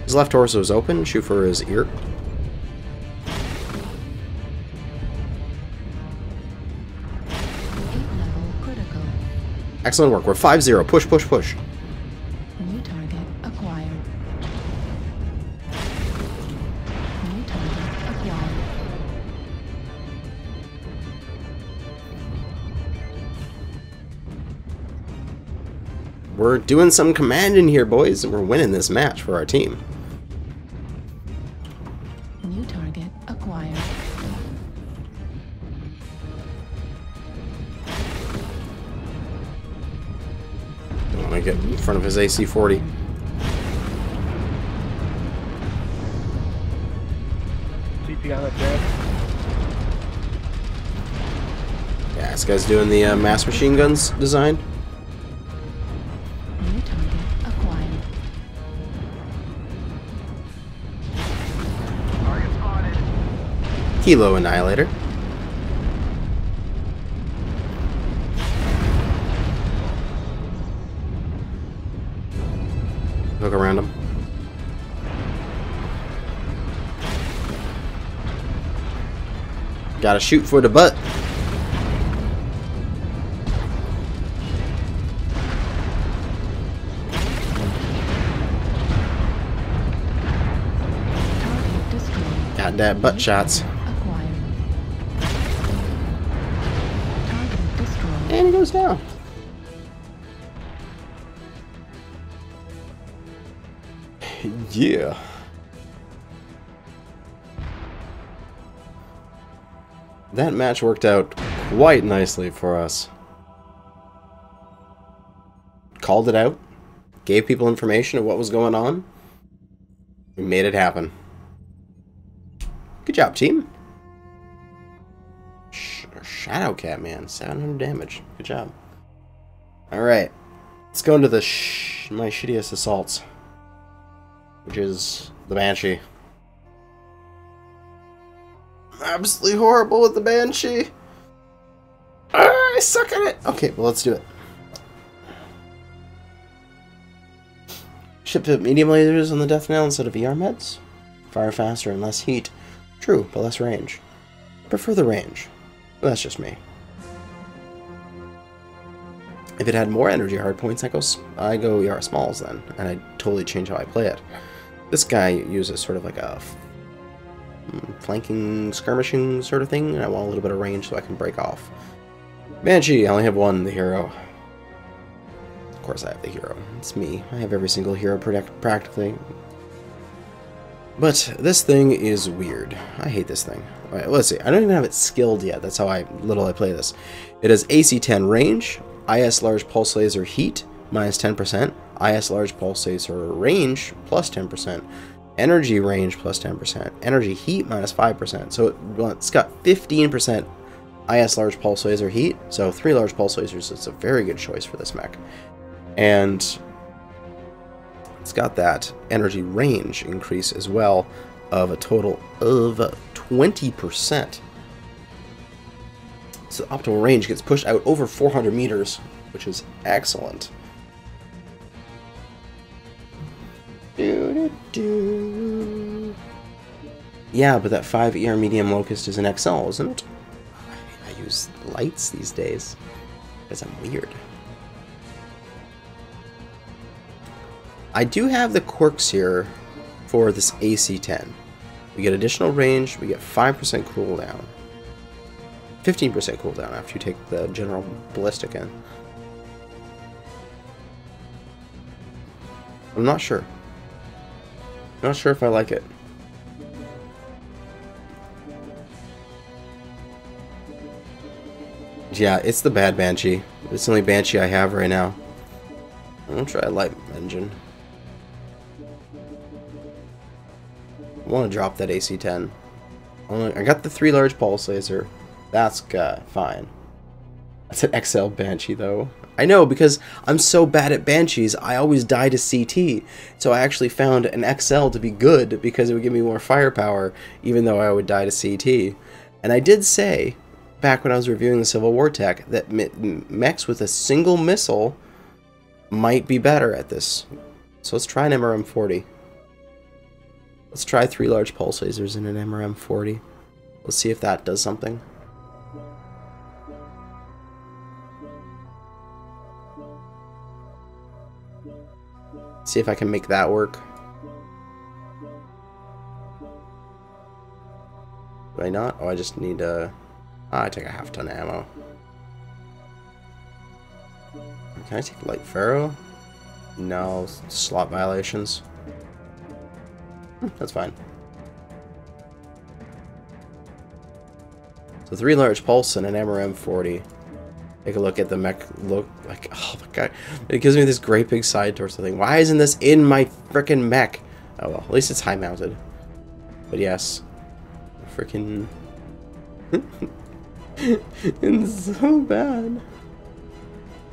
His left torso is open, shoot for his ear. Critical. Excellent work, we're 5-0, push, push, push. New target acquired. New target acquired. We're doing some commanding here, boys, and we're winning this match for our team. New target acquired. Don't want to get in front of his AC-40. CP on it, Jared. Yeah, this guy's doing the mass machine guns design. New target acquired. Target spotted. Kilo Annihilator. Look around him. Gotta shoot for the butt. Target destroyed. Got that butt shots. Acquired. Target destroyed. And he goes down. Yeah. That match worked out quite nicely for us. Called it out. Gave people information of what was going on. We made it happen. Good job, team. Shadow Cat, man. 700 damage. Good job. Alright. Let's go into the my shittiest assaults. Which is the Banshee. I'm absolutely horrible with the Banshee. I suck at it. Okay, well, let's do it. Ship to medium lasers on the death nail instead of ER meds. Fire faster and less heat. True, but less range. I prefer the range. But that's just me. If it had more energy hardpoints, I go ER smalls then, and I totally change how I play it. This guy uses sort of like a flanking, skirmishing sort of thing, and I want a little bit of range so I can break off. Banshee, I only have one, the hero. Of course I have the hero. It's me. I have every single hero practically. But this thing is weird. I hate this thing. Alright, let's see. I don't even have it skilled yet. That's how little I play this. It has AC-10 range, IS large pulse laser heat, minus 10%, IS large pulse laser range, plus 10%, energy range, plus 10%, energy heat, minus 5%. So it's got 15% IS large pulse laser heat, so 3 large pulse lasers. It's a very good choice for this mech. And it's got that energy range increase as well of a total of 20%. So optimal range gets pushed out over 400 meters, which is excellent. Yeah, but that 5 ER medium locust is an XL, isn't it? I use lights these days because I'm weird. I do have the quirks here for this AC-10. We get additional range, we get 5% cooldown. 15% cooldown after you take the general ballistic in. I'm not sure. Not sure if I like it. Yeah, it's the bad Banshee. It's the only Banshee I have right now. I'm gonna try a light engine. I want to drop that AC-10. I got the 3 large pulse laser. That's fine. That's an XL Banshee though. I know, because I'm so bad at Banshees, I always die to CT. So I actually found an XL to be good because it would give me more firepower, even though I would die to CT. And I did say, back when I was reviewing the Civil War tech, that mechs with a single missile might be better at this. So let's try an MRM-40. Let's try 3 large pulse lasers in an MRM-40. Let's see if that does something. See if I can make that work. Do I not? Oh, I just need I take a half-ton ammo. Can I take light ferro? No, slot violations. That's fine. So 3 large pulse and an MRM-40. Take a look at the mech. Look, like, oh my god, it gives me this great big side torso thing. Why isn't this in my frickin' mech? Oh well, at least it's high mounted. But yes, frickin' it's so bad.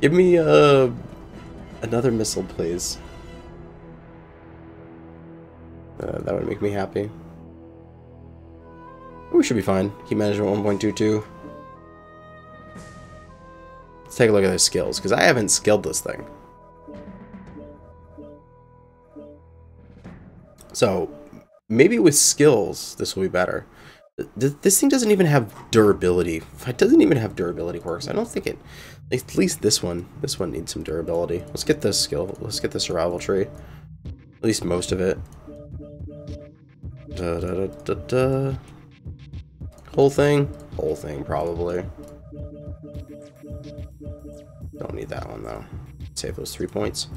Give me another missile, please. That would make me happy. We should be fine. Heat management 1.22. Let's take a look at their skills, because I haven't skilled this thing. So, maybe with skills, this will be better. This thing doesn't even have durability. It doesn't even have durability quirks. I don't think it... At least this one. This one needs some durability. Let's get this skill. Let's get the survival tree. At least most of it. Whole thing? Whole thing, probably. Don't need that one, though. Save those 3 points.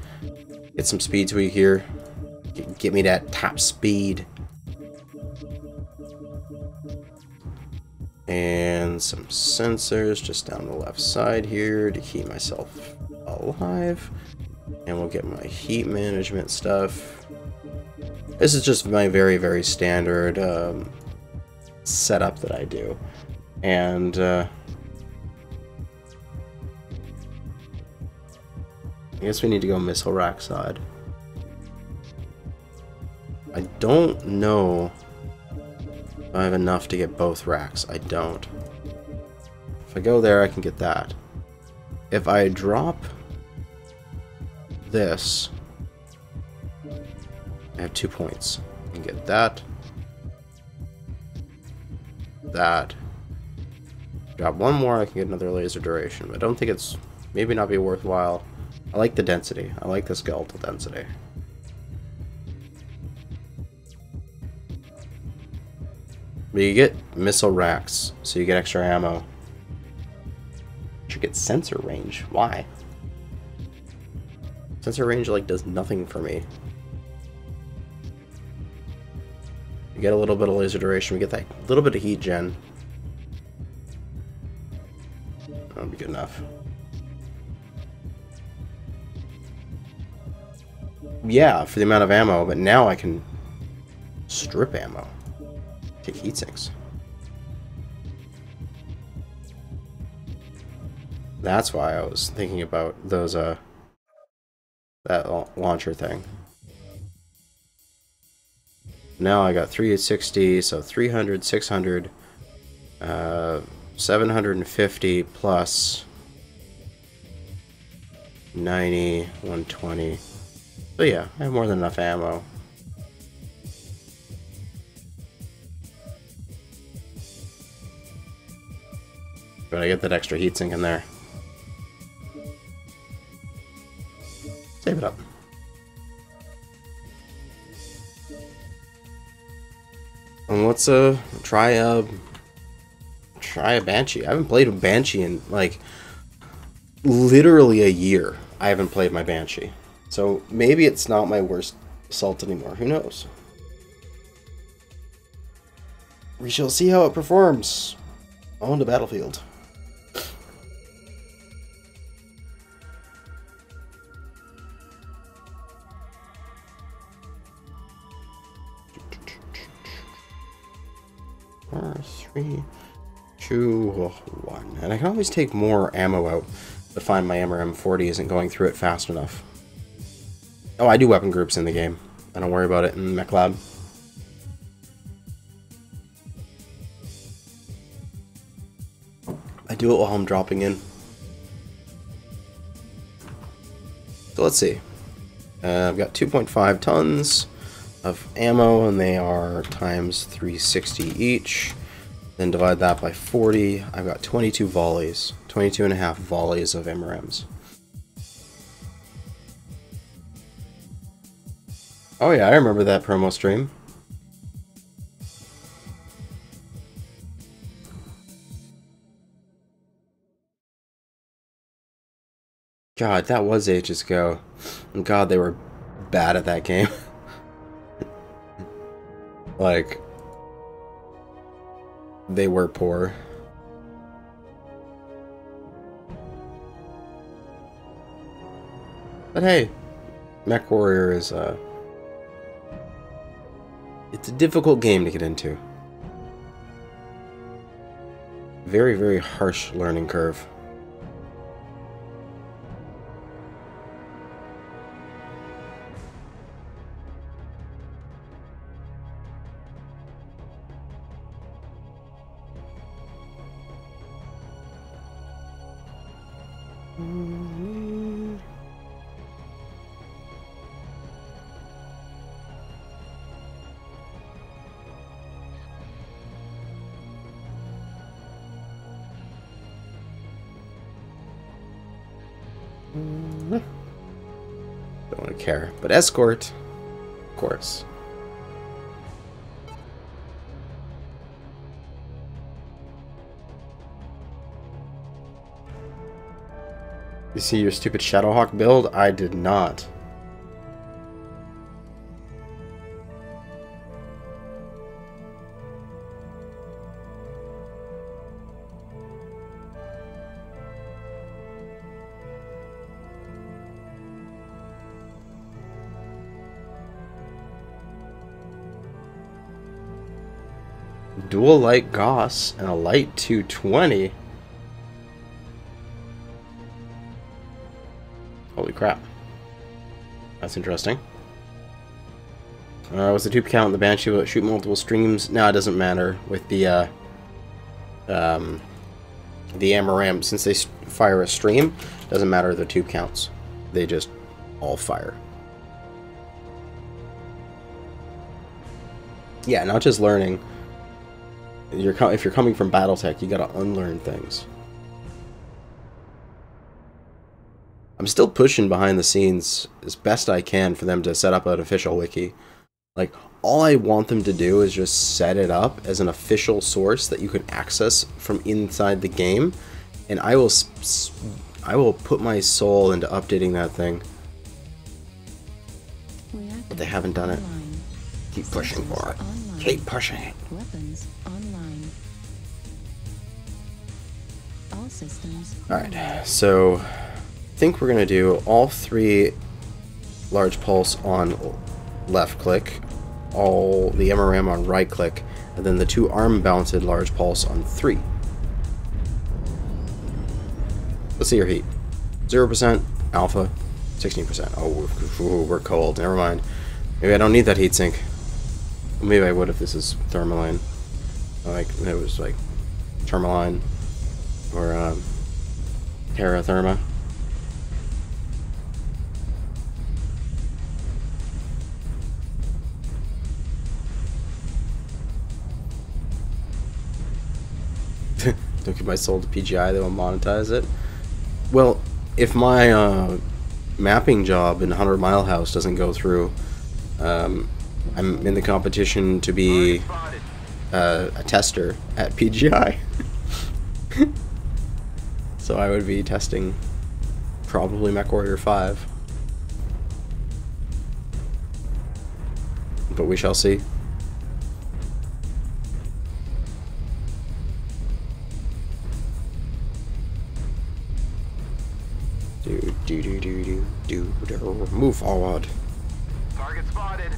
Get some speed tweak here. Get me that top speed. And some sensors just down the left side here to keep myself alive. And we'll get my heat management stuff. This is just my very, very standard setup that I do. And I guess we need to go missile rack side. I don't know if I have enough to get both racks. I don't. If I go there, I can get that. If I drop this, I have 2 points. I can get that. That. Drop one more, I can get another laser duration. But I don't think it's maybe not be worthwhile. I like the density. I like the skeletal density. But you get missile racks, so you get extra ammo. You get sensor range. Why? Sensor range like does nothing for me. You get a little bit of laser duration. We get that little bit of heat gen. That'll be good enough. Yeah, for the amount of ammo, but now I can strip ammo. Take heat sinks. That's why I was thinking about those, that launcher thing. Now I got 360, so 300, 600, 750 plus 90, 120. So yeah, I have more than enough ammo. But I get that extra heatsink in there. Save it up. And let's try a Banshee. I haven't played a Banshee in like literally a year. I haven't played my Banshee. So maybe it's not my worst assault anymore. Who knows? We shall see how it performs on the battlefield. Three, two, one. And I can always take more ammo out to find my MRM40 isn't going through it fast enough. Oh, I do weapon groups in the game. I don't worry about it in Mech Lab. I do it while I'm dropping in. So let's see. I've got 2.5 tons of ammo, and they are times 360 each. Then divide that by 40. I've got 22 volleys. 22 and a half volleys of MRMs. Oh yeah, I remember that promo stream. God, that was ages ago. And God, they were bad at that game. Like, they were poor. But hey, Mechwarrior is it's a difficult game to get into. Very, very harsh learning curve. Don't want to care, but escort, of course. You see your stupid Shadowhawk build? I did not. Dual light Gauss and a light 220. Holy crap. That's interesting. What's the tube count in the Banshee? Will it shoot multiple streams? No, it doesn't matter with the AMRAM. Since they fire a stream, doesn't matter the tube counts. They just all fire. Yeah, not just learning. If you're coming from BattleTech, you gotta unlearn things. I'm still pushing behind the scenes as best I can for them to set up an official wiki. Like, all I want them to do is just set it up as an official source that you can access from inside the game, and I will put my soul into updating that thing. But they haven't done it. Keep pushing for it. Keep pushing it. Weapons online. All systems. Alright, so I think we're gonna do all 3 large pulse on left click, all the MRM on right click, and then the 2 arm mounted large pulse on 3. Let's see your heat. 0% alpha, 16%. Oh, we're cold. Never mind. Maybe I don't need that heatsink. Maybe I would if this is Thermaline. Like, it was like Tourmaline or Terra Therma. Don't give my soul to PGI, they will monetize it. Well, if my mapping job in 100 Mile House doesn't go through, I'm in the competition to be a tester at PGI. So I would be testing probably Mechwarrior 5. But we shall see. Move forward. Target spotted.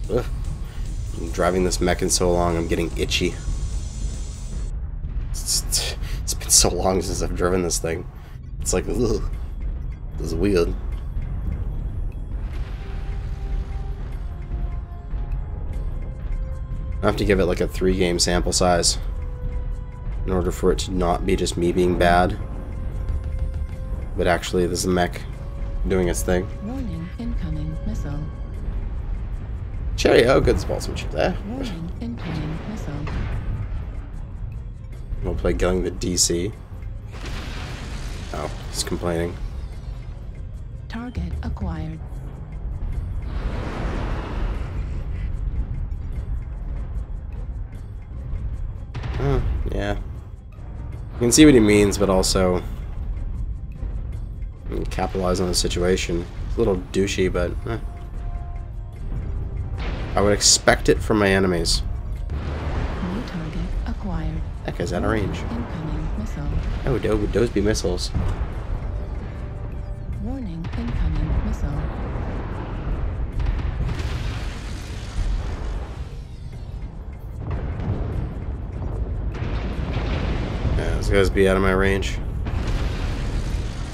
Ugh. I'm driving this mech in so long, I'm getting itchy. It's been so long since I've driven this thing. It's like, ugh. This is weird. I have to give it like a 3-game sample size in order for it to not be just me being bad, but actually this is a mech doing its thing. Warning, incoming missile. Cheerio, good sportsmanship there. Warning, incoming missile. We'll play killing the DC. Oh, he's complaining. Target acquired. Yeah. You can see what he means, but also capitalize on the situation. It's a little douchey, but I would expect it from my enemies. New target acquired. That guy's out of range. Incoming missile. Oh, would those be missiles? Warning, incoming missile. Yeah, those guys be out of my range.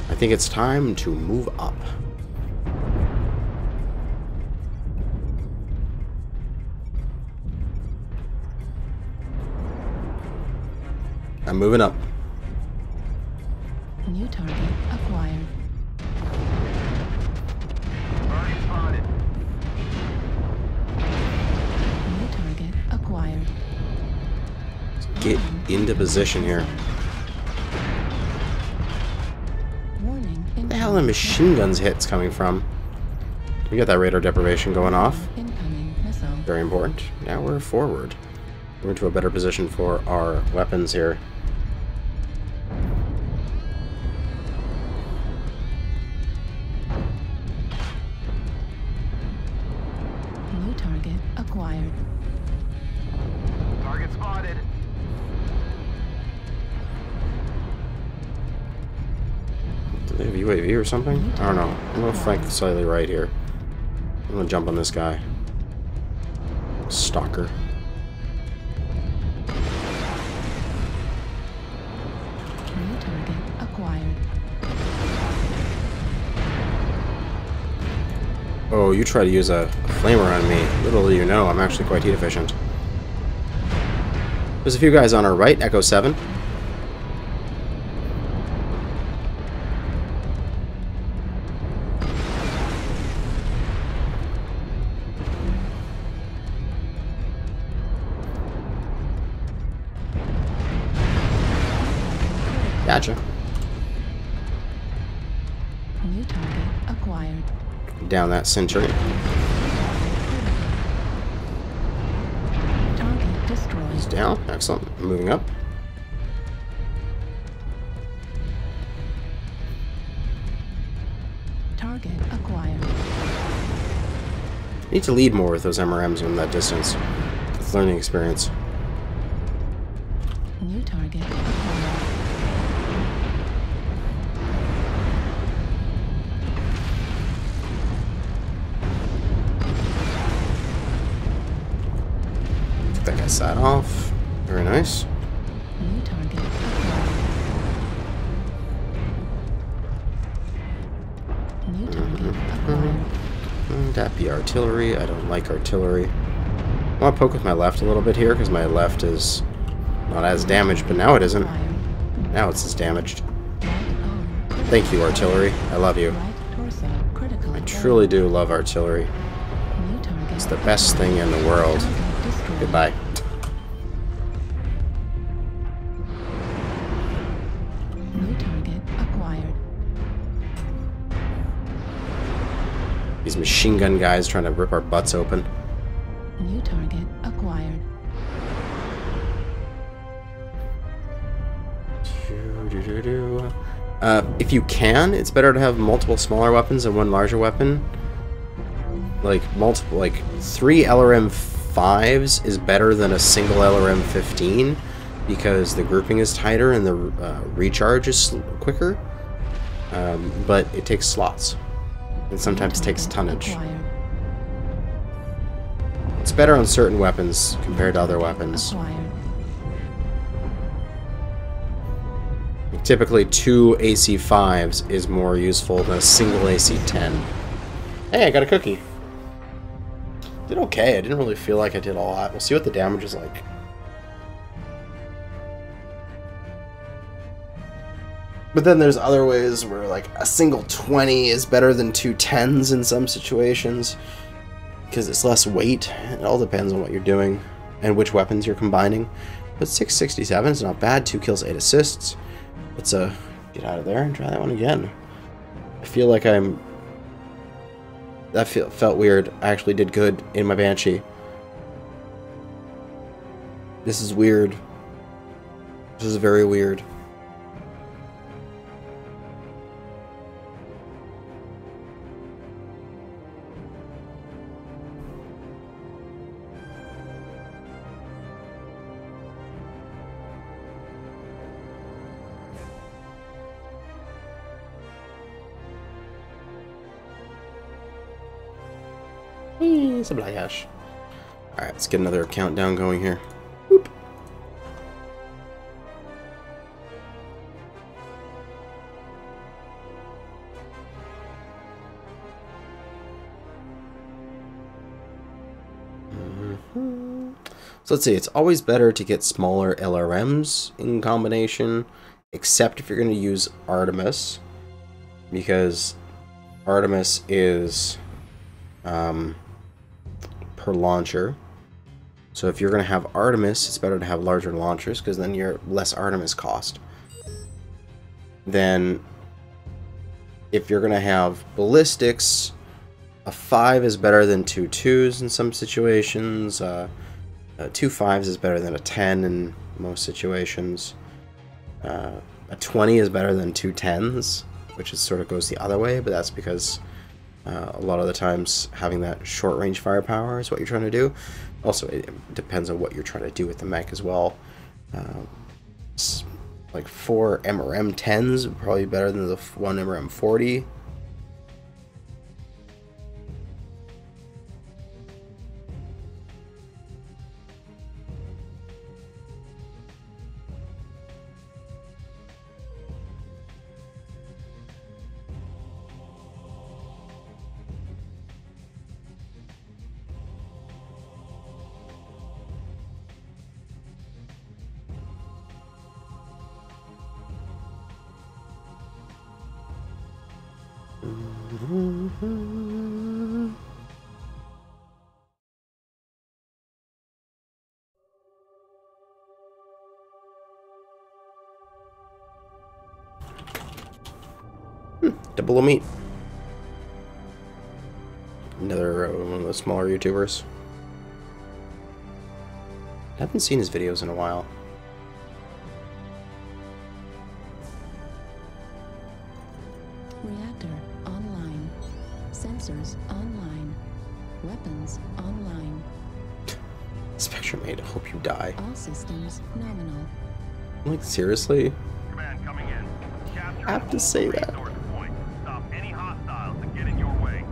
I think it's time to move up. I'm moving up. New target acquired. Target spotted. New target acquired. Get into position here. Warning, Where the hell are the machine guns hits coming from? We got that radar deprivation going off. incoming missile. Very important. Now we're forward. We're into a better position for our weapons here. New target acquired. Target spotted. Do they have UAV or something? I don't know. I'm gonna flank slightly right here. I'm gonna jump on this guy. Stalker. target acquired. Oh, you try to use a flamer on me. Little do you know, I'm actually quite heat efficient. There's a few guys on our right, Echo 7. Gotcha. New target acquired. Down that Centurion. Target destroyed. He's down. Excellent. Moving up. Target acquired. Need to lead more with those MRMs in that distance. It's learning experience. New target acquired. Get that guy side off. Very nice. New target acquired. New target acquired. That be artillery. I don't like artillery. I want to poke with my left a little bit here because my left is not as damaged, but now it isn't. Acquired. Now it's as damaged. Right arm. Thank you, artillery. I love you. Right torso critical. I truly do love artillery. New target. It's the best thing in the world. Target destroyed. Goodbye. New target acquired. These machine gun guys trying to rip our butts open. New target acquired. If you can, it's better to have multiple smaller weapons and one larger weapon. Like 3 LRM-5s is better than a single LRM-15 because the grouping is tighter and the recharge is quicker. But it takes slots and sometimes takes tonnage. Acquired. It's better on certain weapons compared to other weapons. Acquired. Typically 2 AC5s is more useful than a single AC10. Hey, I got a cookie. Did okay. I didn't really feel like I did a lot. We'll see what the damage is like. But then there's other ways where like a single 20 is better than 2 10s in some situations. Because it's less weight. It all depends on what you're doing and which weapons you're combining. But 667 is not bad. 2 kills, 8 assists. Let's get out of there and try that one again. I feel like that felt weird. I actually did good in my Banshee. This is weird. This is very weird. It's a black hash. Alright, let's get another countdown going here. Whoop. So let's see, it's always better to get smaller LRMs in combination, except if you're going to use Artemis, because Artemis is per launcher. So if you're going to have Artemis, it's better to have larger launchers because then you're less Artemis cost. Then if you're going to have ballistics, a 5 is better than 2 2s in some situations. 2 5s is better than a 10 in most situations. A 20 is better than 2 10s, which is sort of goes the other way, but that's because a lot of the times having that short range firepower is what you're trying to do. Also, it depends on what you're trying to do with the mech as well. Like 4 MRM 10s would probably be better than the 1 MRM 40. Double of meat. Another one of the smaller YouTubers. I haven't seen his videos in a while. Reactor online. Sensors online. Weapons online. Spectrum 8, I hope you die. All systems nominal. Like, seriously? Command coming in. Capture I have to say that. resource point. Stop any hostiles that get in your way.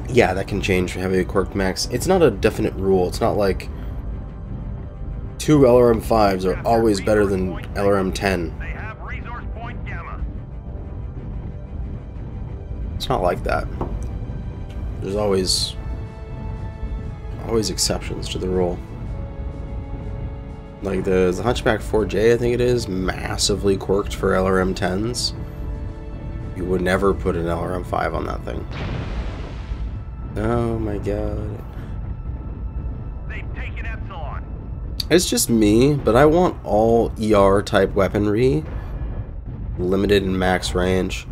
Yeah, that can change for heavily quirked mechs. It's not a definite rule. It's not like 2 LRM5s are always better than LRM10. They have resource point Gamma. It's not like that. There's always exceptions to the rule. Like the Hunchback 4J, I think it is, massively quirked for LRM10s. You would never put an LRM5 on that thing. Oh my god. They've taken Epsilon. It's just me, but I want all ER type weaponry limited in max range.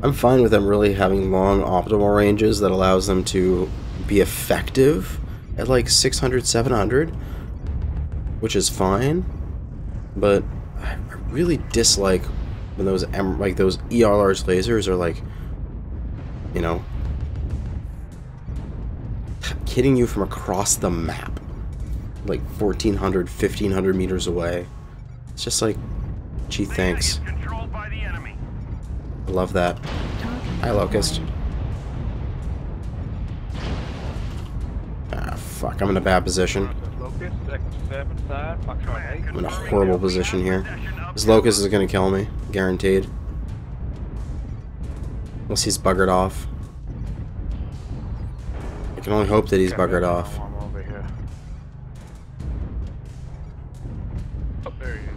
I'm fine with them really having long optimal ranges that allows them to be effective at like 600, 700, which is fine, but I really dislike when those those ER large lasers are like, you know, hitting you from across the map, like 1,400, 1,500 meters away. It's just like, gee, thanks. Controlled by the enemy. I love that. Hi, Locust. Ah, fuck, I'm in a bad position. Locust, X75, Foxtrot 8. I'm in a horrible position here. This Locust is gonna kill me, guaranteed. Unless he's buggered off. I can only hope that he's buggered off. I'm over here. Oh, there he is.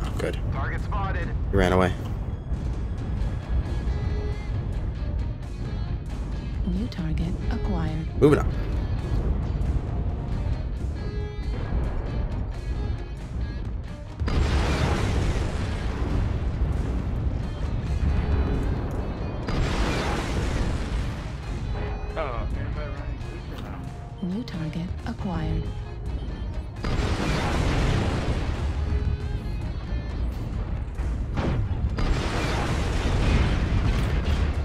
Oh, good. Target spotted. He ran away. New target acquired. Moving on. Oh, New target acquired.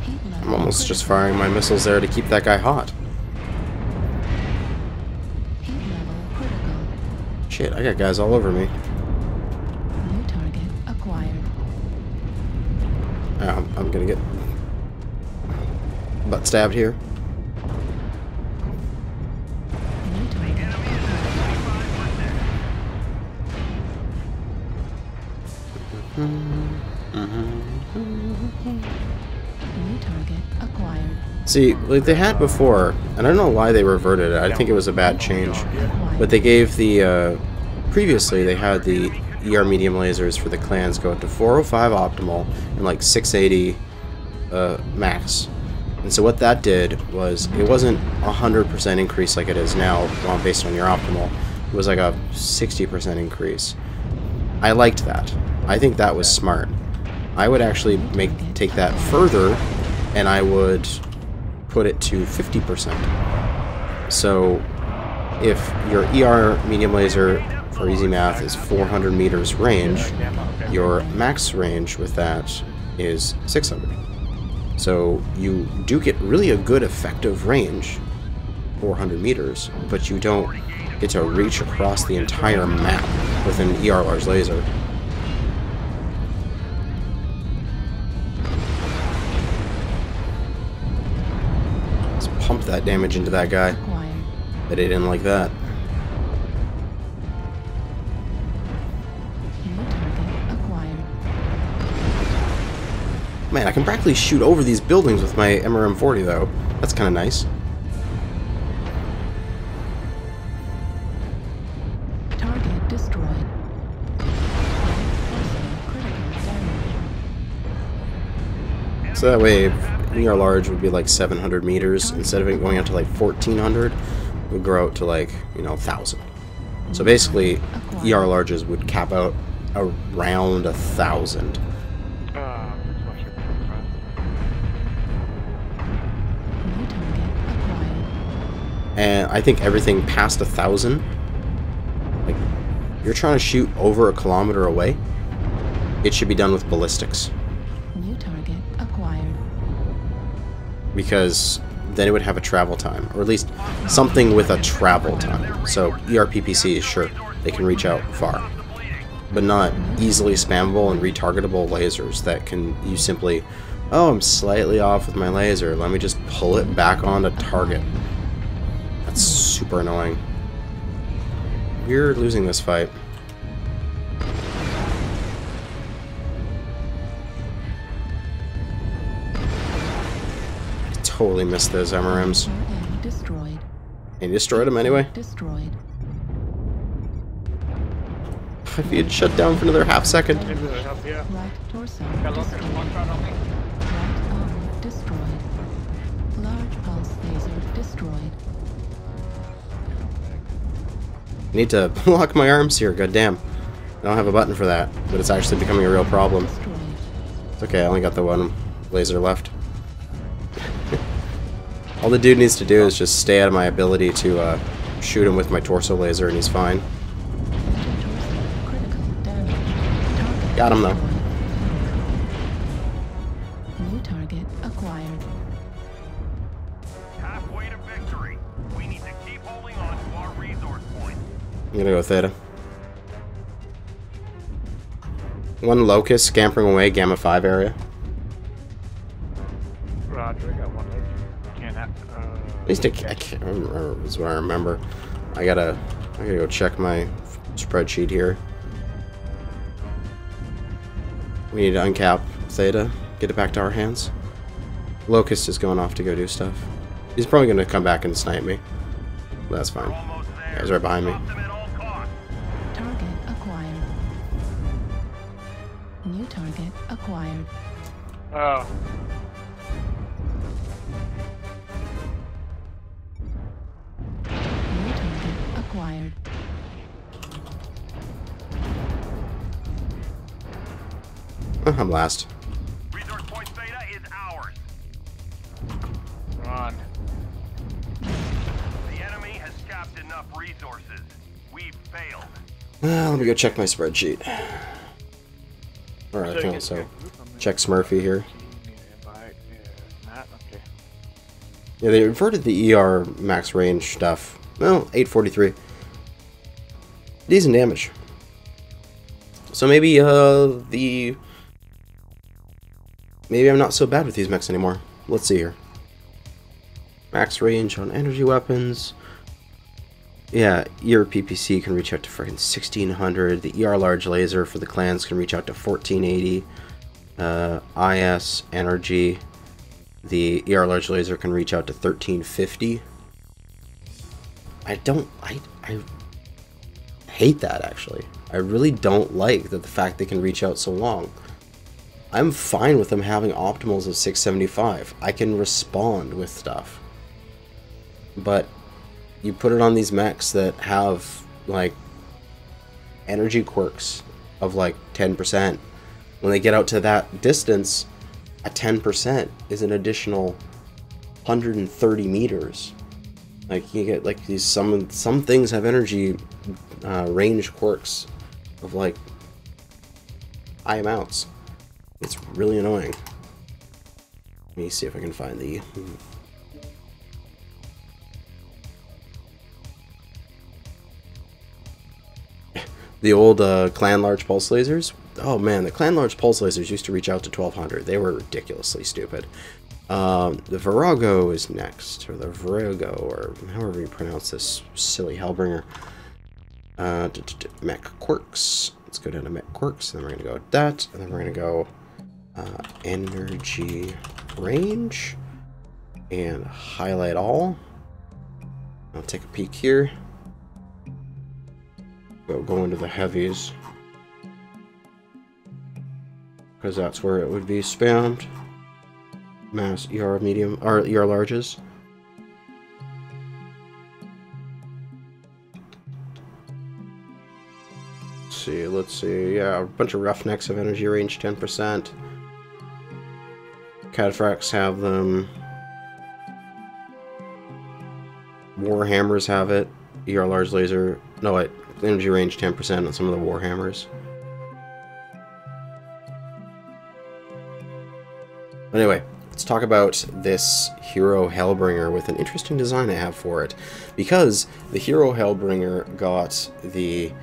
Heat level I'm almost just critical. firing my missiles there to keep that guy hot. Heat level critical. Shit, I got guys all over me. New target acquired. I'm gonna get butt stabbed here. New target New target acquired. See, like they had before, and I don't know why they reverted it. I think it was a bad change. But they gave the, previously they had the ER medium lasers for the clans go up to 405 optimal and like 680 max. And so what that did was, it wasn't 100% increase like it is now based on your optimal. It was like a 60% increase. I liked that. I think that was smart. I would actually take that further, and I would put it to 50%. So if your ER medium laser, for easy math, is 400 meters range, your max range with that is 600. So you do get really a good effective range, 400 meters, but you don't get to reach across the entire map with an ER large laser. Let's pump that damage into that guy. Acquired. Bet he didn't like that. New target acquired. Man, I can practically shoot over these buildings with my MRM-40 though. That's kind of nice. Target destroyed. So that way, ER large would be like 700 meters. Instead of it going out to like 1400, it would grow out to like, you know, 1000. So basically, ER larges would cap out around 1000. And I think everything past 1000, like, you're trying to shoot over a kilometer away, it should be done with ballistics. New target acquired. Because then it would have a travel time, or at least something with a travel time. So ERPPC, sure, they can reach out far, but not easily spammable and retargetable lasers that can you simply, oh, I'm slightly off with my laser, let me just pull it back onto target. That's super annoying. We're losing this fight. I totally missed those MRMs. Destroyed. And you destroyed them anyway? Destroyed. If he had shut down for another half second. Right torso destroyed. Right arm destroyed. Large pulse laser destroyed. I need to lock my arms here, goddamn. I don't have a button for that, but it's actually becoming a real problem. Destroyed. It's okay, I only got the one laser left. All the dude needs to do is just stay out of my ability to shoot him with my torso laser and he's fine. Critical damage. Got him though. New target acquired. Halfway to victory. We need to keep holding on to our resource points. I'm gonna go Theta. One Locust scampering away, Gamma 5 area. Roger, I got one left. Can't have. At least I can't remember, is what I remember. I gotta go check my spreadsheet here. We need to uncap Theta, get it back to our hands. Locust is going off to go do stuff. He's probably gonna come back and snipe me. That's fine. Almost there. Guys right behind me. Stop them at all costs. Target acquired. New target acquired. Oh. New target acquired. I'm last. Resource point Theta is ours. Run. The enemy has capped enough resources. We've failed. Let me go check my spreadsheet. Alright, I can also check Smurfy here. Yeah, they inverted the ER max range stuff. Well, 843. Decent damage. So maybe maybe I'm not so bad with these mechs anymore. Let's see here. Max range on energy weapons. Yeah, ER PPC can reach out to freaking 1600. The ER large laser for the clans can reach out to 1480. IS energy. The ER large laser can reach out to 1350. I hate that, actually. I really don't like that the fact they can reach out so long. I'm fine with them having optimals of 675. I can respond with stuff. But you put it on these mechs that have, like, energy quirks of, like, 10%. When they get out to that distance, a 10% is an additional 130 meters. Like, you get, like, these, some things have energy range quirks of, like, high amounts. It's really annoying. Let me see if I can find the... The old clan large pulse lasers. Oh man, the clan large pulse lasers used to reach out to 1200. They were ridiculously stupid. The Virago is next, or the Virago, or however you pronounce this silly Hellbringer. Mech quirks. Let's go down to mech quirks, and then we're gonna go with that, and then we're gonna go energy range and highlight all. I'll take a peek here. Go into the heavies, because that's where it would be spammed. mass ER medium or ER larges. Let's see. Yeah, a bunch of roughnecks have energy range 10%. Cataphracts have them. Warhammers have it. ER large laser. No, wait. Energy range 10% on some of the Warhammers. Anyway, let's talk about this hero Hellbringer with an interesting design I have for it. Because the hero Hellbringer got the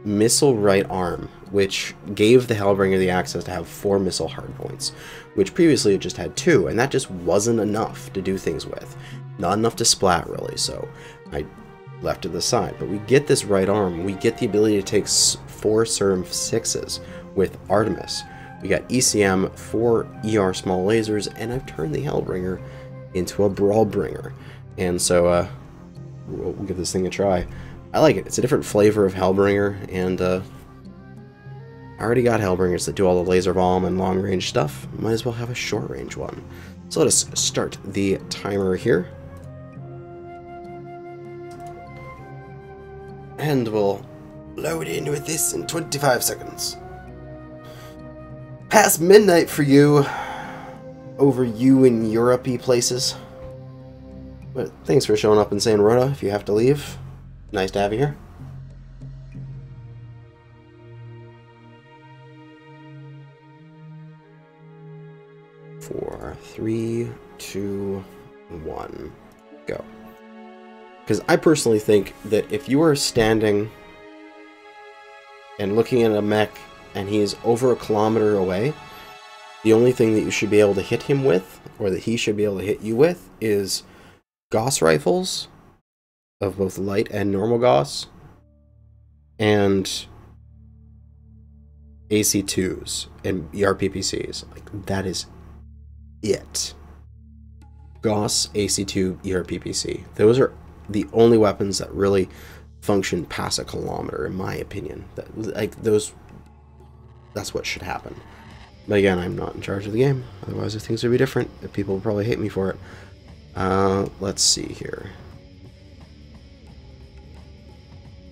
missile right arm, which gave the Hellbringer the access to have 4 missile hardpoints, which previously it just had 2, and that just wasn't enough to do things with. Not enough to splat, really, so I left it aside. But we get this right arm, we get the ability to take 4 Serum 6s with Artemis. We got ECM, 4 ER small lasers, and I've turned the Hellbringer into a Brawlbringer. And so, we'll give this thing a try. I like it. It's a different flavor of Hellbringer, and I already got Hellbringers that do all the laser bomb and long-range stuff. Might as well have a short-range one. So let us start the timer here. And we'll load in with this in 25 seconds. Past midnight for you, over you in Europe-y places. But thanks for showing up and saying Rhoda if you have to leave. Nice to have you here. Four, 3, 2, 1, go. Because I personally think that if you are standing and looking at a mech and he is over 1 kilometer away, the only thing that you should be able to hit him with, or that he should be able to hit you with, is Gauss rifles of both light and normal Gauss, and AC2s and ERPPCs. Like, that is it. Gauss, AC2, ERPPC. Those are the only weapons that really function past 1 kilometer, in my opinion. That's what should happen. But again, I'm not in charge of the game. Otherwise, things would be different. People would probably hate me for it. Let's see here.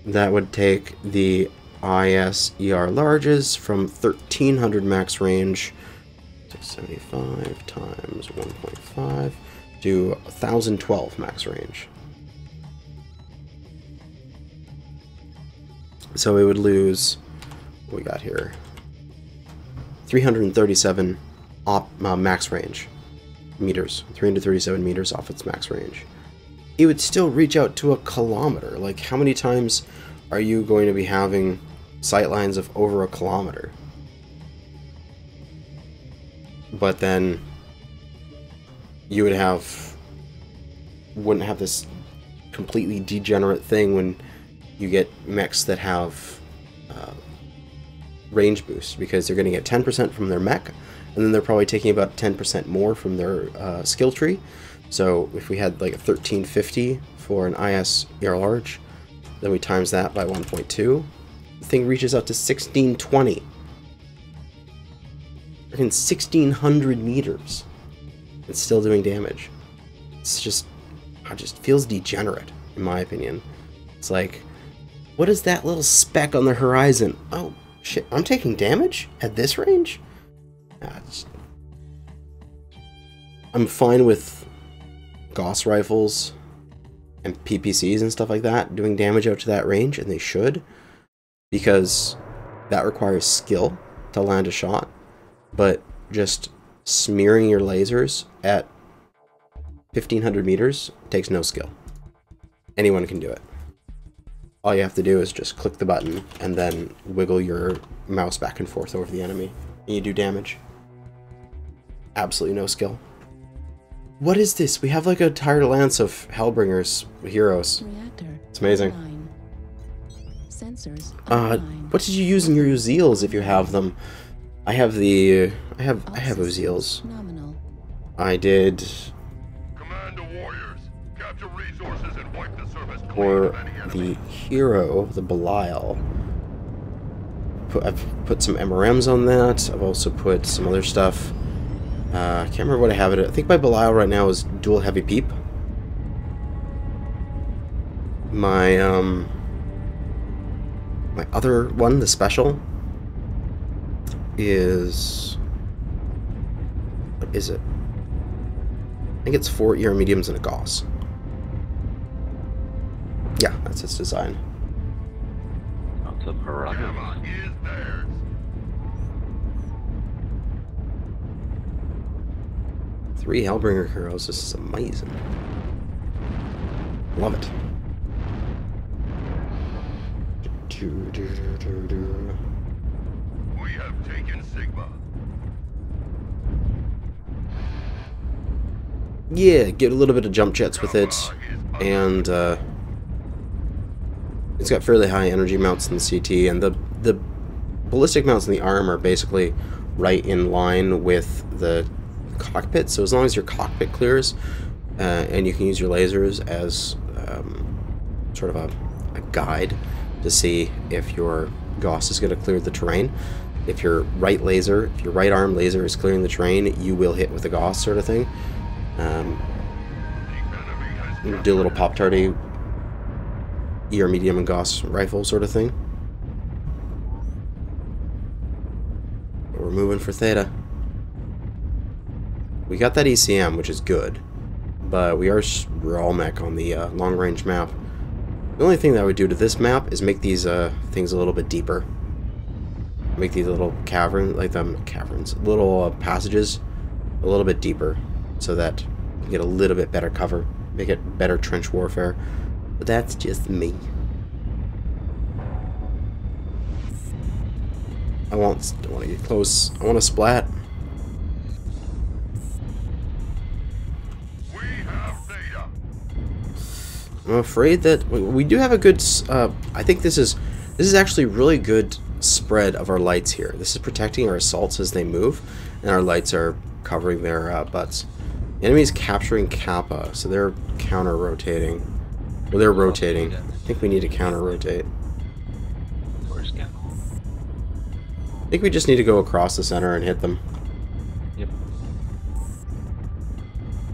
That would take the IS ER larges from 1300 max range to 75 times 1.5 to 1012 max range. So we would lose, what we got here, 337 max range meters, 337 meters off its max range. It would still reach out to 1 kilometer. Like, how many times are you going to be having sight lines of over 1 kilometer? But then you wouldn't have this completely degenerate thing when you get mechs that have range boosts, because they're going to get 10% from their mech, and then they're probably taking about 10% more from their skill tree. So if we had like a 1350 for an IS ER large, then we times that by 1.2, the thing reaches out to 1620. Freaking 1600 meters. It's still doing damage. It's just, it just feels degenerate, in my opinion. It's like, what is that little speck on the horizon? Oh, shit, I'm taking damage at this range? I'm fine with Gauss rifles and PPCs and stuff like that doing damage out to that range, and they should, because that requires skill to land a shot. But just smearing your lasers at 1500 meters takes no skill. Anyone can do it. All you have to do is just click the button and then wiggle your mouse back and forth over the enemy, and you do damage. Absolutely no skill. What is this? We have like a entire lance of Hellbringers heroes. Reactor It's amazing. online. Sensors What did you use in your Uziels if you have them? I have the I have Uziels. Nominal. I did Command to warriors. Capture resources and wipe the surface clean for of any enemy. the hero, the Belial. I've put some MRMs on that. I've also put some other stuff. I can't remember what I have it at. I think my Belial right now is dual heavy peep. My my other one, the special, is... what is it? I think it's 4 ER mediums and a Gauss. Yeah, that's its design. That's a prerogative. Is theirs. Three Hellbringer heroes. This is amazing. Love it. We have taken Sigma. Yeah, get a little bit of jump jets with it, and it's got fairly high energy mounts in the CT, and the ballistic mounts in the arm are basically right in line with the cockpit. So as long as your cockpit clears, and you can use your lasers as sort of a guide to see if your Gauss is going to clear the terrain. If your right arm laser is clearing the terrain, you will hit with the Gauss, sort of thing. Do a little pop-tarty ER medium and Gauss rifle sort of thing. But we're moving for Theta. We got that ECM, which is good, but we are raw mech on the long-range map. The only thing that I would do to this map is make these things a little bit deeper. Make these little little passages a little bit deeper, so that you get a little bit better cover. Make it better trench warfare. But that's just me. Don't want to get close. I want to splat. We have Theta. I'm afraid that we do have a good. I think this is actually really good spread of our lights here. This is protecting our assaults as they move, and our lights are covering their butts. The enemy's capturing Kappa, so they're counter-rotating. Well, they're rotating. I think we need to counter-rotate. Where's Kappa? I think we just need to go across the center and hit them. Yep.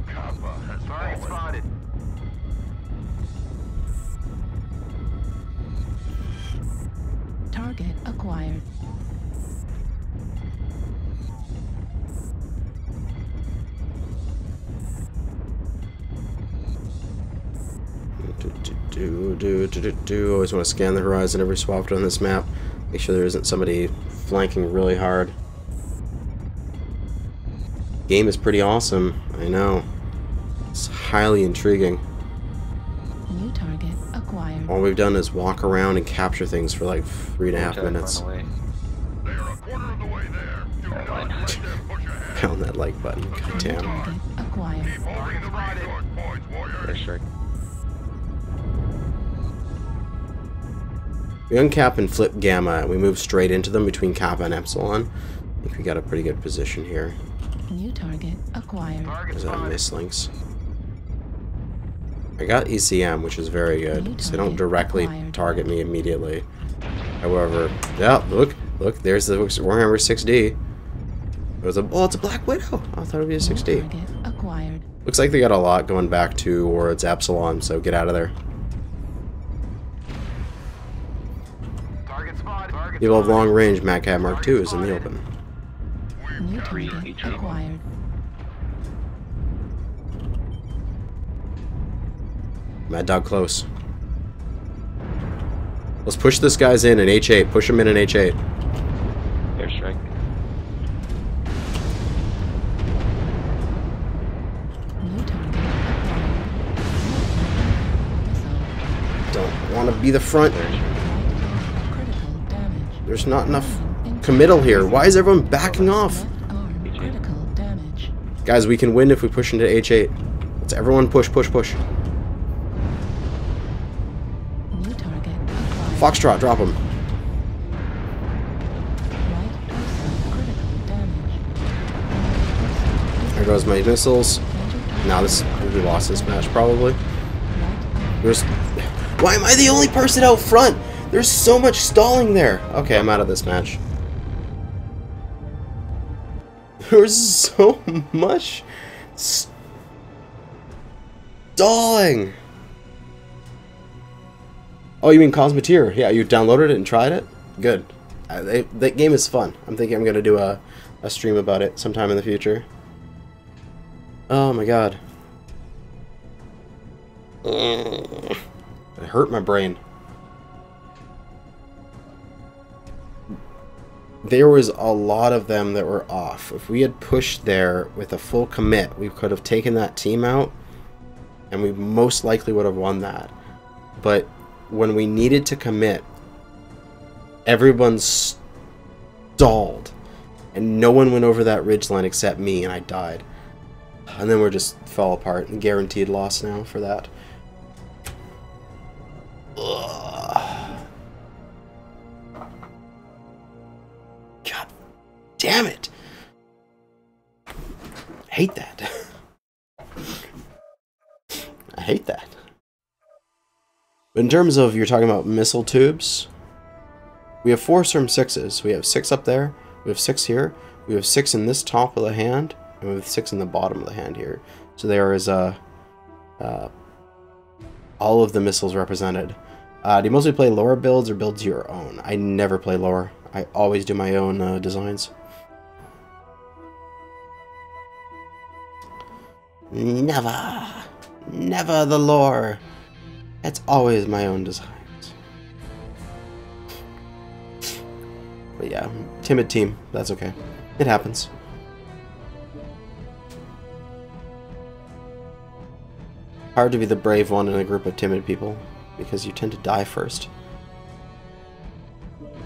Kappa has fallen. Spotted. Target acquired. Always want to scan the horizon every swap on this map. Make sure there isn't somebody flanking really hard. Game is pretty awesome, I know. It's highly intriguing. New target acquired. All we've done is walk around and capture things for like 3.5 minutes. They are a quarter of the way there. Do not let them push ahead. Pound that like button. New Goddamn. target acquired. Keep holding the resource points, warriors. Sure. We uncap and flip Gamma, and we move straight into them between Kappa and Epsilon. I think we got a pretty good position here. New target acquired. There's that mislinks. I got ECM, which is very good, so they don't directly target me immediately. However, yeah, look, there's the Warhammer 6D. It's a Black Widow. I thought it would be a 6D. Target acquired. Looks like they got a lot going back to, or it's Epsilon, so get out of there. People have long range. Mad Cat Mark II is in the open. New target acquired. Mad Dog close. Let's push this guy's in H8. Push him in H8. Airstrike. New target acquired. Don't want to be the front. Critical damage. There's not enough committal here. Why is everyone backing off? Arm critical damage. Guys, we can win if we push into H8. Let's everyone push, push, push. New target acquired. Foxtrot, drop him. Right torso critical damage. There goes my missiles. Now we lost this match probably. Why am I the only person out front? There's so much stalling there. Okay, I'm out of this match. There was so much stalling. Oh, you mean Cosmeteer? Yeah, you downloaded it and tried it? Good. That game is fun. I'm thinking I'm going to do a stream about it sometime in the future. Oh my god. It hurt my brain. There was a lot of them that were off. If we had pushed there with a full commit, we could have taken that team out, and we most likely would have won that. But when we needed to commit, everyone stalled, and no one went over that ridgeline except me, and I died. And then we just fell apart, and guaranteed loss now for that. Ugh. God damn it. I hate that. I hate that. But in terms of, you're talking about missile tubes, we have 4 Sturm 6s. We have 6 up there, we have 6 here, we have 6 in this top of the hand, and we have 6 in the bottom of the hand here. So there is all of the missiles represented. Do you mostly play lore builds or builds your own? I never play lore. I always do my own designs. Never. Never the lore. It's always my own designs. But yeah, timid team. That's okay. It happens. Hard to be the brave one in a group of timid people, because you tend to die first.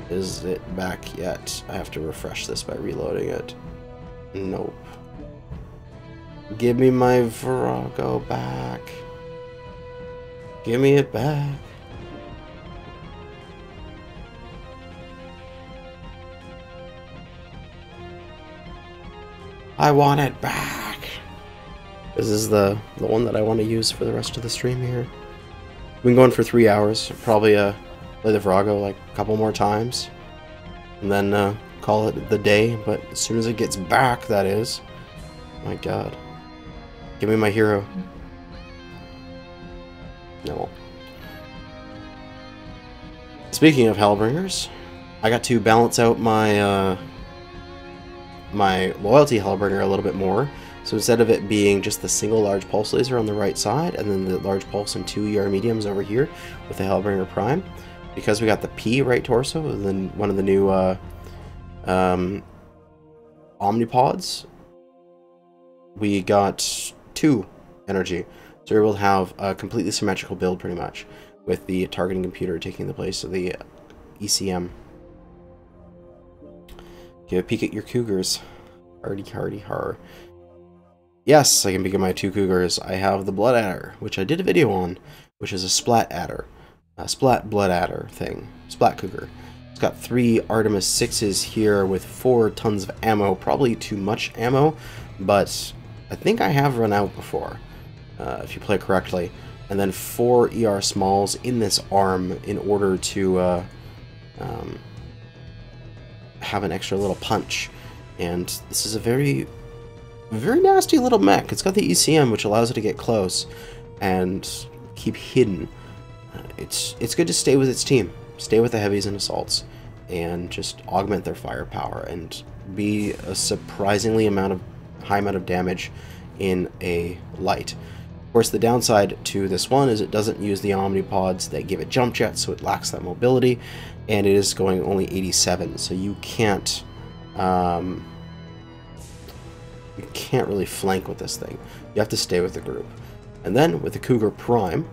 Is it back yet? I have to refresh this by reloading it. Nope. Give me my Virago back. Give me it back. I want it back. This is the one that I want to use for the rest of the stream here. We've been going for 3 hours. Probably play the Virago like a couple more times, and then call it the day. But as soon as it gets back, that is. My God. Give me my hero. No. Speaking of Hellbringers, I got to balance out my my loyalty Hellbringer a little bit more. So instead of it being just the single large pulse laser on the right side, and then the large pulse and 2 ER mediums over here with the Hellbringer Prime, because we got the P right torso, and then one of the new Omnipods, we got 2 energy. So we're able to have a completely symmetrical build pretty much, with the targeting computer taking the place of the ECM. Give a peek at your cougars. Hardy, hardy, har. Yes, I can pick at my 2 cougars. I have the Blood Adder, which I did a video on, which is a Splat Adder. A Splat Blood Adder thing. Splat Cougar. It's got 3 Artemis 6s here with 4 tons of ammo. Probably too much ammo, but I think I have run out before, if you play correctly. And then 4 ER smalls in this arm in order to have an extra little punch. And this is a very nasty little mech. It's got the ECM, which allows it to get close and keep hidden. It's good to stay with its team. Stay with the heavies and assaults, and just augment their firepower and be a surprisingly high amount of damage in a light. Of course, the downside to this one is it doesn't use the Omnipods that give it jump jets, so it lacks that mobility, and it is going only 87, so you can't really flank with this thing. You have to stay with the group. And then with the Cougar Prime,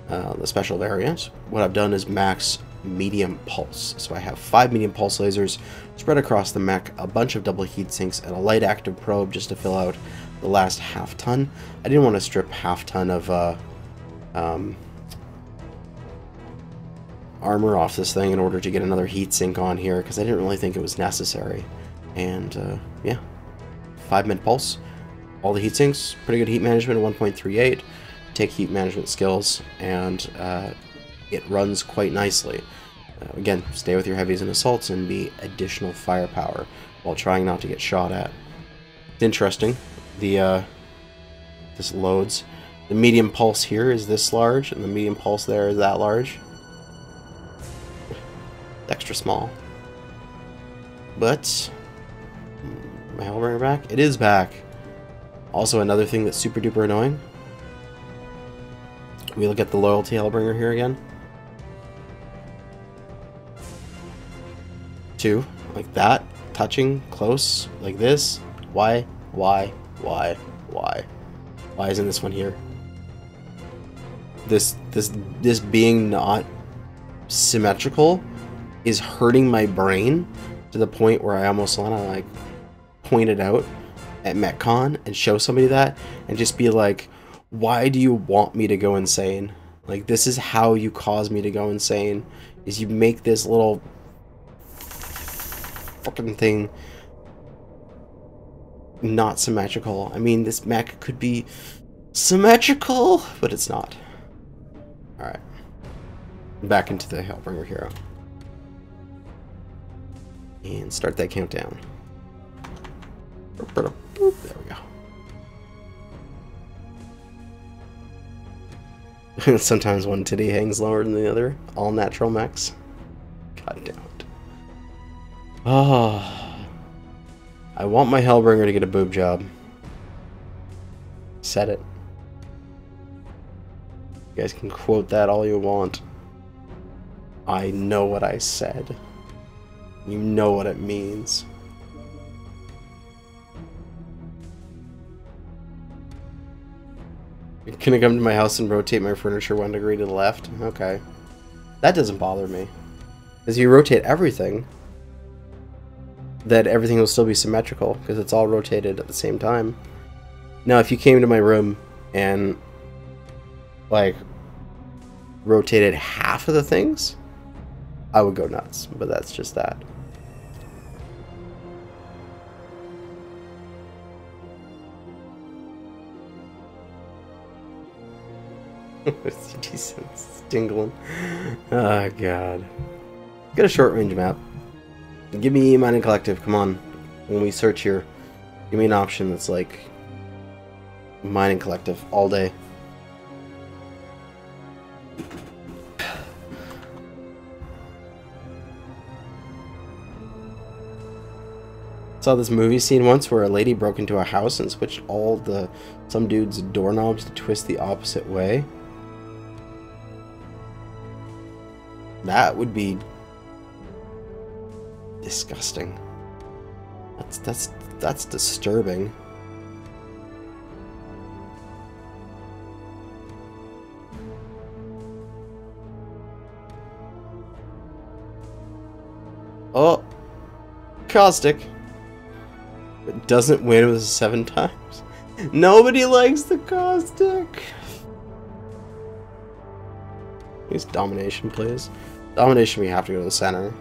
the special variant, what I've done is max medium pulse. So I have 5 medium pulse lasers spread across the mech, a bunch of double heat sinks, and a light active probe just to fill out the last half ton. I didn't want to strip half ton of armor off this thing in order to get another heat sink on here, because I didn't really think it was necessary. And yeah, 5 mid pulse, all the heat sinks, pretty good heat management at 1.38. Take heat management skills, and it runs quite nicely. Again, stay with your heavies and assaults and be additional firepower while trying not to get shot at. It's interesting. The this loads. The medium pulse here is this large, and the medium pulse there is that large. Extra small. But my Hellbringer back? It is back. Also, another thing that's super duper annoying. We look at the loyalty Hellbringer here again. 2, like that, touching close, like this. Why isn't this one here? This being not symmetrical is hurting my brain to the point where I almost want to like point it out at MechCon and show somebody that and just be like, why do you want me to go insane? Like, this is how you cause me to go insane, is you make this little fucking thing not symmetrical. I mean, this mech could be symmetrical, but it's not. Alright. Back into the Hellbringer hero. And start that countdown. There we go. Sometimes one titty hangs lower than the other. All natural mechs. God damn it. Oh. I want my Hellbringer to get a boob job. Said it. You guys can quote that all you want. I know what I said. You know what it means. You're gonna come to my house and rotate my furniture 1 degree to the left? Okay. That doesn't bother me. Because you rotate everything, that everything will still be symmetrical, because it's all rotated at the same time. Now, if you came to my room and, like, rotated half of the things, I would go nuts, but that's just that. Stingling. Oh god. Get a short range map. Give me Mining Collective, come on. When we search here, give me an option that's like Mining Collective all day. Saw this movie scene once where a lady broke into a house and switched some dude's doorknobs to twist the opposite way. That would be disgusting. That's disturbing. Oh, caustic. It doesn't win with 7 times. Nobody likes the caustic. These domination plays. Domination, we have to go to the center.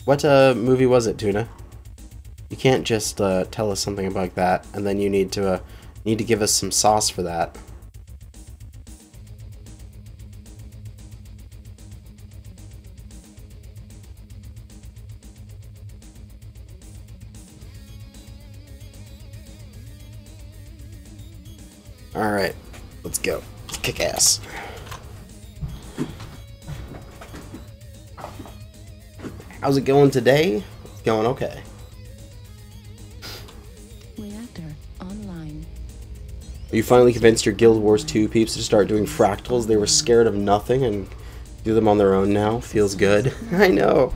What movie was it, Tuna? You can't just tell us something about that, and then you need to give us some sauce for that. Alright, let's go. Let's kick ass. How's it going today? It's going okay. Reactor online. Are you finally convinced your Guild Wars 2 peeps to start doing fractals? They were scared of nothing and do them on their own now. Feels good. I know.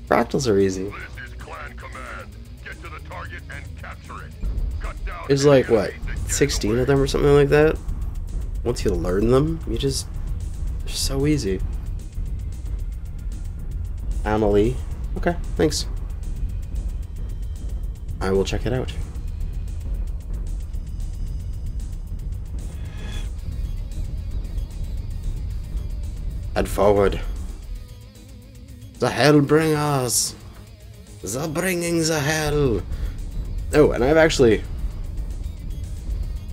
Fractals are easy. This is Clan Command. Get to the target and capture it. Cut down. There's like, what, 16 of them or something like that? once you learn them, they're so easy. Amelie. Okay, thanks. I will check it out. Head forward. The Hellbringers. The bringing the hell. Oh, and I'll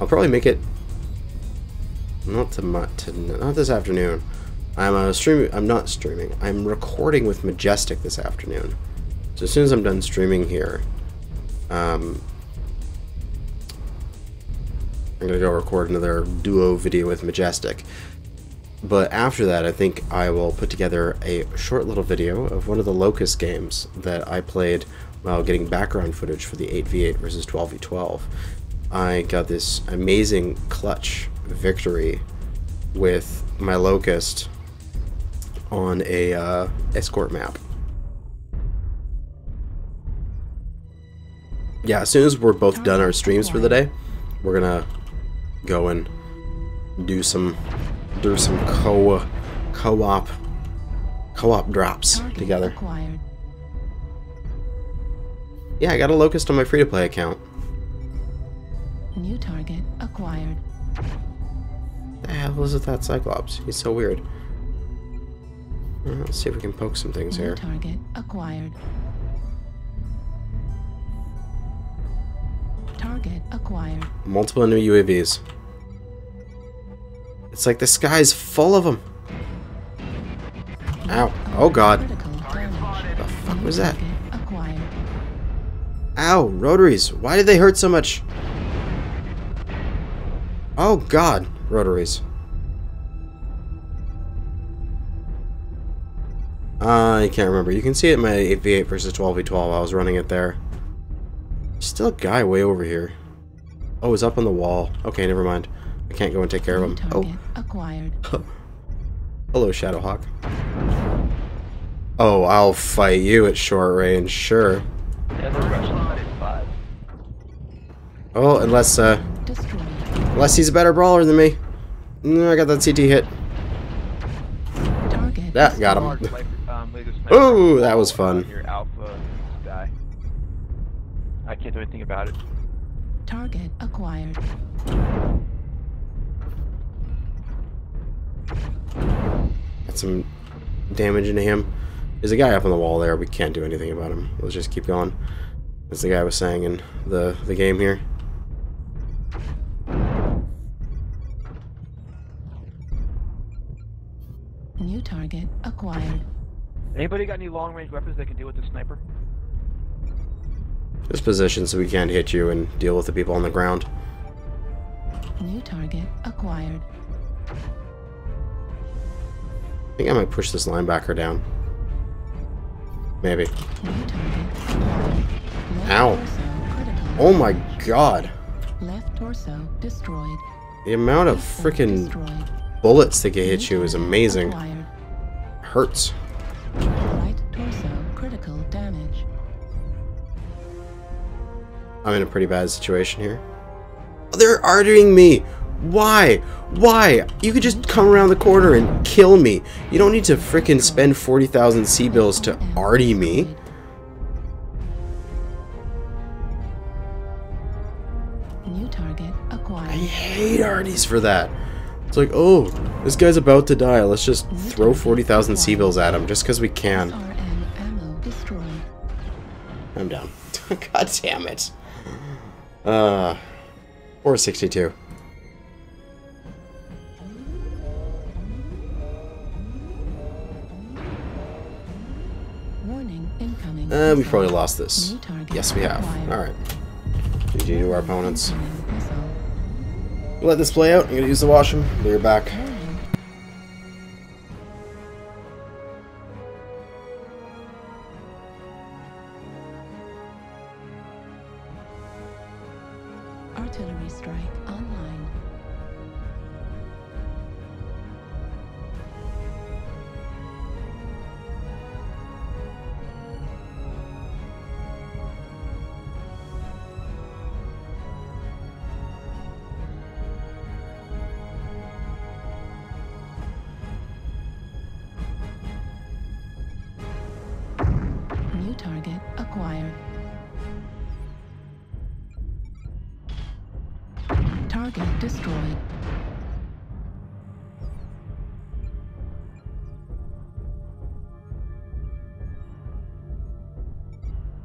probably make it not this afternoon. I'm not streaming. I'm recording with Majestic this afternoon. So as soon as I'm done streaming here, I'm gonna go record another duo video with Majestic. But after that, I think I will put together a short little video of one of the Locust games that I played while getting background footage for the 8v8 versus 12v12. I got this amazing clutch victory with my Locust on a escort map. Yeah, as soon as we're both done our streams for the day, we're gonna go and do some co-op drops together. Yeah, I got a Locust on my free-to-play account. New target acquired. The hell is with that Cyclops? He's so weird. Let's see if we can poke some things New here. target acquired. Target acquired. Multiple enemy UAVs. It's like the sky's full of them. Ow. Oh god. Critical damage. The fuck was that? Target acquired. Ow, rotaries. Why did they hurt so much? Oh god, rotaries. I can't remember. You can see it in my 8v8 versus 12v12. I was running it there. Still a guy way over here. Oh, he's up on the wall. Okay, never mind. I can't go and take care of him. Target acquired. Hello, Shadowhawk. Oh, I'll fight you at short range, sure. Yeah, they're rushing at 5. Oh, unless he's a better brawler than me. I got that CT hit. Target. That got him. Latest Ooh, that was fun. Your alpha guy. I can't do anything about it. Target acquired. Got some damage into him. There's a guy up on the wall there. We can't do anything about him. Let's just keep going. As the guy was saying in the game here. New target acquired. Anybody got any long range weapons that can deal with the sniper? Just position so we can't hit you and deal with the people on the ground. New target acquired. I think I might push this linebacker down. Maybe. New target acquired. Left Ow. torso critical. Oh my god. Left torso destroyed. The amount of Torso freaking destroyed. bullets that can hit you is amazing. Acquired. Hurts. Right torso critical damage. I'm in a pretty bad situation here. They're artering me! Why? Why? You could just come around the corner and kill me. You don't need to frickin' spend 40,000 C-bills to arty me. New target I acquired. hate arties for that. It's like, oh, this guy's about to die. Let's just throw 40,000 C-bills at him just because we can. SRM ammo destroyed. I'm down. God damn it. 462. Warning incoming. We probably lost this. New target Yes, we have. acquired. Alright. GG to our opponents. Incoming missile. We'll let this play out. I'm gonna use the washroom. Be right back. Warning. Artillery strike online. destroyed.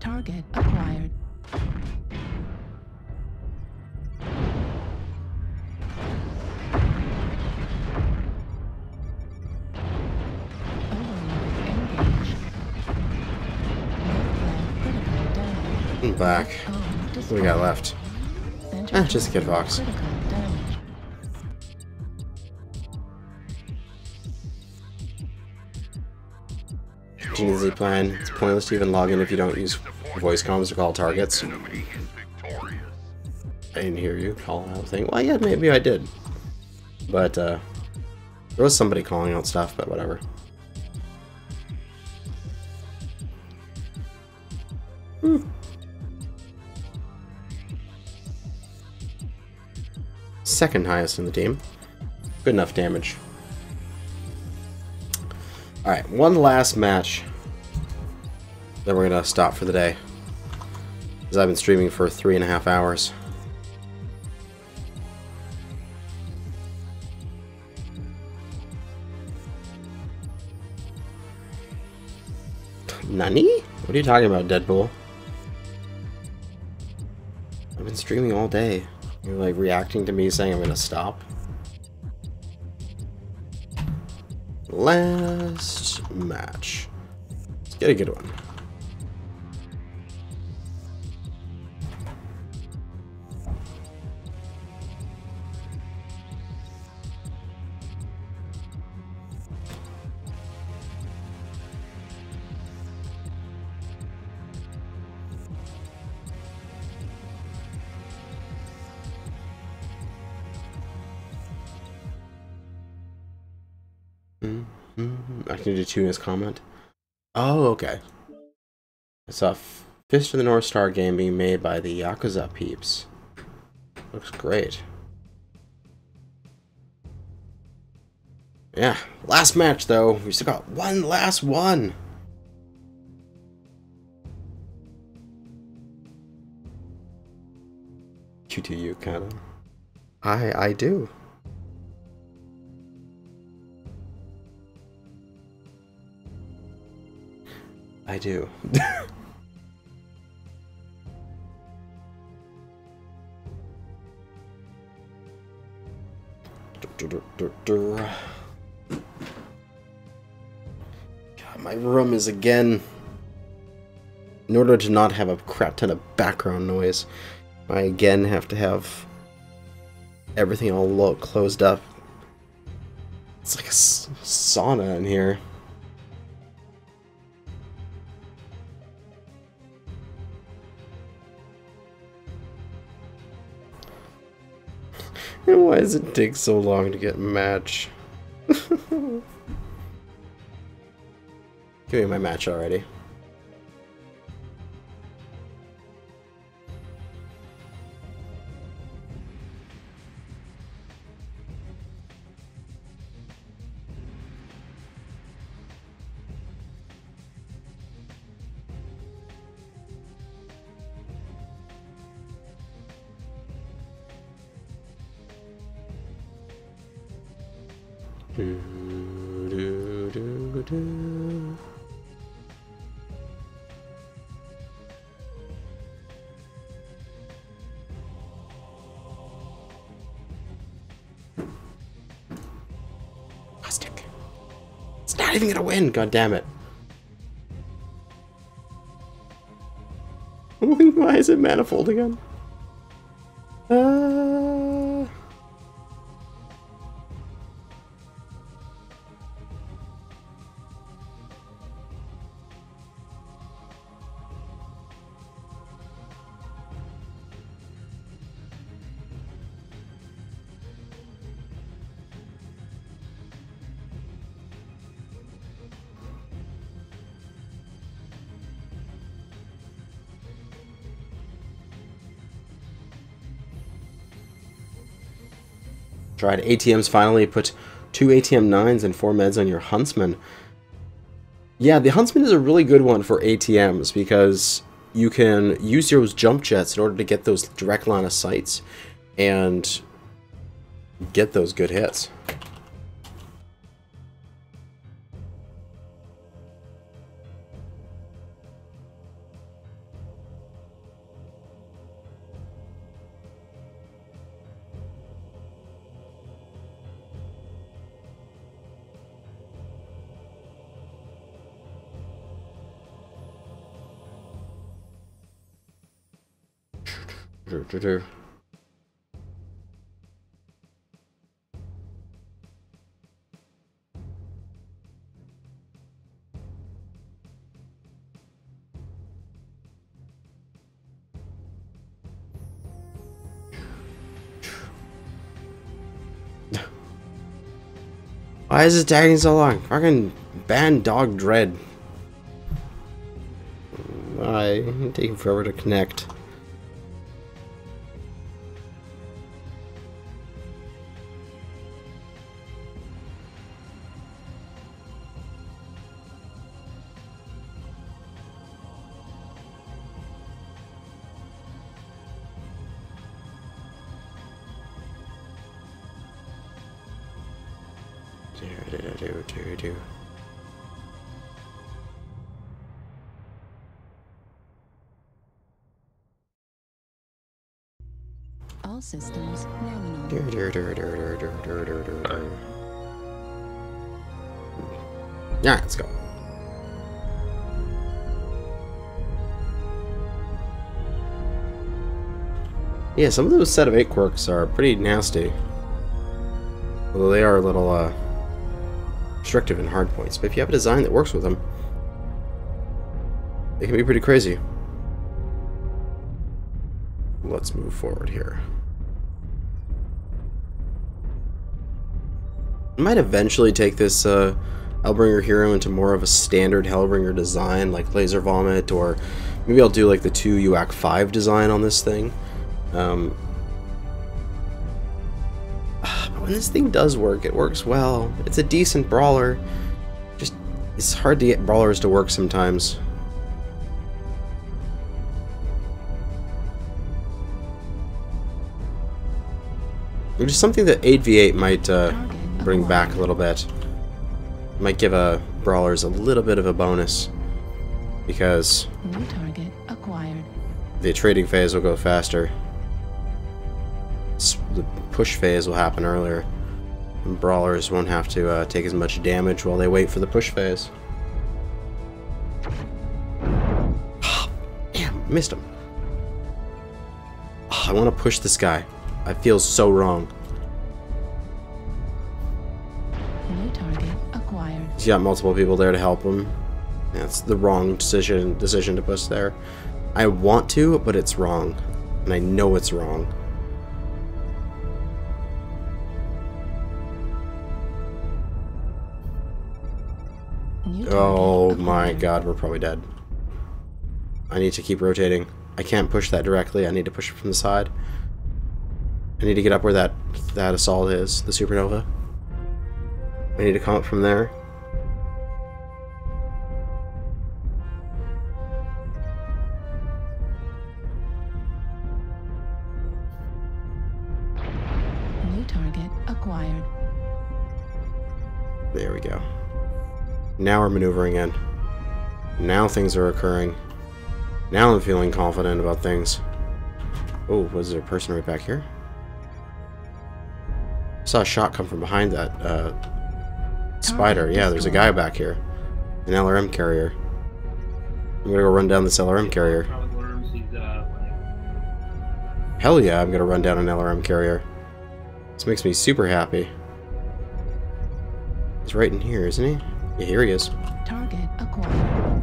Target acquired. I'm back. What do we got left? Just a kid fox. Contingency plan. It's pointless to even log in if you don't use voice comms to call targets. I didn't hear you call out thing. Well, yeah, maybe I did. But, there was somebody calling out stuff, but whatever. Second highest in the team. Good enough damage. Alright, one last match. Then we're gonna stop for the day. Because I've been streaming for 3.5 hours. Nani? What are you talking about, Deadpool? I've been streaming all day. You're like reacting to me saying I'm gonna stop. Last match. Let's get a good one. I can do 2 in his comment. Oh, okay. I saw Fist of the North Star game being made by the Yakuza peeps. Looks great. Yeah, last match though. We still got one last one. QTU kind of. I do. I do. God, my room is again... In order to not have a crap ton of background noise, I again have to have everything all closed up. It's like a sauna in here. And why does it take so long to get a match? Give me my match already. Plastic. It's not even gonna win, god damn it. Why is it manifold again? Tried ATMs finally. Put 2 ATM 9s and 4 meds on your Huntsman. Yeah, the Huntsman is a really good one for ATMs because you can use those jump jets in order to get those direct line of sights. And get those good hits. Why is it tagging so long? Fucking ban dog dread. Why? Taking forever to connect. Do. All systems nominal. Yeah, let's go. Yeah, some of those set of 8 quirks are pretty nasty. Although they are a little restrictive in hard points, but if you have a design that works with them, it can be pretty crazy. Let's move forward here. I might eventually take this Hellbringer hero into more of a standard Hellbringer design, like Laser Vomit, or maybe I'll do like the 2 UAC 5 design on this thing. But when this thing does work, it works well. It's a decent brawler. Just, it's hard to get brawlers to work sometimes. Which is something that 8v8 might bring back a little bit. Might give brawlers a little bit of a bonus. Because New target acquired. the trading phase will go faster. The push phase will happen earlier. And brawlers won't have to take as much damage while they wait for the push phase. Damn, missed him. I want to push this guy. I feel so wrong. New target acquired. He's got multiple people there to help him. That's the wrong decision to push there. I want to, but it's wrong. And I know it's wrong. Oh my god, we're probably dead. I need to keep rotating. I can't push that directly. I need to push it from the side. I need to get up where that assault is, the supernova. I need to come up from there. New target acquired. There we go. Now we're maneuvering in. Now things are occurring. Now I'm feeling confident about things. Oh, was there a person right back here? I saw a shot come from behind that spider. Yeah, there's a guy back here. An LRM carrier. I'm gonna go run down this LRM carrier. Hell yeah, I'm gonna run down an LRM carrier. This makes me super happy. He's right in here, isn't he? Yeah, here he is. Target acquired.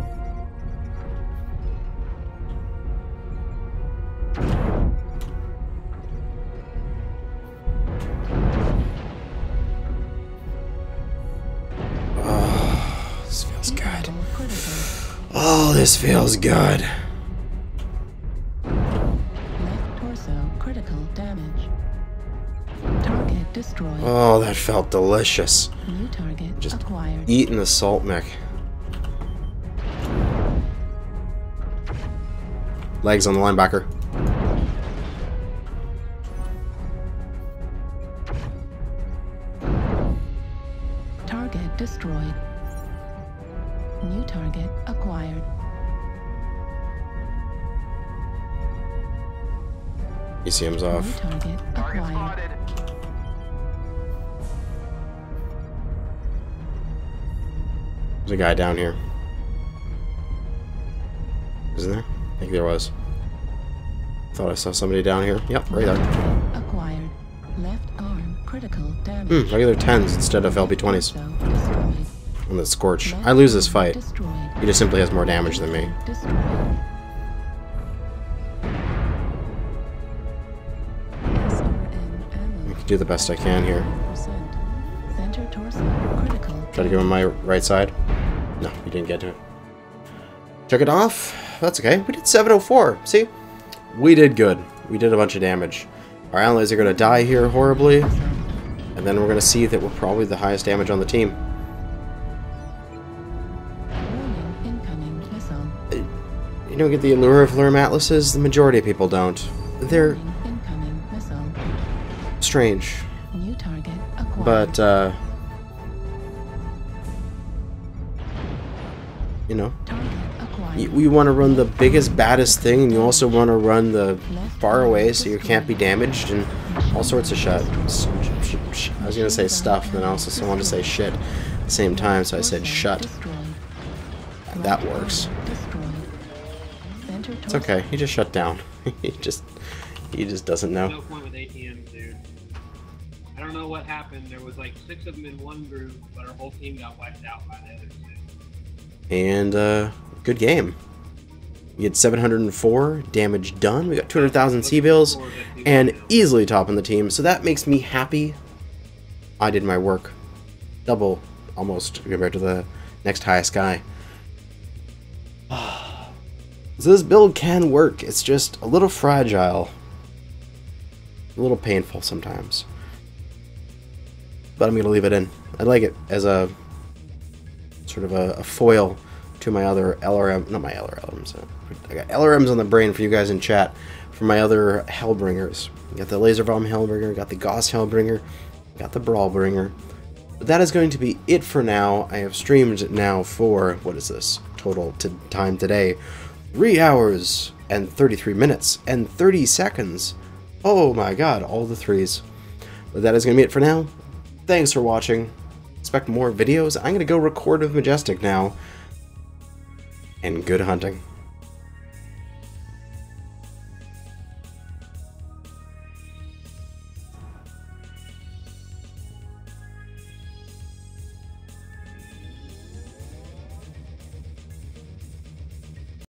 Oh, this feels good. Oh, this feels good. Left torso critical damage. Target destroyed. Oh, that felt delicious. New target Just acquired. eating the salt mech. Legs on the linebacker. target destroyed. New target acquired. ECM's New off. target acquired. There's a guy down here. Isn't there? I think there was. Thought I saw somebody down here. Yep, right there. Acquired. Left arm critical damage. Regular 10s instead of LB20s. So destroyed. On the Scorch. Left I lose this arm fight. Destroyed. He just simply has more damage than me. Destroyed. SRM ammo. I can do the best I can here. 100%. Center torso critical. Try to go on my right side. No, you didn't get to it. Check it off. That's okay. We did 704. See? We did good. We did a bunch of damage. Our allies are going to die here horribly. And then we're going to see that we're probably the highest damage on the team. Warning, incoming missile. You don't get the allure of Lurm Atlases? The majority of people don't. They're Warning, incoming missile. strange. New target acquired. But, you know, Target acquired. you want to run the biggest, baddest thing, and you also want to run the far away so you can't be damaged, and all sorts of shit. I was going to say stuff, and then I also wanted to say shit at the same time, so I said shut. Destroyed. That works. Destroyed. Center It's torso. okay. He just shut down. he just doesn't know. No point with ATMs, dude. I don't know what happened. There was like 6 of them in one group, but our whole team got wiped out by the other 6. And, good game. We had 704 damage done. We got 200,000 C-bills and easily topping the team. So that makes me happy. I did my work. Double, almost, compared to the next highest guy. So this build can work. It's just a little fragile. A little painful sometimes. But I'm going to leave it in. I like it as a sort of a foil to my other LRM, not my LRMs. I got LRMs on the brain for you guys in chat for my other Hellbringers. Got the Laser Bomb Hellbringer, got the Gauss Hellbringer, got the Brawlbringer. But that is going to be it for now. I have streamed it now for, what is this, total time today? 3 hours and 33 minutes and 30 seconds. Oh my god, all the threes. But that is going to be it for now. Thanks for watching. Expect more videos. I'm going to go record with Majestic now. And good hunting.